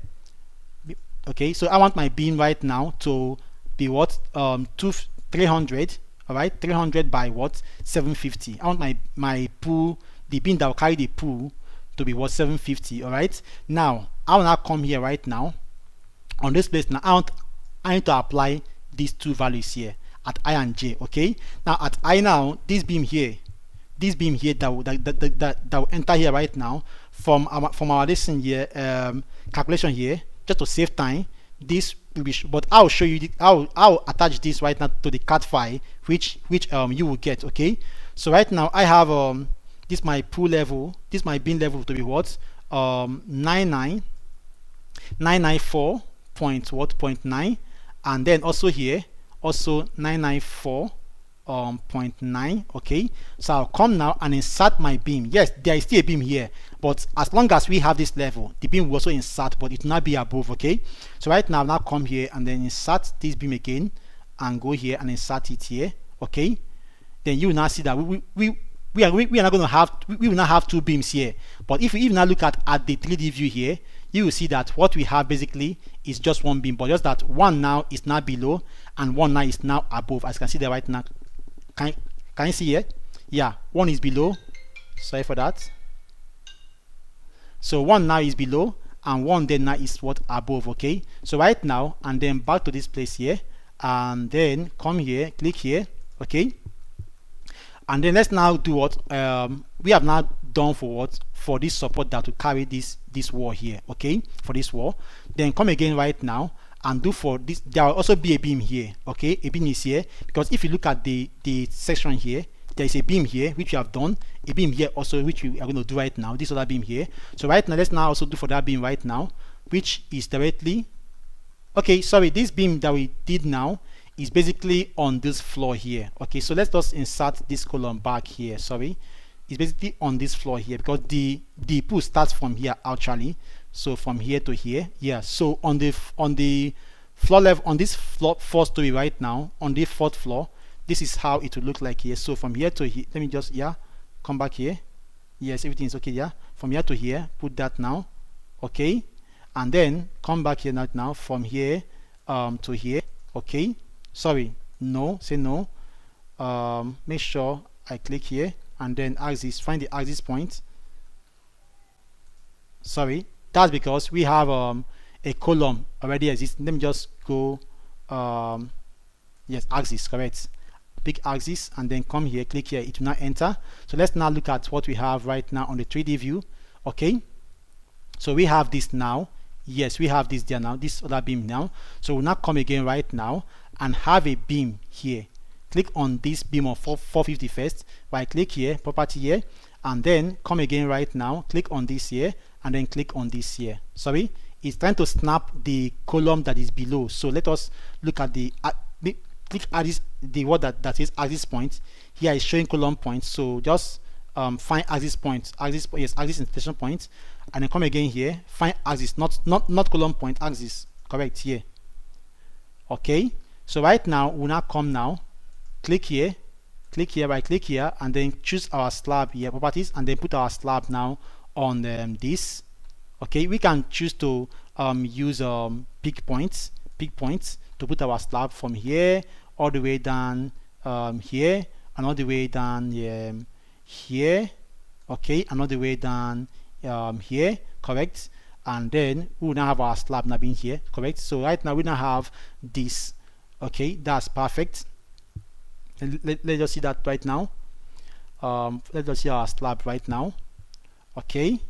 Okay, so I want my beam right now to be what? 300. All right, 300 by what? 750. I want my pool, the beam that will carry the pool, to be what? 750. All right, now I will now come here right now on this place. Now I need to apply these two values here at I and J. Okay, now at I now, this beam here that will enter here right now from our lesson here, calculation here, just to save time. This will be, but I'll show you I'll attach this right now to the CAD file, which you will get. Okay, so right now I have this my pool level, this my beam level to be what? 994.9, and then also here also 994.9. Okay, so I'll come now and insert my beam. Yes, there is still a beam here, but as long as we have this level, the beam will also insert, but it will not be above. Okay, so right now I'll now come here and then insert this beam again, and go here and insert it here. Okay, then you will now see that we are not going to have, we will not have two beams here. But if you now look at the 3D view here, you will see that what we have basically is just one beam, but just that one now is now below and one now is now above, as you can see there right now. Can you see here? Yeah, one is below, sorry for that. So one now is below and one then now is what? Above. Okay, so right now, and then back to this place here, and then come here, click here. Okay, and then let's now do what we have now done for what? For this support that will carry this wall here. Okay, for this wall, then come again right now and do for this. There will also be a beam here. Okay, a beam is here, because if you look at the section here, there is a beam here which we have done, a beam here also which we are going to do right now, this other beam here. So right now let's now also do for that beam right now, which is directly, okay, sorry, this beam that we did now is basically on this floor here. Okay, so let's just insert this column back here. Sorry, it's basically on this floor here, because the pool starts from here actually, so from here to here. Yeah, so on the floor level, on this floor, 4th story right now, on the 4th floor, this is how it will look like here. So from here to here, let me just, yeah, come back here. Yes, everything is okay. Yeah, from here to here, put that now. Okay, and then come back here now from here to here. Okay, sorry, no, say no. Make sure I click here and then axis, find the axis point. Sorry, that's because we have a column already existing. Let me just go yes, axis, correct. Pick axis and then come here, click here, it will not enter. So let's now look at what we have right now on the 3D view. Okay, so we have this now. Yes, we have this there now, this other beam now. So we'll now come again right now and have a beam here. Click on this beam of 450 first, right click here, property here, and then come again right now, click on this here, and then click on this here. Sorry, it's trying to snap the column that is below. So let us look at the click at this, the word that is axis point. Here is showing column points. So just find axis point, axis, yes, axis intersection point, and then come again here, find axis, not column point, axis, correct here. Okay, so right now we'll now come now, click here, right click here, and then choose our slab here, properties, and then put our slab now on this. Okay, we can choose to use pick points to put our slab from here all the way down here, and all the way down here. Okay, and all the way down here, correct. And then we will now have our slab now being here, correct. So right now we now have this. Okay, that's perfect. Let's just see that right now. Let's just see our slab right now. Okay,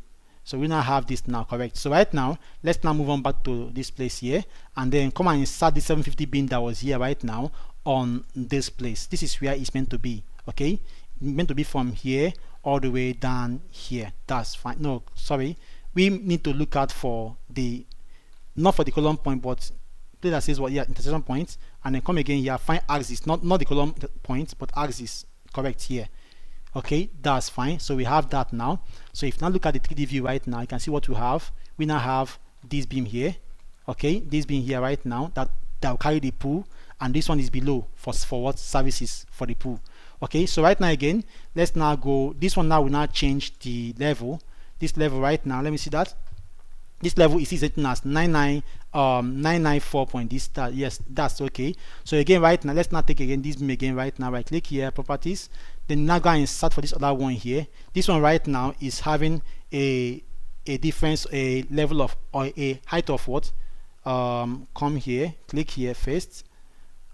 so we now have this now, correct. So right now let's now move on back to this place here, and then come and insert the 750 beam that was here right now on this place. This is where it's meant to be. Okay, meant to be from here all the way down here. That's fine. No, sorry, we need to look out for the, not for the column point, but that says what, yeah, intersection point, and then come again here, find axis, not the column point, but axis, correct here. Okay, that's fine. So we have that now. So if you now look at the 3D view right now, you can see what we have. We now have this beam here. Okay, this beam here right now that will carry the pool, and this one is below for what services for the pool. Okay, so right now again, let's now go. This one now will now change the level. This level right now, let me see that. This level is setting as 994 point this star. Yes, that's okay. So again right now, let's now take again this beam again right now, right click here, properties, then now go and search for this other one here. This one right now is having a difference, a level of, or a height of what, come here, click here first,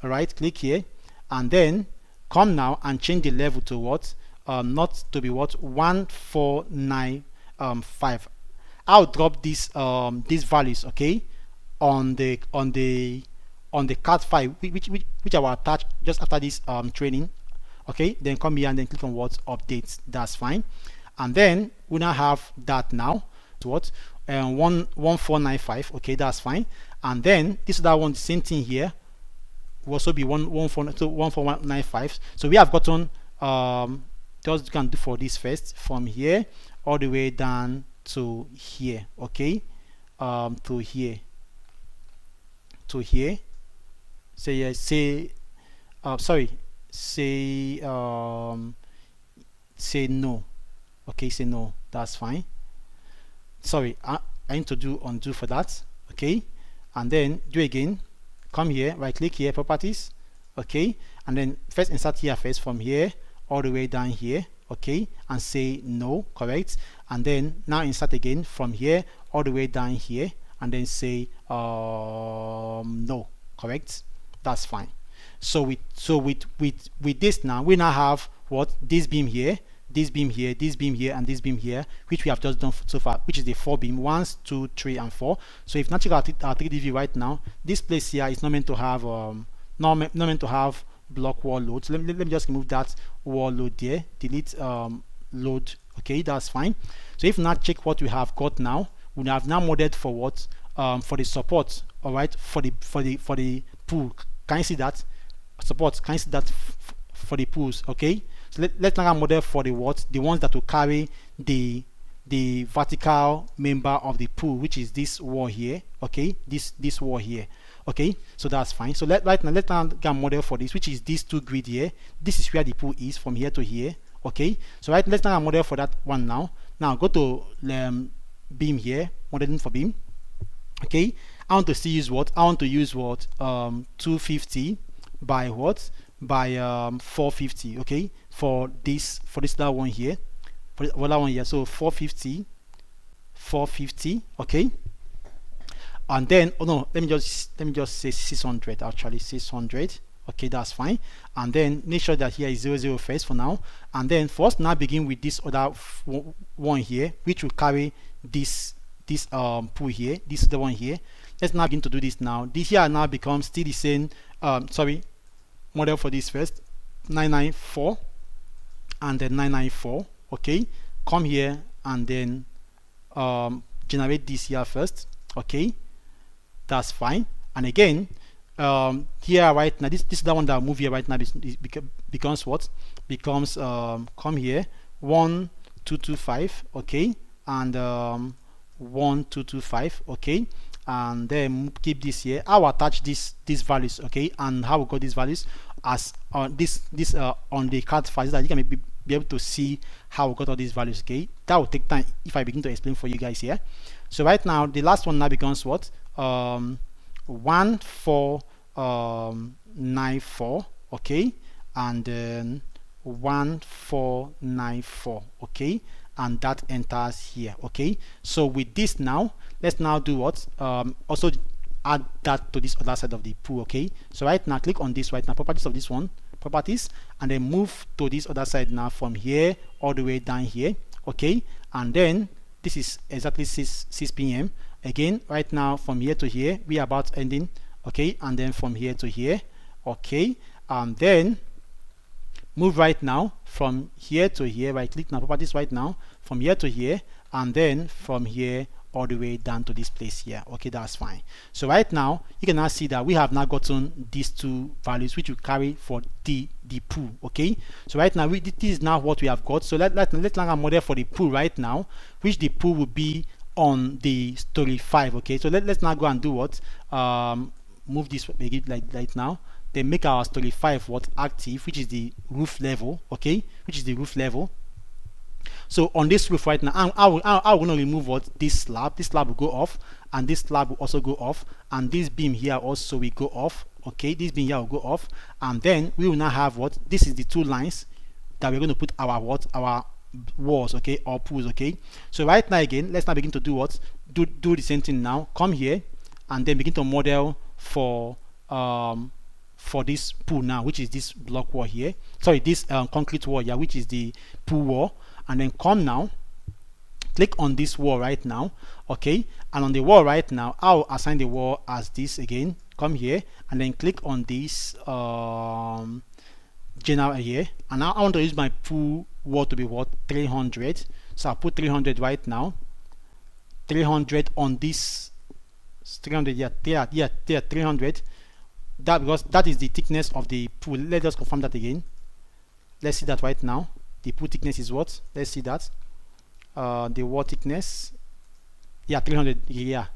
all right, click here, and then come now and change the level to what, not to be what, 1495. I'll drop these values, okay, on the card file which I will attach just after this training. Okay, then come here and then click on what, updates. That's fine. And then we now have that now to what, 1495. Okay, that's fine. And then this other one, the same thing here, will also be 14195. So we have gotten just you can do for this first, from here all the way down to here. Okay, to here, say yes, say sorry, say no. Okay, say no, that's fine. Sorry, I need to do undo for that. Okay, and then do again, come here, right click here, properties. Okay, and then first insert here first, from here all the way down here. Okay, and say no, correct. And then now insert again from here all the way down here, and then say no, correct. That's fine. So with this now, we now have what, this beam here, this beam here, this beam here, and this beam here, which we have just done so far, which is the 4 beam, 1, 2, 3, and 4. So if not check our 3D view right now, this place here is not meant to have not meant to have block wall load. So let me just remove that wall load there, delete load. Okay, that's fine. So if not check what we have got now, we have now modeled for what, for the support, all right, for the pool. Can you see that support? Can you see that for the pools? Okay, so let's now model for the what, the ones that will carry the vertical member of the pool, which is this wall here. Okay, this wall here. Okay, so that's fine. So right now let's now get a model for this, which is these two grid here. This is where the pool is, from here to here. Okay, so right, let's now a model for that one now. Now go to beam here, modeling for beam. Okay, I want to still use what, I want to use what, 250 by what, by 450. Okay, for this other one here, for that one here. So 450 450, okay. And then, oh no, let me just say 600, actually 600, okay, that's fine. And then make sure that here is 00 first for now, and then first now begin with this other one here, which will carry this pool here, this is the one here. Let's now begin to do this now. This here now becomes still the same model for this first, 994 and then 994, okay. Come here and then generate this here first, okay, that's fine. And again, here right now, this is the one that will move here right now, becomes what? Becomes come here 1225, okay, and 1225, okay, and then keep this here. I will attach these values, okay, and how we got these values as this on the card file, so that you can be able to see how we got all these values, okay. That will take time if I begin to explain for you guys here. So right now the last one now becomes what? 1494, okay, and then 1494, okay, and that enters here, okay. So with this now, let's now do what? Also add that to this other side of the pool, okay. So right now click on this right now, properties of this one, properties, and then move to this other side now from here all the way down here, okay. And then this is exactly 6 p.m. again. Right now from here to here we are about ending, okay, and then from here to here, okay, and then move right now from here to here, right click now, properties right now, from here to here, and then from here all the way down to this place here, okay, that's fine. So right now you can now see that we have now gotten these two values which we carry for the pool, okay. So right now this is now what we have got. So let's now model for the pool right now, which the pool will be on the story 5, okay. So let's now go and do what? Move this like right now, then make our story 5 what? Active, which is the roof level, okay, which is the roof level. So on this roof right now, I will not remove what? This slab will go off, and this slab will also go off, and this beam here also will go off, okay, this beam here will go off, and then we will now have what? This is the two lines that we're going to put our what? Our walls, okay, or pools, okay. So right now again, let's now begin to do what? Do the same thing now. Come here and then begin to model for this pool now, which is this block wall here, sorry, this concrete wall here, which is the pool wall. And then come now, click on this wall right now, okay, and on the wall right now I'll assign the wall as this again. Come here and then click on this general here, and now I want to use my pool wall to be what? 300. So I'll put 300 right now, 300 on this 300, yeah, 300, that because that is the thickness of the pool. Let's just confirm that again. Let's see that right now. The pool thickness is what? Let's see that. The wall thickness, yeah, 300, yeah,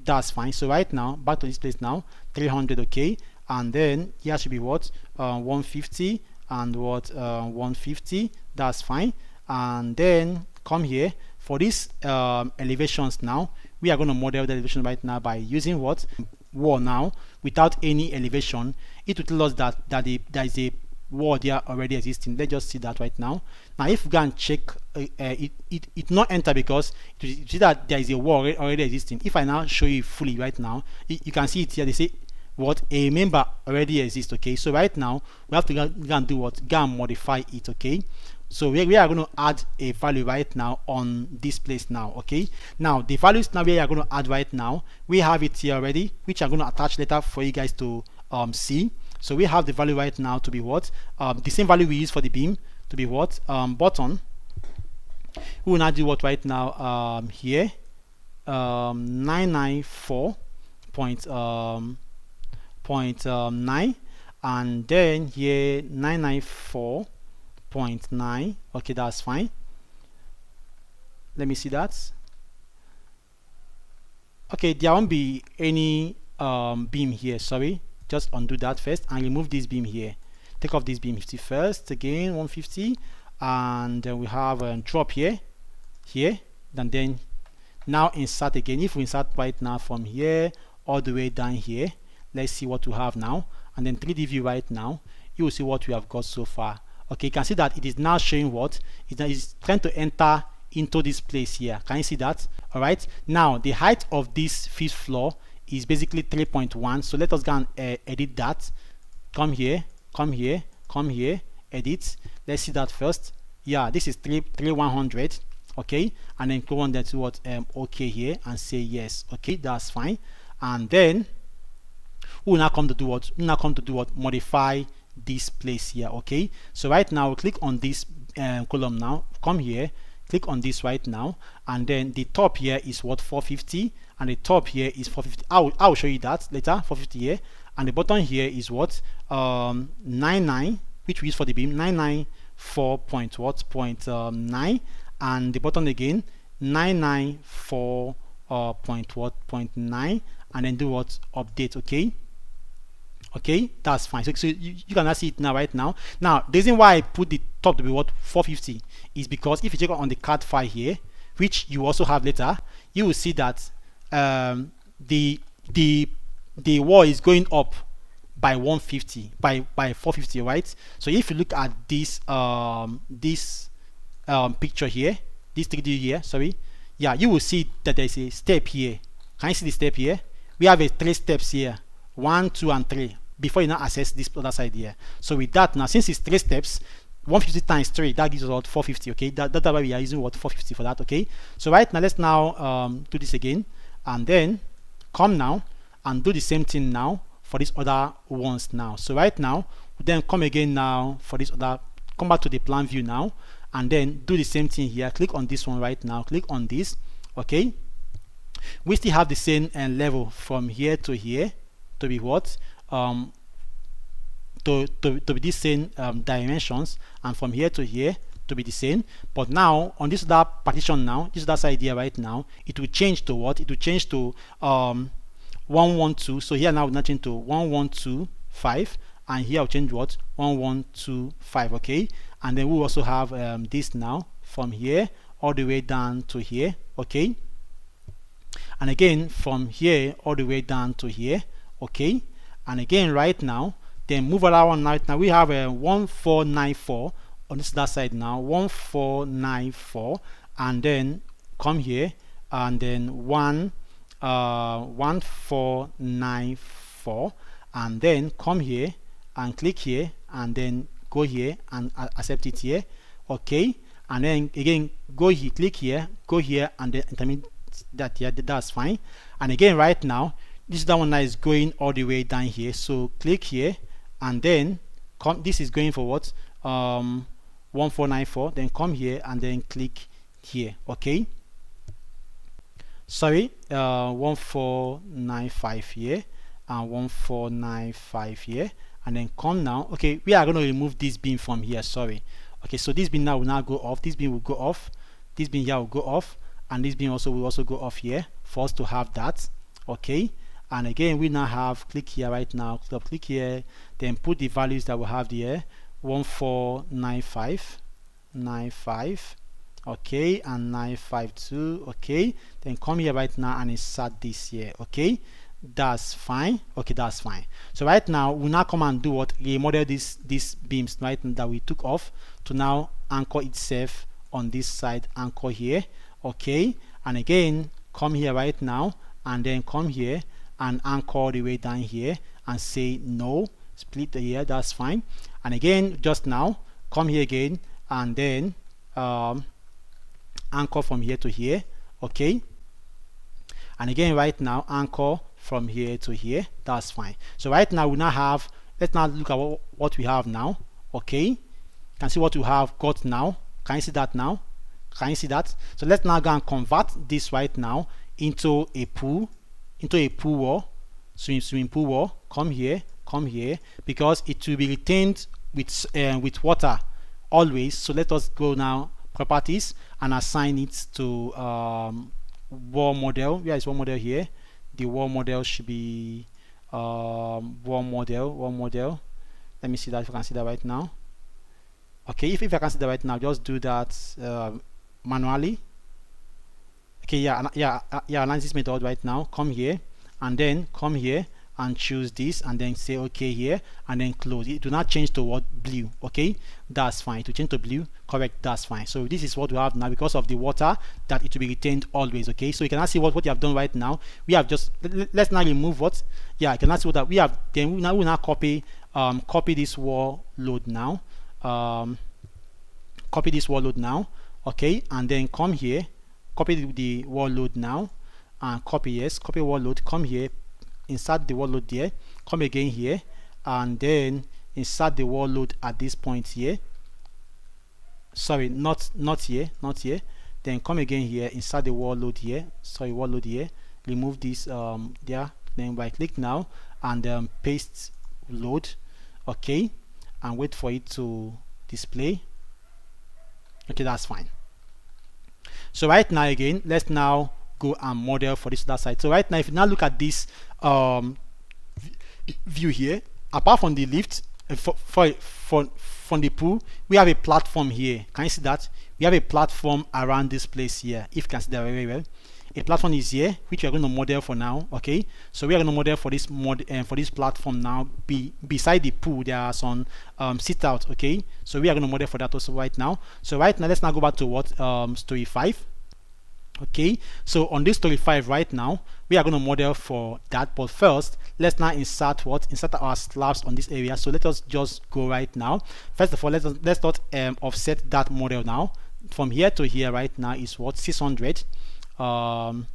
that's fine. So right now back to this place now, 300, okay, and then here should be what? 150 and what? 150, that's fine. And then come here for these elevations now. We are going to model the elevation right now by using what? Wall now without any elevation. It will tell us that there is a wall there already existing. Let's just see that right now. Now if we go and check, it not enter because you see that there is a wall already existing. If I now show you fully right now, you can see it here. They say what? A member already exists, okay. So right now we have to go and do what? Go and modify it, okay. So we are going to add a value right now on this place now, okay. Now the values now we are going to add right now, we have it here already, which I'm going to attach later for you guys to see. So we have the value right now to be what? The same value we use for the beam to be what? Bottom. We will now do what right now? Here 994.9, and then here 994.9, okay, that's fine. Let me see that. Okay, there won't be any beam here, sorry. Just undo that first and remove this beam here. Take off this beam 50 first, again 150, and then we have a drop here, and then now insert again. If we insert right now from here all the way down here, let's see what we have now, and then 3D view right now, you will see what we have got so far. Okay, you can see that it is now showing what? It is trying to enter into this place here. Can you see that? All right, now the height of this fifth floor is basically 3.1. So let us go and edit that. Come here, come here, come here, edit. Let's see that first. Yeah, this is 100. Okay, and then go on there to what okay here and say yes. Okay, that's fine. And then we will now come to do what? We will now come to do what? Modify this place here. Okay, so right now click on this column now. Come here, click on this right now, and then the top here is what? 450, and the top here is 450. I'll show you that later. 450 here, and the bottom here is what? 99, which we use for the beam. 994 point what? 9, and the bottom again 994 point what? 0.9, and then do what? Update. Okay. Okay, that's fine. So you can now see it now, right now. Now, the reason why I put the top to be what? 450 is because if you check on the CAD file here, which you also have later, you will see that the wall is going up by 150 by 450, right? So if you look at this picture here, this 3D here, sorry, yeah, you will see that there's a step here. Can you see the step here? We have a 3 steps here, 1, 2, and 3, before you now access this other side here. So with that now, since it's 3 steps, 150 times 3, that gives us what? 450. Okay, that's why we are using what? 450 for that. Okay, so right now let's now do this again, and then come now and do the same thing now for these other ones now. So right now, then come again now for this other, come back to the plan view now, and then do the same thing here. Click on this one right now, click on this. Okay, we still have the same level from here to here to be what? To be the same dimensions, and from here to here to be the same. But now on this other partition now, this other side here right now, it will change to what? It will change to 112. So here now we're not change to 1125, and here I'll change what? 1125. Okay, and then we also have this now from here all the way down to here. Okay, and again from here all the way down to here. Okay, and again right now, then move around right now. We have a 1494 on this other side now, 1494, and then come here and then 1494, and then come here and click here and then go here and accept it here. Okay, and then again go here, click here, go here, and then intermit that here. That's fine. And again right now, this is the one that is going all the way down here, so click here and then come. This is going for what? 1494. Then come here and then click here. Okay, sorry, 1495 here and 1495 here, and then come now. Okay, we are going to remove this beam from here. Sorry. Okay, so this beam now will now go off. This beam will go off. This beam here will go off, and this beam also will also go off here for us to have that. Okay, and again we now have, click here right now, click here, then put the values that we have there, 1495, okay, and 952. Okay, then come here right now and insert this here. Okay, that's fine. Okay, that's fine. So right now we now come and do what? Remodel these beams right now that we took off to now anchor itself on this side, anchor here. Okay, and again come here right now and then come here and anchor all the way down here and say no, split here. That's fine. And again just now come here again and then anchor from here to here. Okay, and again right now anchor from here to here. That's fine. So right now we now have, let's now look at what we have now. Okay, you can see what we have got now. Can you see that now? Can you see that? So let's now go and convert this right now into a pool, wall, swimming pool wall. Come here, because it will be retained with water always. So let us go now, properties, and assign it to wall model. Where is wall model here? The wall model should be wall model. Let me see that, if I can see that right now. Okay, if I can see that right now, just do that manually. Okay, analysis method right now. Come here and then come here and choose this and then say okay here and then close. It do not change to what? Blue. Okay, that's fine. To change to blue, correct, that's fine. So this is what we have now because of the water, that it will be retained always. Okay, so you can see what you have done right now. We have just, let's now remove what, yeah, I can see what that we have. Then we now copy this wall load now, copy this wall load now, okay, and then come here, copy the wall load now, and copy, yes, copy wall load, come here, insert the wall load there, come again here, and then insert the wall load at this point here. Sorry, not here, not here. Then come again here, insert the wall load here, sorry, wall load here, remove this there, then right click now and paste load, okay, and wait for it to display. Okay, that's fine. So right now again, let's now go and model for this other side. So right now, if you now look at this view here, apart from the lift, from the pool, we have a platform here. Can you see that? We have a platform around this place here. If you can see that very well, a platform is here, which we are going to model for now. Okay, so we are going to model for this for this platform now. Beside the pool, there are some sit out. Okay, so we are going to model for that also right now. So right now, let's now go back to what story 5. Okay, so on this story 5 right now, we are going to model for that, but first let's now insert our slabs on this area. So let us just go right now. First of all, let's not offset that model now. From here to here right now is what? 600. From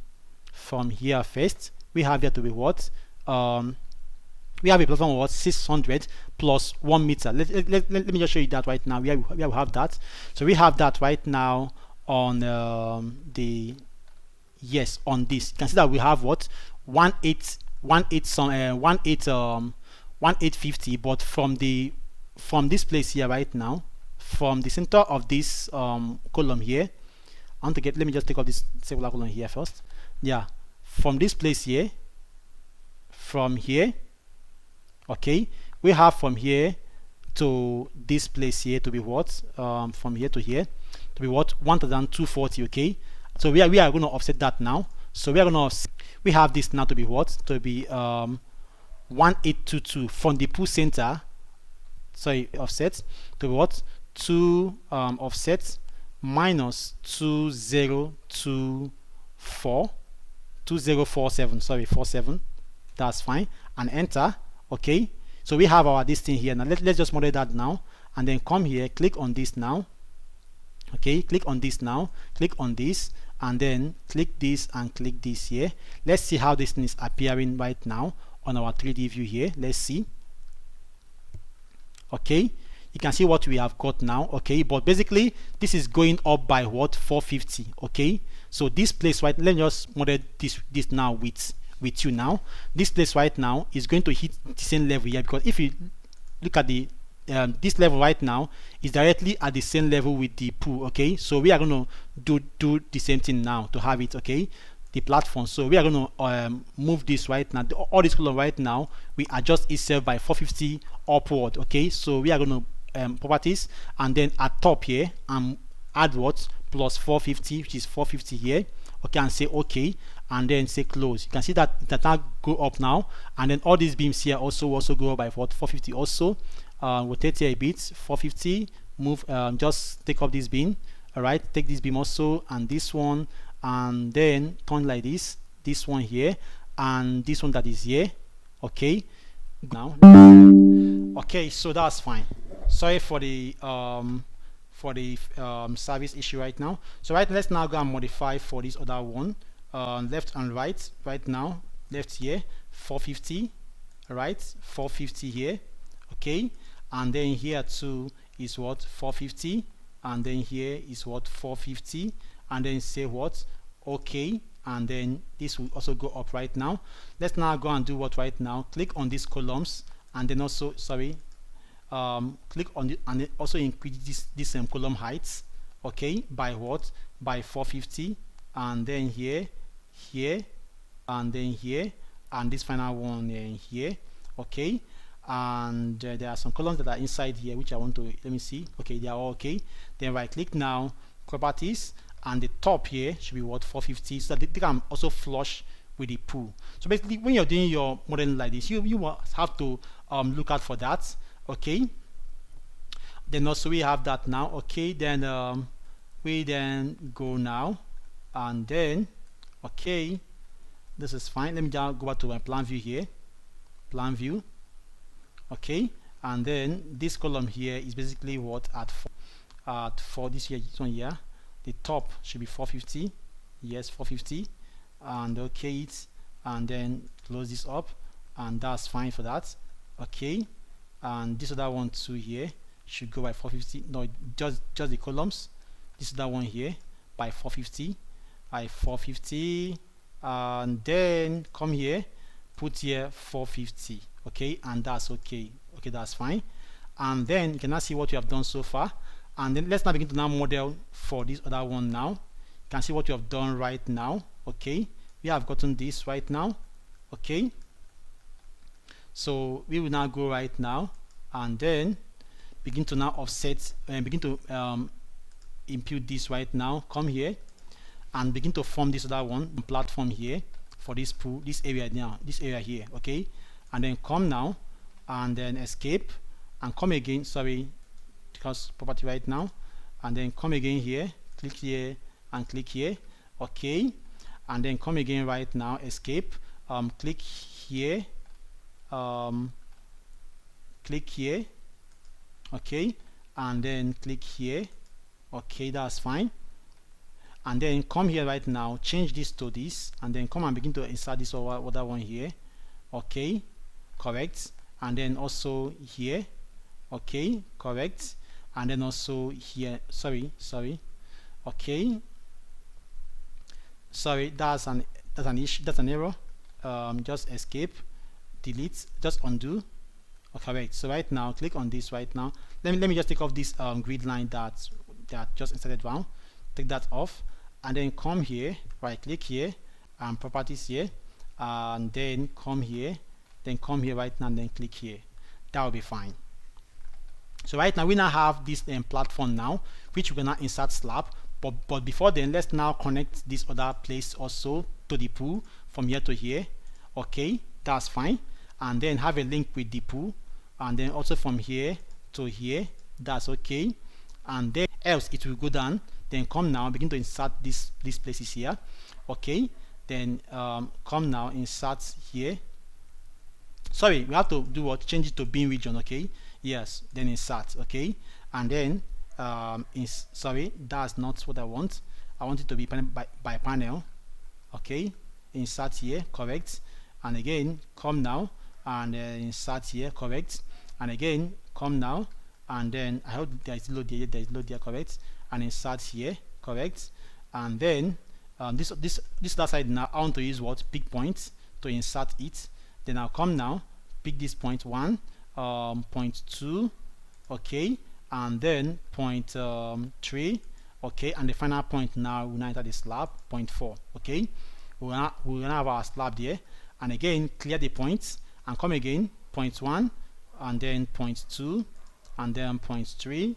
here first, we have here to be what? We have a platform of what? 600 plus 1 meter. Let me just show you that right now. We have that. So we have that right now on on this. You can see that we have what? 1850, but from this place here right now, from the center of this column here, I want to get, let me just take off this circular column here first. Yeah, from this place here, from here, okay, we have from here to this place here to be what? From here to here to be what? 1240. Okay, so we are going to offset that now. So we are going to, we have this now to be what? To be 1822 from the pool center. Sorry, offset to be what? 2 offset minus 2047. Sorry, 47. That's fine. And enter. Okay. So we have our this thing here now. Let's just model that now, and then come here, click on this now. Okay, click on this now, click on this, and then click this and click this here. Let's see how this thing is appearing right now on our 3D view here. Let's see. Okay, you can see what we have got now. Okay, but basically this is going up by what? 450. Okay, so this place, right, let me just model this now with you now. This place right now is going to hit the same level here, because if you look at the this level right now is directly at the same level with the pool. Okay, so we are going to do the same thing now to have it. Okay, the platform. So we are going to move this right now. All this column right now, we adjust itself by 450 upward. Okay, so we are going to properties, and then at top here add what? Plus 450, which is 450 here. Okay, and say okay, and then say close. You can see that now go up now, and then all these beams here also go up by what? 450 also. Rotate here a bit, 450. Move, just take up this beam. All right, take this beam also, and this one, and then turn like this one here, and this one that is here. Okay, now okay, so that's fine. Sorry for the service issue right now. So right, let's now go and modify for this other one, left and right. Right now, left here 450, right, 450 here. Okay, and then here too is what? 450, and then here is what? 450, and then say what? Okay, and then this will also go up right now. Let's now go and do what right now? Click on these columns, and then also, sorry, click on it, and also increase this column heights. Okay, by what? By 450, and then here, and then here, and this final one here. Okay, and there are some columns that are inside here which I want to, let me see. Okay, they are all okay. Then right click now, properties, and the top here should be what? 450, so that they can also flush with the pool. So basically, when you're doing your modeling like this, you will have to look out for that. Okay. Then also we have that now. Okay. Then we then go now, and then okay, this is fine. Let me just go back to my plan view here. Plan view. Okay. And then this column here is basically what at 4 this year, this one here. The top should be 450. Yes, 450. And okay it, and then close this up, and that's fine for that. Okay. And this other one too here should go by 450. No, just the columns. This other one here by 450, by 450, and then come here, put here 450. Okay, and that's okay. Okay, that's fine. And then you can now see what you have done so far. And then let's now begin to now model for this other one now. You can see what you have done right now. Okay, we have gotten this right now. Okay, so we will now go right now and then begin to now offset and begin to impute this right now. Come here and begin to form this other one platform here for this pool, this area now, this area here. Okay, and then come now and then escape and come again. Sorry, because property right now, and then come again here, click here and click here. Okay, and then come again right now, escape, click here, click here. Okay, and then click here. Okay, that's fine. And then come here right now, change this to this, and then come and begin to insert this other one here. Okay, correct. And then also here. Okay, correct. And then also here. Sorry. Okay, sorry, that's an issue, that's an error. Just escape, delete, just undo. Correct. So right now, click on this right now. Let me just take off this grid line that just inserted down. Take that off, and then come here, right click here, and properties here, and then come here right now, and then click here. That will be fine. So right now we now have this platform now, which we're gonna insert slab. But before then, let's now connect this other place also to the pool from here to here. Okay, that's fine. And then have a link with the pool, and then also from here to here. That's okay. And then else it will go down. Then come now, begin to insert these places here. Okay. Then come now, insert here. Sorry, we have to do what? Change it to bin region. Okay. Yes. Then insert. Okay. And then sorry, that's not what I want. I want it to be by panel. Okay. Insert here. Correct. And again, come now and insert here. Correct. And again, come now, and then I hope there is load there. There is load there. Correct. And insert here. Correct. And then this other side now, I want to use what? Pick points to insert it. Then I'll come now, pick this point 1, point 2, okay, and then point 3, okay, and the final point now we'll enter the slab, point 4, okay. We'll have our slab there, and again clear the points and come again, point 1, and then point 2, and then point 3,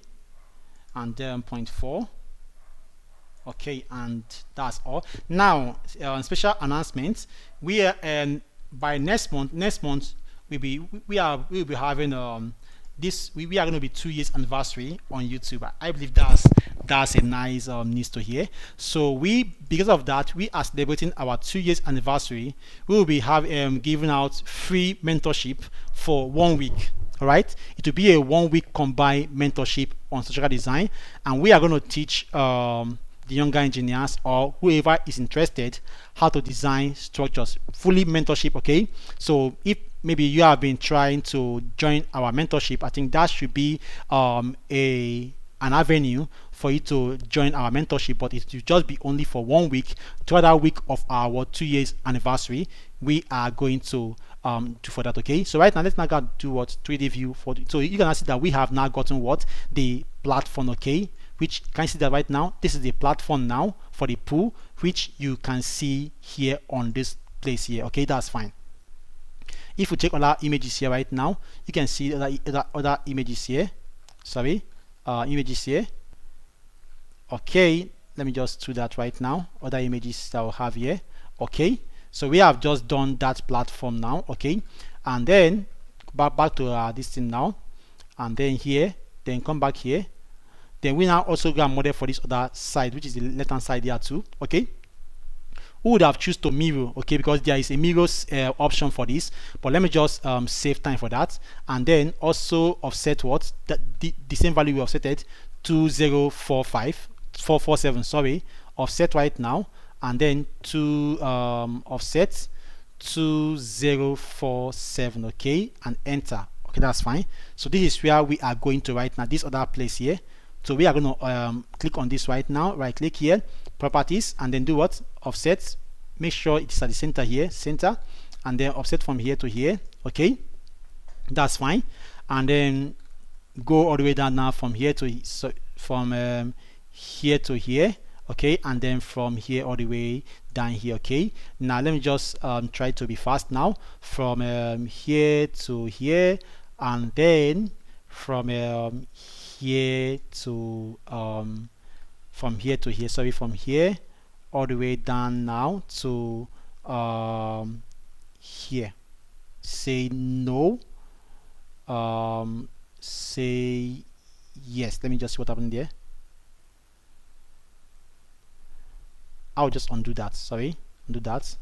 and then point 4. Okay, and that's all. Now special announcement, we are by next month we'll be having this we are going to be 2 years anniversary on YouTube. I believe that's a nice news to hear. So because of that, we are celebrating our 2 years anniversary. We will be giving out free mentorship for 1 week. All right, it will be a 1 week combined mentorship on structural design, and we are going to teach the younger engineers or whoever is interested how to design structures, fully mentorship. Okay, so if maybe you have been trying to join our mentorship, I think that should be an avenue for you to join our mentorship, but it will just be only for 1 week. The other week of our 2 years anniversary, we are going to do for that. Okay, so right now let's now go do what 3D view for so you can see that we have now gotten what the platform. Okay, which you can see that right now this is the platform now for the pool, which you can see here on this place here. Okay, that's fine. If you check other images here right now, you can see other images here. Sorry, images here. Okay, let me just do that right now. Other images that I'll have here. Okay, So we have just done that platform now, okay, and then back to this thing now, and then here, then come back here. Then we now also go and model for this other side, which is the left hand side here too, okay. We would have choose to mirror, okay, because there is a mirror option for this, but let me just save time for that, and then also offset what the same value we offsetted 447, sorry, offset right now, and then to offset 2047, okay, and enter. Okay, that's fine. So this is where we are going to right now, this other place here. So we are going to click on this right now, right click here, properties, and then do what? Offset. Make sure it's at the center here, center, and then offset from here to here, okay, that's fine. And then go all the way down now from here to here to here, okay, and then from here all the way down here, okay. Now let me just try to be fast now, from here to here, and then from here to from here to here, sorry, from here all the way down now to here. Say no, say yes. Let me just see what happened there. I'll just undo that, sorry, undo that,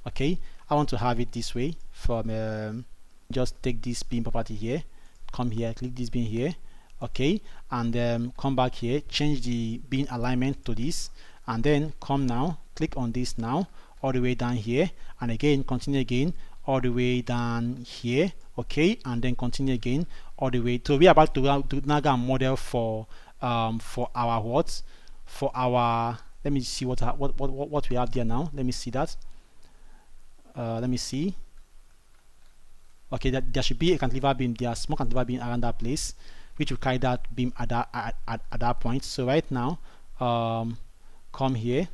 okay. I want to have it this way, from just take this beam property here, come here, click this beam here, okay, and come back here, change the beam alignment to this, and then come now, click on this now all the way down here, and again continue again all the way down here, okay, and then continue again all the way. So we are about to now get a model for our what, for our, let me see what we have there now. Let me see that. Let me see. Okay, that there should be a cantilever beam there, small cantilever beam around that place, which will carry that beam at that point. So right now, come here,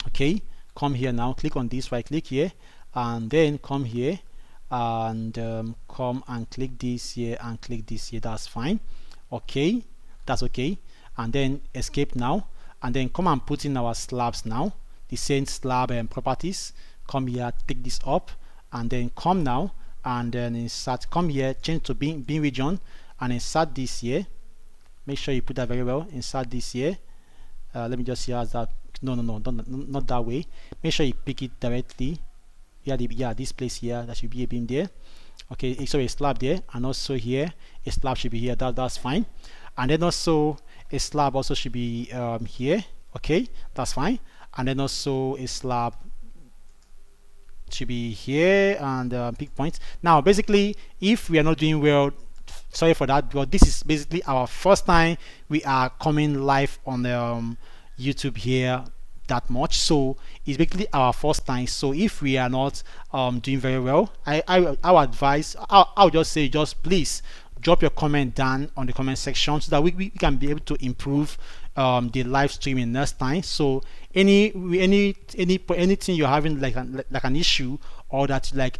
okay, come here now, click on this, right click here, and then come here, and come and click this here and click this here. That's fine, okay, that's okay. And then escape now, and then come and put in our slabs now, the same slab properties. Come here, take this up, and then come now, and then insert, come here, change to beam region, and insert this here. Make sure you put that very well. Insert this here. Let me just see how's that. No, not that way. Make sure you pick it directly. Yeah, this place here, that should be a beam there. Okay, so a slab there, and also here a slab should be here. That's fine. And then also a slab also should be here. Okay, that's fine. And then also a slab should be here, and pick points. Now basically, if we are not doing well, sorry for that, but this is basically our first time we are coming live on the YouTube here that much, so it's basically our first time. So if we are not doing very well, I would advise, I'll just say, just please drop your comment down on the comment section, so that we can be able to improve the live streaming next time. So anything you're having like an issue, or that like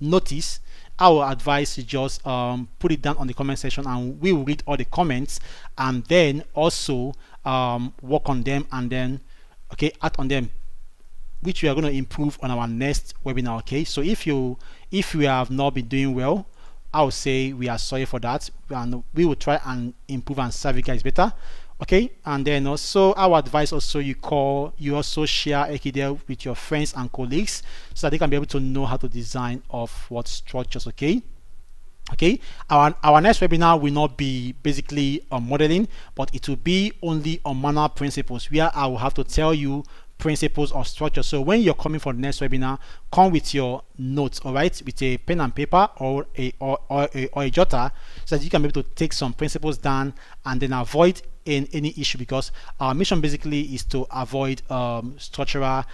notice, I will advise you just put it down on the comment section, and we will read all the comments, and then also work on them, and then act on them, which we are going to improve on our next webinar. Okay, so if you have not been doing well, I would say we are sorry for that, and we will try and improve and serve you guys better. Okay, and then also our advice, also you also share Ekidel with your friends and colleagues, so that they can be able to know how to design of what structures. Okay, our next webinar will not be basically on modeling, but it will be only on manual principles, where I will have to tell you principles of structure. So when you're coming for the next webinar, come with your notes, all right, with a pen and paper, or a jotter, so that you can be able to take some principles down, and then avoid any issue, because our mission basically is to avoid structural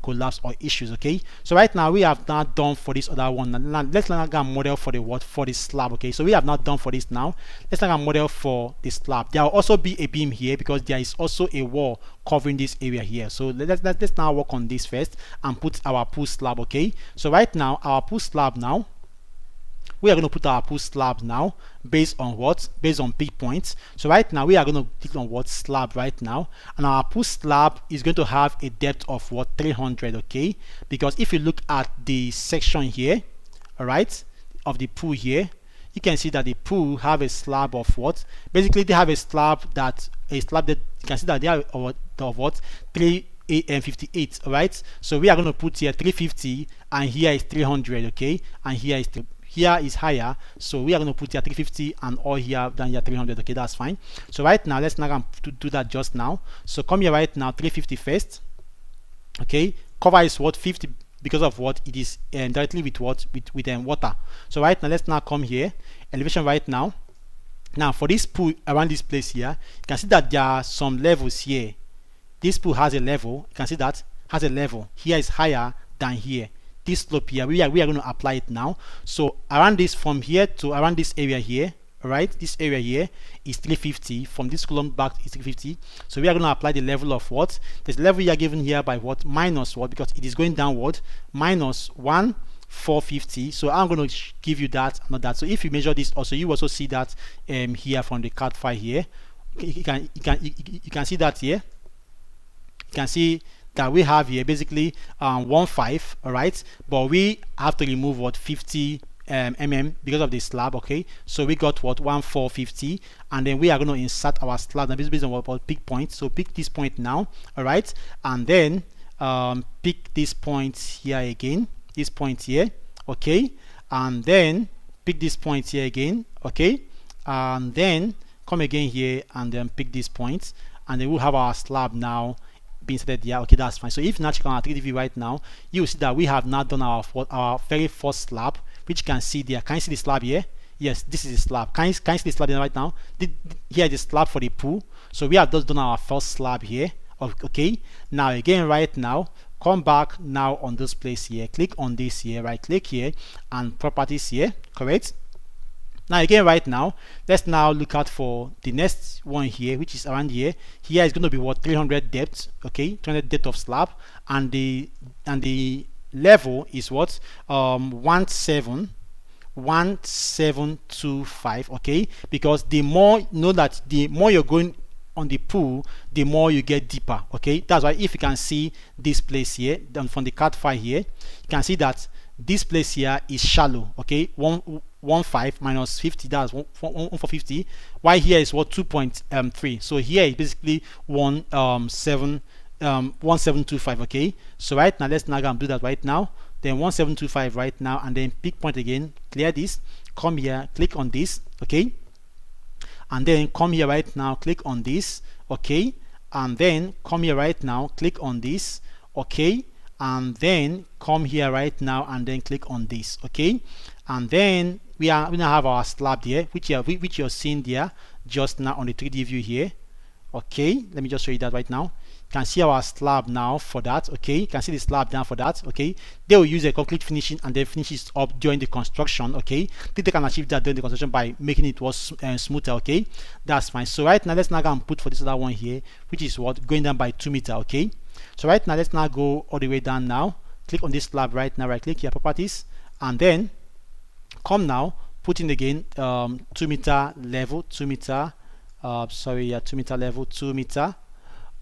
collapse or issues. Okay, so right now we have not done for this other one. Now let's learn a model for the slab. Okay, so we have not done for this. Now let's learn a model for the slab. There will also be a beam here, because there is also a wall covering this area here. So let's now work on this first and put our pull slab. Okay, so right now our pull slab now, we are going to put our pool slab now based on what? Based on peak points. So right now we are going to click on what? Slab right now, and our pool slab is going to have a depth of what? 300. Okay, because if you look at the section here, all right, of the pool here, you can see that the pool have a slab of what? Basically they have a slab that you can see that they are of what? 358. All right, so we are going to put here 350, and here is 300. Okay, and here is higher, so we are going to put here 350 and all here down here 300. Okay, that's fine. So right now let's now do that just now. So come here right now, 350 first. Okay, cover is what? 50, because of what? It is directly with what? With water. So right now let's now come here, elevation right now. Now for this pool around this place here, you can see that there are some levels here. This pool has a level, you can see that has a level. Here is higher than here. This slope here, we are going to apply it now. So around this, from here to around this area here, all right, this area here is 350. From this column back is 350. So we are going to apply the level of what? This level you are given here by what? Minus what? Because it is going downward. Minus 1,450. So I'm going to give you that, not that. So if you measure this also, you also see that here from the CAD file here. You can see that here. You can see that we have here basically 15, all right, but we have to remove what? 50 mm because of the slab. Okay, so we got what? 1450, and then we are going to insert our slab now based on what pick point. So pick this point now, all right, and then pick this point here again, this point here, okay, and then pick this point here again, okay, and then come again here and then pick this point, and then we'll have our slab now being inserted there. Okay, that's fine. So if you now check on our 3D view right now, you will see that we have now done our very first slab, which you can see there. Can you see the slab here? Yes, this is the slab. Can you see the slab right now? Here is the slab for the pool. So we have just done our first slab here. Okay, now again right now, come back now on this place here, click on this here, right click here, and properties here, correct? Now again right now, let's now look out for the next one here, which is around here. Here is going to be what? 300 depth. Okay, 300 depth of slab, and the level is what? 1725. Okay, because the more, know that the more you're going on the pool, the more you get deeper. Okay, that's why if you can see this place here, then from the CAD file here, you can see that this place here is shallow. Okay, 15 minus 50, that's 1,450. Why here is what? 2.3. So here is basically 1725. Okay, so right now let's now go and do that right now. Then 1725 right now, and then pick point again, clear this, come here, click on this, okay, and then come here right now, click on this, okay, and then come here right now, click on this, okay, and then come here right now and then click on this, okay, and then we now have our slab there, which you're seeing there just now on the 3D view here. Okay, let me just show you that right now. You can see our slab now for that. Okay, you can see the slab down for that. Okay, they will use a concrete finishing and then finish it up during the construction. Okay, they can achieve that during the construction by making it smoother. Okay, that's fine. So right now let's now go and put for this other one here, which is what? Going down by 2 meters. Okay, so right now let's now go all the way down now. Click on this slab right now, right click here, properties, and then come now, put in again 2 meter level, 2 meter, 2 meter level, 2 meter.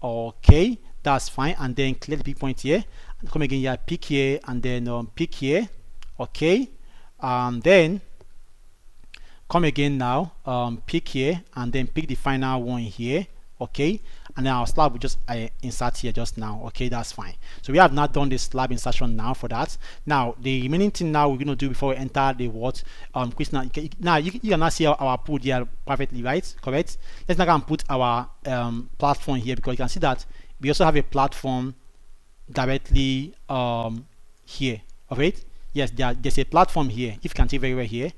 Okay, that's fine, and then clear the pick point here, and come again here, pick here, and then pick here. Okay, and then come again now, pick here, and then pick the final one here. Okay, and then our slab will just insert here just now. Okay, that's fine. So we have not done this slab insertion now for that. Now the remaining thing now we're going to do before we enter the what question. Now you can now see our pool here perfectly, right? Correct. Let's now go and put our platform here, because you can see that we also have a platform directly here. Alright, yes, there's a platform here. If you can see very well here,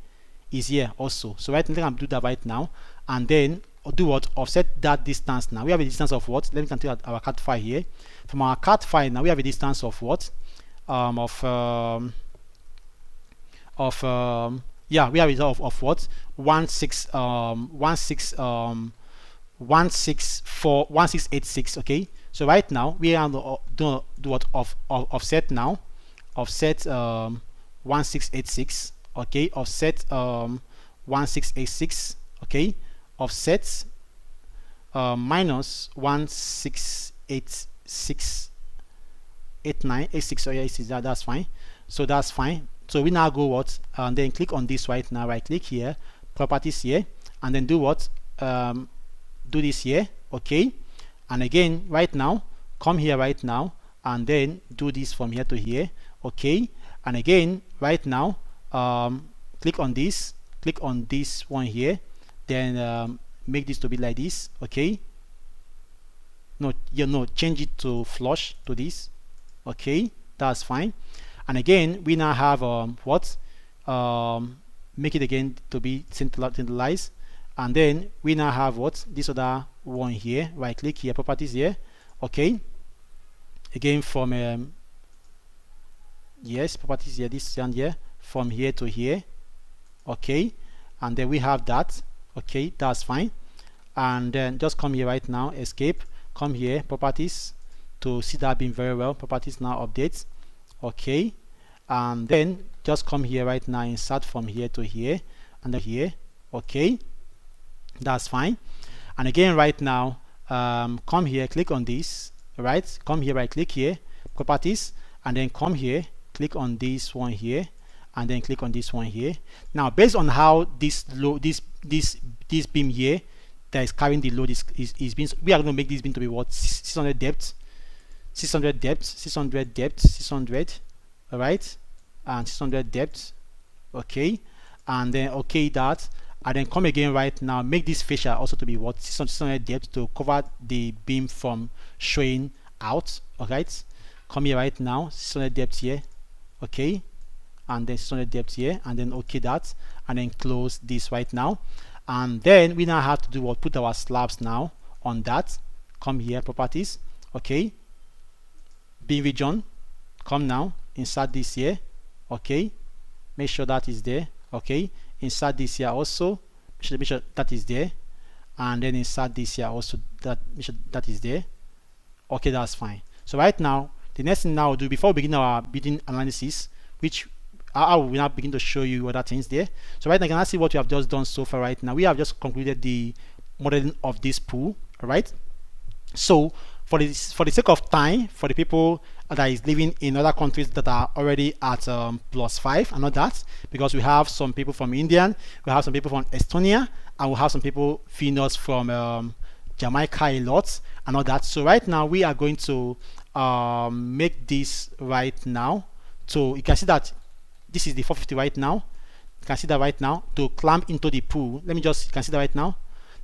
is here also. So right now I'm going to do that right now, and then do what? Offset that distance. Now we have a distance of what? Let me continue our CAD file here. From our CAD file now we have a distance of what? We have a result of what? 1686. Okay, so right now we are going to do what? Offset now, offset 1686. okay, offset 1686, okay, offset minus 16868986, so yeah, that's fine. So that's fine. So we now go what, and then click on this right now, right click here, properties here, and then do what, do this here, okay, and again right now come here right now, and then do this from here to here, okay, and again right now click on this one here, then make this to be like this, okay, no, you know, change it to flush to this, okay, that's fine. And again we now have what, make it again to be centralized, and then we now have what, this other one here, right click here, properties here, okay, again from yes, properties here, this one here, from here to here, okay, and then we have that, okay, that's fine. And then just come here right now, escape, come here, properties, to see that being very well, properties now updates, okay, and then just come here right now, insert from here to here, and then here, okay, that's fine. And again right now come here, click on this, right, come here, right click here, properties, and then come here, click on this one here, and then click on this one here. Now based on how this load, this beam here that is carrying the load is being, we are going to make this beam to be what, 600 depth, 600 depth, 600 depth, 600, all right, and 600 depth, okay, and then okay that, and then come again right now, make this fascia also to be what, 600 depth, to cover the beam from showing out, alright, come here right now, 600 depth here, okay, and then 600 depth here, and then okay that, and then close this right now. And then we now have to do what, put our slabs now on that, come here, properties, okay, beam region, come now, insert this here, okay, make sure that is there, okay, insert this here also, make sure that is there, and then insert this here also, that make sure that is there, okay, that's fine. So right now the next thing now we'll do, before we begin our building analysis, which I will now begin to show you other things there. So right now you can see what we have just done so far. Right now we have just concluded the modeling of this pool, all right. So for the sake of time, for the people that is living in other countries that are already at +5 and all that, because we have some people from India, we have some people from Estonia, and we have some people viewing us from Jamaica a lot and all that. So right now we are going to make this right now. So you can see that this is the 450 right now. You can see that right now, to climb into the pool. Let me just, you can see that right now.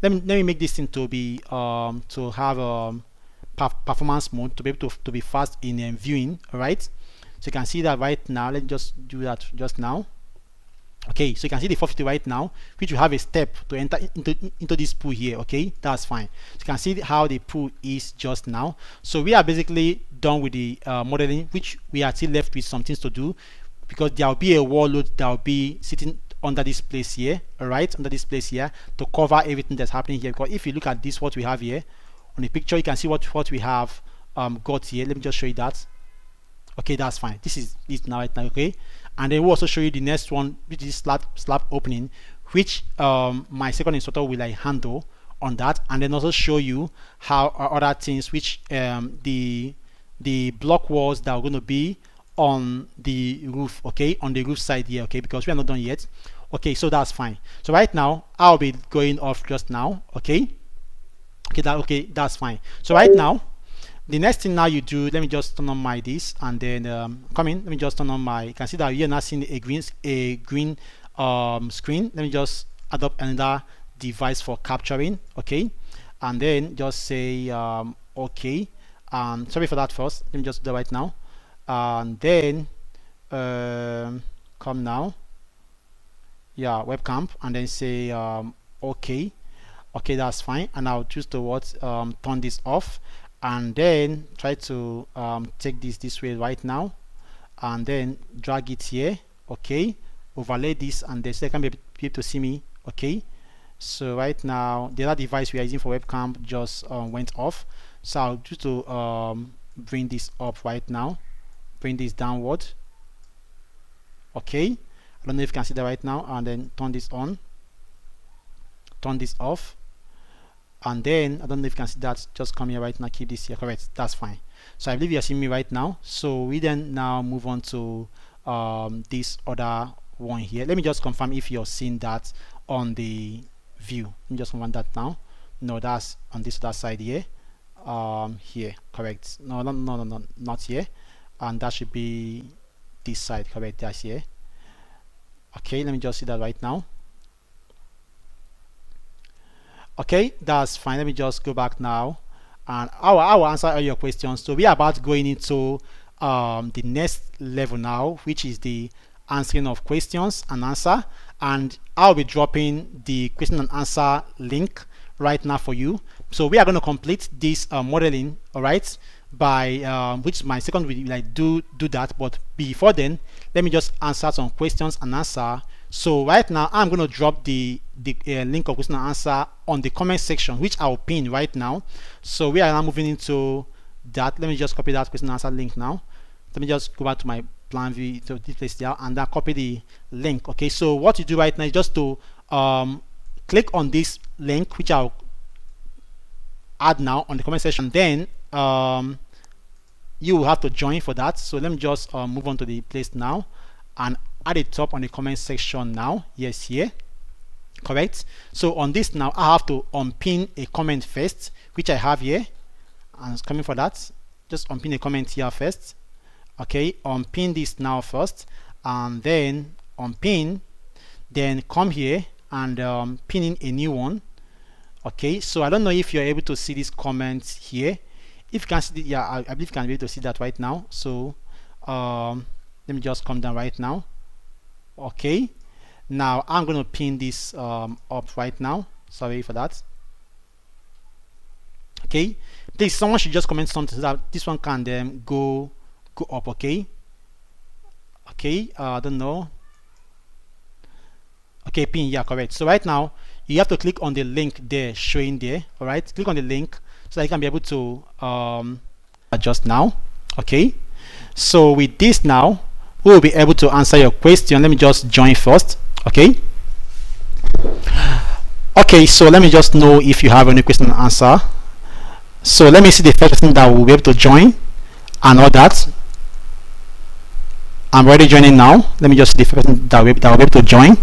Let me make this thing to be to have performance mode, to be able to be fast in viewing, all right. So you can see that right now. Let me just do that just now. Okay, so you can see the 450 right now, which will have a step to enter into this pool here, okay, that's fine. So you can see how the pool is just now. So we are basically done with the modeling, which we are still left with some things to do, because there will be a wall load that will be sitting under this place here, all right, under this place here, to cover everything that's happening here. Because if you look at this, what we have here on the picture, you can see what we have got here. Let me just show you that. Okay, that's fine. This is it now, right now, okay. And then we'll also show you the next one, which is slab opening, which my second instructor will handle on that, and then also show you how other things, which the block walls that are going to be on the roof, okay, on the roof side here, okay, because we are not done yet. Okay, so that's fine. So right now I'll be going off just now, okay, that's fine. So right now the next thing now you do, let me just turn on my this, and then come in, let me just turn on my, you can see that you're not seeing a green screen. Let me just add up another device for capturing, okay, and then just say okay, sorry for that. First let me just do that right now, and then come now, yeah, webcam, and then say okay, that's fine. And I'll choose to what, turn this off, and then try to take this way right now, and then drag it here, okay, overlay this, and then so they can be able to see me, okay. So right now the other device we are using for webcam just went off, so I'll choose to bring this up right now, bring this downward, okay, and I don't know if you can see that right now. And then turn this on, turn this off, and then I don't know if you can see that. Just come here right now, keep this here. Correct, that's fine. So I believe you're seeing me right now. So we then now move on to this other one here. Let me just confirm if you're seeing that on the view. Let me just confirm that now. No, that's on this other side here. Here, correct. No, not here. And that should be this side, correct. That's here. Okay, let me just see that right now. Okay, that's fine. Let me just go back now, and I will answer all your questions. So we are about going into the next level now, which is the answering of questions and answer, and I'll be dropping the question and answer link right now for you. So we are going to complete this modeling, all right, by which my second will like do that. But before then, let me just answer some questions and answer. So right now I'm going to drop the link of question and answer on the comment section, which I'll pin right now. So we are now moving into that. Let me just copy that question and answer link now. Let me just go back to my plan view to this place there, and then copy the link. Okay, so what you do right now is just to click on this link, which I'll add now on the comment section. Then you will have to join for that. So let me just move on to the place now and add it up on the comment section now. Yes, here, correct. So on this now, I have to unpin a comment first, which I have here, and it's coming for that. Just unpin a comment here first. Okay, unpin this now first, and then unpin, then come here and pin in a new one. Okay, so I don't know if you're able to see this comment here. If you can see it, yeah, I believe you can be able to see that right now. So let me just come down right now. Okay, now I'm going to pin this up right now. Sorry for that. Okay, please, someone should just comment something so that this one can then go up. Okay, I don't know. Okay, pin, yeah, correct. So right now you have to click on the link there showing there. All right, click on the link so that you can be able to adjust now. Okay, so with this now we will be able to answer your question. Let me just join first. Okay, so let me just know if you have any question and answer. So let me see the first person that will be able to join and all that. I'm already joining now. Let me just see the first person that will be able to join.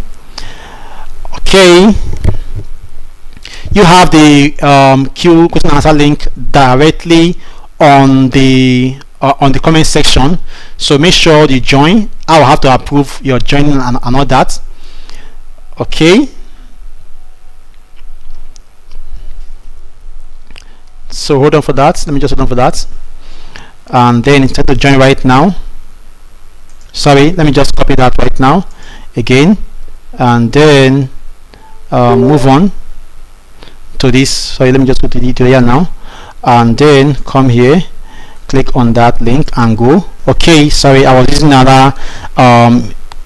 Okay, you have the Q question and answer link directly on the comment section, so make sure you join. I will have to approve your joining and all that. Okay, so hold on for that. Let me just hold on for that, and then instead to join right now. Sorry, let me just copy that right now again, and then move on to this. Sorry, let me just go to the here now, and then come here, click on that link and go. Okay, sorry, I was using another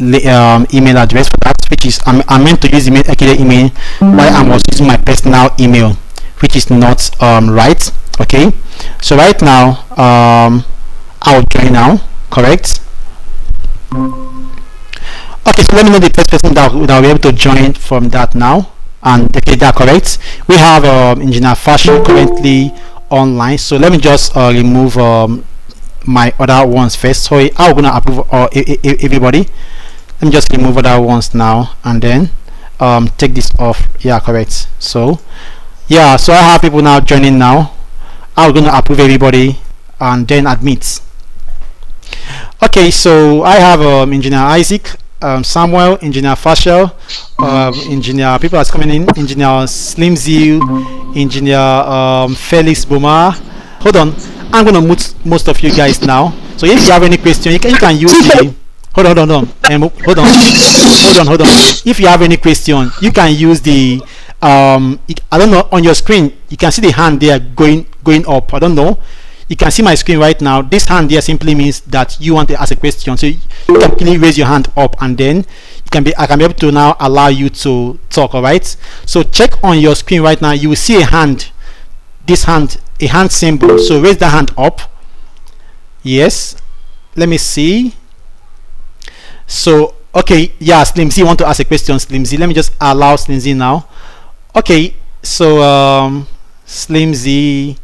email address for that, which is I meant to use the Ekidel email while I was using my personal email, which is not right. Okay, so right now I'll join now, correct. Okay, so let me know the first person that will be able to join from that now. And okay, that correct. We have Engineer Fashion currently online, so let me just remove my other ones first. Sorry, I'm gonna approve everybody. Let me just remove other ones now and then take this off. Yeah, correct. So yeah, so I have people now joining now. I'm gonna approve everybody and then admit. Okay, so I have Engineer Isaac, Samuel, Engineer Fashel, Engineer people are coming in, Engineer Slimzy, Engineer Felix Boma. Hold on, I'm gonna mute most of you guys now. So if you have any question, you can use the hold on. If you have any question, you can use the I don't know, on your screen you can see the hand there going up. I don't know. You can see my screen right now. This hand there simply means that you want to ask a question. So you can clearly raise your hand up, and then I can be able to now allow you to talk. All right. So check on your screen right now. You will see a hand. This hand, a hand symbol. So raise the hand up. Yes. Let me see. So okay, yeah, Slim Z want to ask a question. Slim Z, let me just allow Slim Z now. Okay, so Slim Z.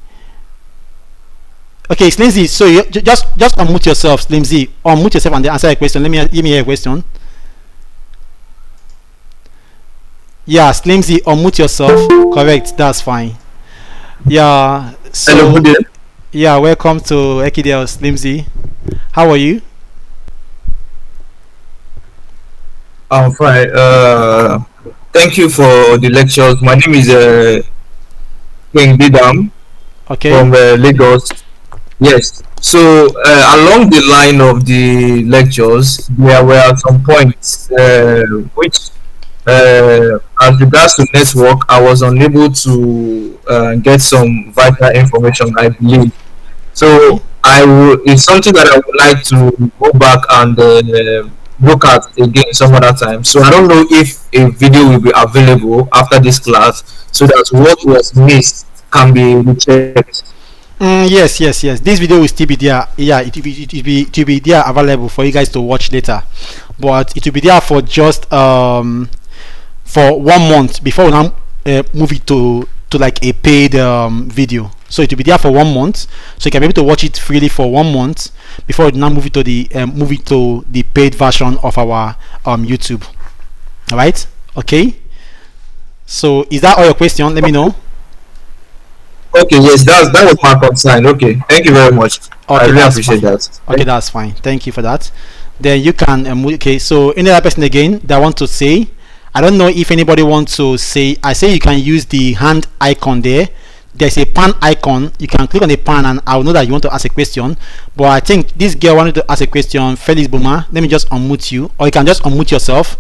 Okay, Slim Z. So you just unmute yourself, Slim Z. Unmute yourself and then answer a question. Let me hear a question. Yeah, Slim Z, unmute yourself. Correct, that's fine. Yeah. So Hello, good day. yeah, welcome to Ekidel, Slim Z. How are you? I'm fine. Thank you for the lectures. My name is King Bidam Okay. from Lagos. Yes. So along the line of the lectures, there were some points which, as regards to network, I was unable to get some vital information, I believe. Okay. So I will. It's something that I would like to go back and look at again some other time. So I don't know if a video will be available after this class, so that what was missed can be rechecked. Yes, yes, yes. This video will still be there. Yeah, it will be there available for you guys to watch later. But it will be there for just for 1 month before we now move it to like a paid video. So it will be there for 1 month, so you can be able to watch it freely for 1 month before we now move it to the paid version of our YouTube. All right. Okay. So is that all your question? Let me know. Okay, yes, that was my concern. Okay, thank you very much. I Okay, really that's appreciate fine. that. Okay, that's fine. Thank you for that. Then you can okay. So any other person again that want to say, I don't know if anybody wants to say. I say you can use the hand icon there. There's a pan icon. You can click on the pan, and I'll know that you want to ask a question. But I think this girl wanted to ask a question. Felix Boma, let me just unmute you, or you can just unmute yourself.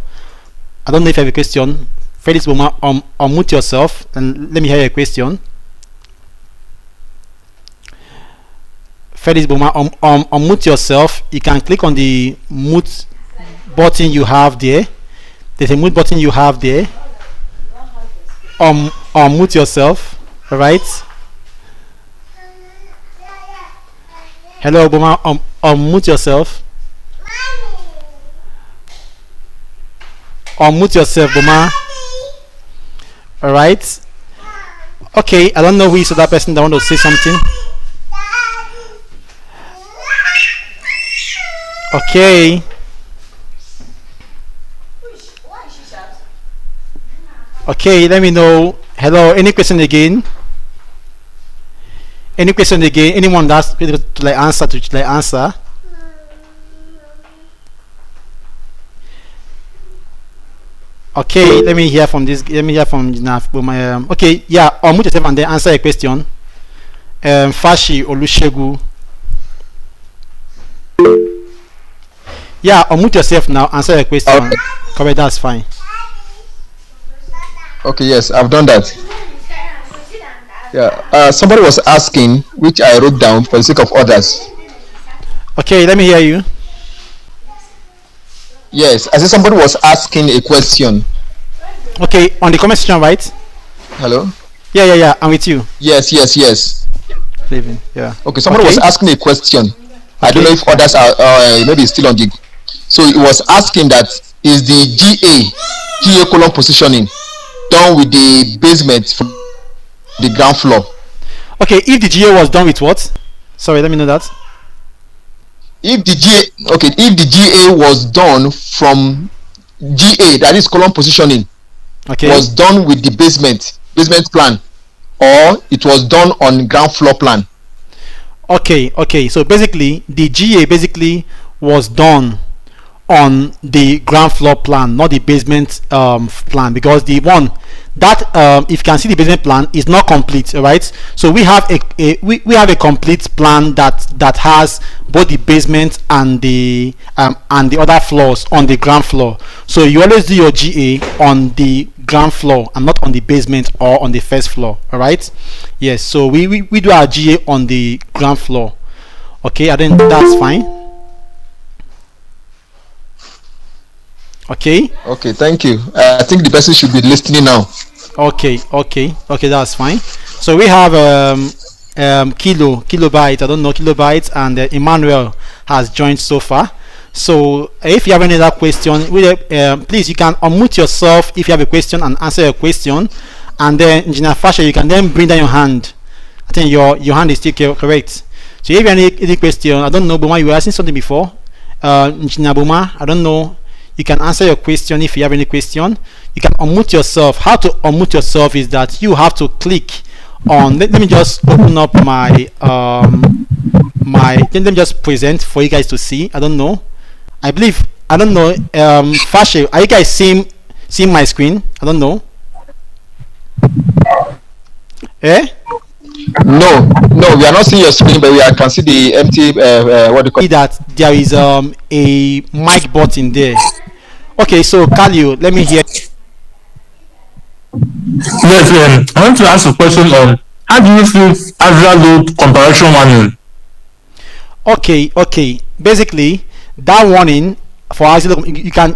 I don't know if you have a question. Felix Boma, unmute yourself and let me hear your question. Felix Boma, unmute yourself. You can click on the mute button you have there. There's a mute button you have there. Unmute yourself. All right. Hello, Boma. Unmute yourself. Unmute yourself, Boma. All right. Okay. I don't know who is that person that want to say something. Okay. Okay, let me know. Hello, any question again? Any question again? Anyone that's to like answer to like answer? Okay, let me hear from this. Let me hear from Naf. Okay, yeah, unmute yourself and then answer a question. Fashi Olushegu. Yeah, unmute yourself now. Answer a question. Okay. Correct, that's fine. Okay, yes, I've done that. Yeah, somebody was asking, which I wrote down for the sake of others. Okay, let me hear you. Yes, I said somebody was asking a question. Okay, on the comment section, right? Hello? Yeah. I'm with you. Yes. Leaving. Yeah. Okay, somebody was asking a question. I don't know if others are maybe still on the. So it was asking that is the GA column positioning done with the basement from the ground floor? Okay, if the GA was done with what? Sorry, let me know that. If the GA was done from GA, that is column positioning, Okay. was done with the basement plan, or it was done on ground floor plan. Okay. So basically, the GA basically was done on the ground floor plan, not the basement plan, because the one that if you can see the basement plan is not complete. All right. So we have we have a complete plan that has both the basement and the other floors on the ground floor. So you always do your GA on the ground floor and not on the basement or on the first floor. All right. Yes. So we do our GA on the ground floor. Okay. I think that's fine. Okay. Okay, thank you. I think the person should be listening now. Okay, that's fine. So we have kilobyte, I don't know, kilobyte, and Emmanuel has joined so far. So if you have any other question, please you can unmute yourself if you have a question and answer a question, and then Engineer Fasha, you can then bring down your hand. I think your hand is still correct. So if you have any question, I don't know, Buma, you were asking something before. Engineer Buma, I don't know. You can answer your question if you have any question. You can unmute yourself. How to unmute yourself is that you have to click on. Let me just open up my let me just present for you guys to see. I don't know. I don't know. Fashe, are you guys seeing my screen? I don't know. Eh? No, we are not seeing your screen, but I can see the empty. What do you call See that there is a mic button there. Okay, so Kalio, let me hear. Yes, I want to ask a question on how do you feel Azure load comparison manual? Okay. Basically, that warning for Azure, you can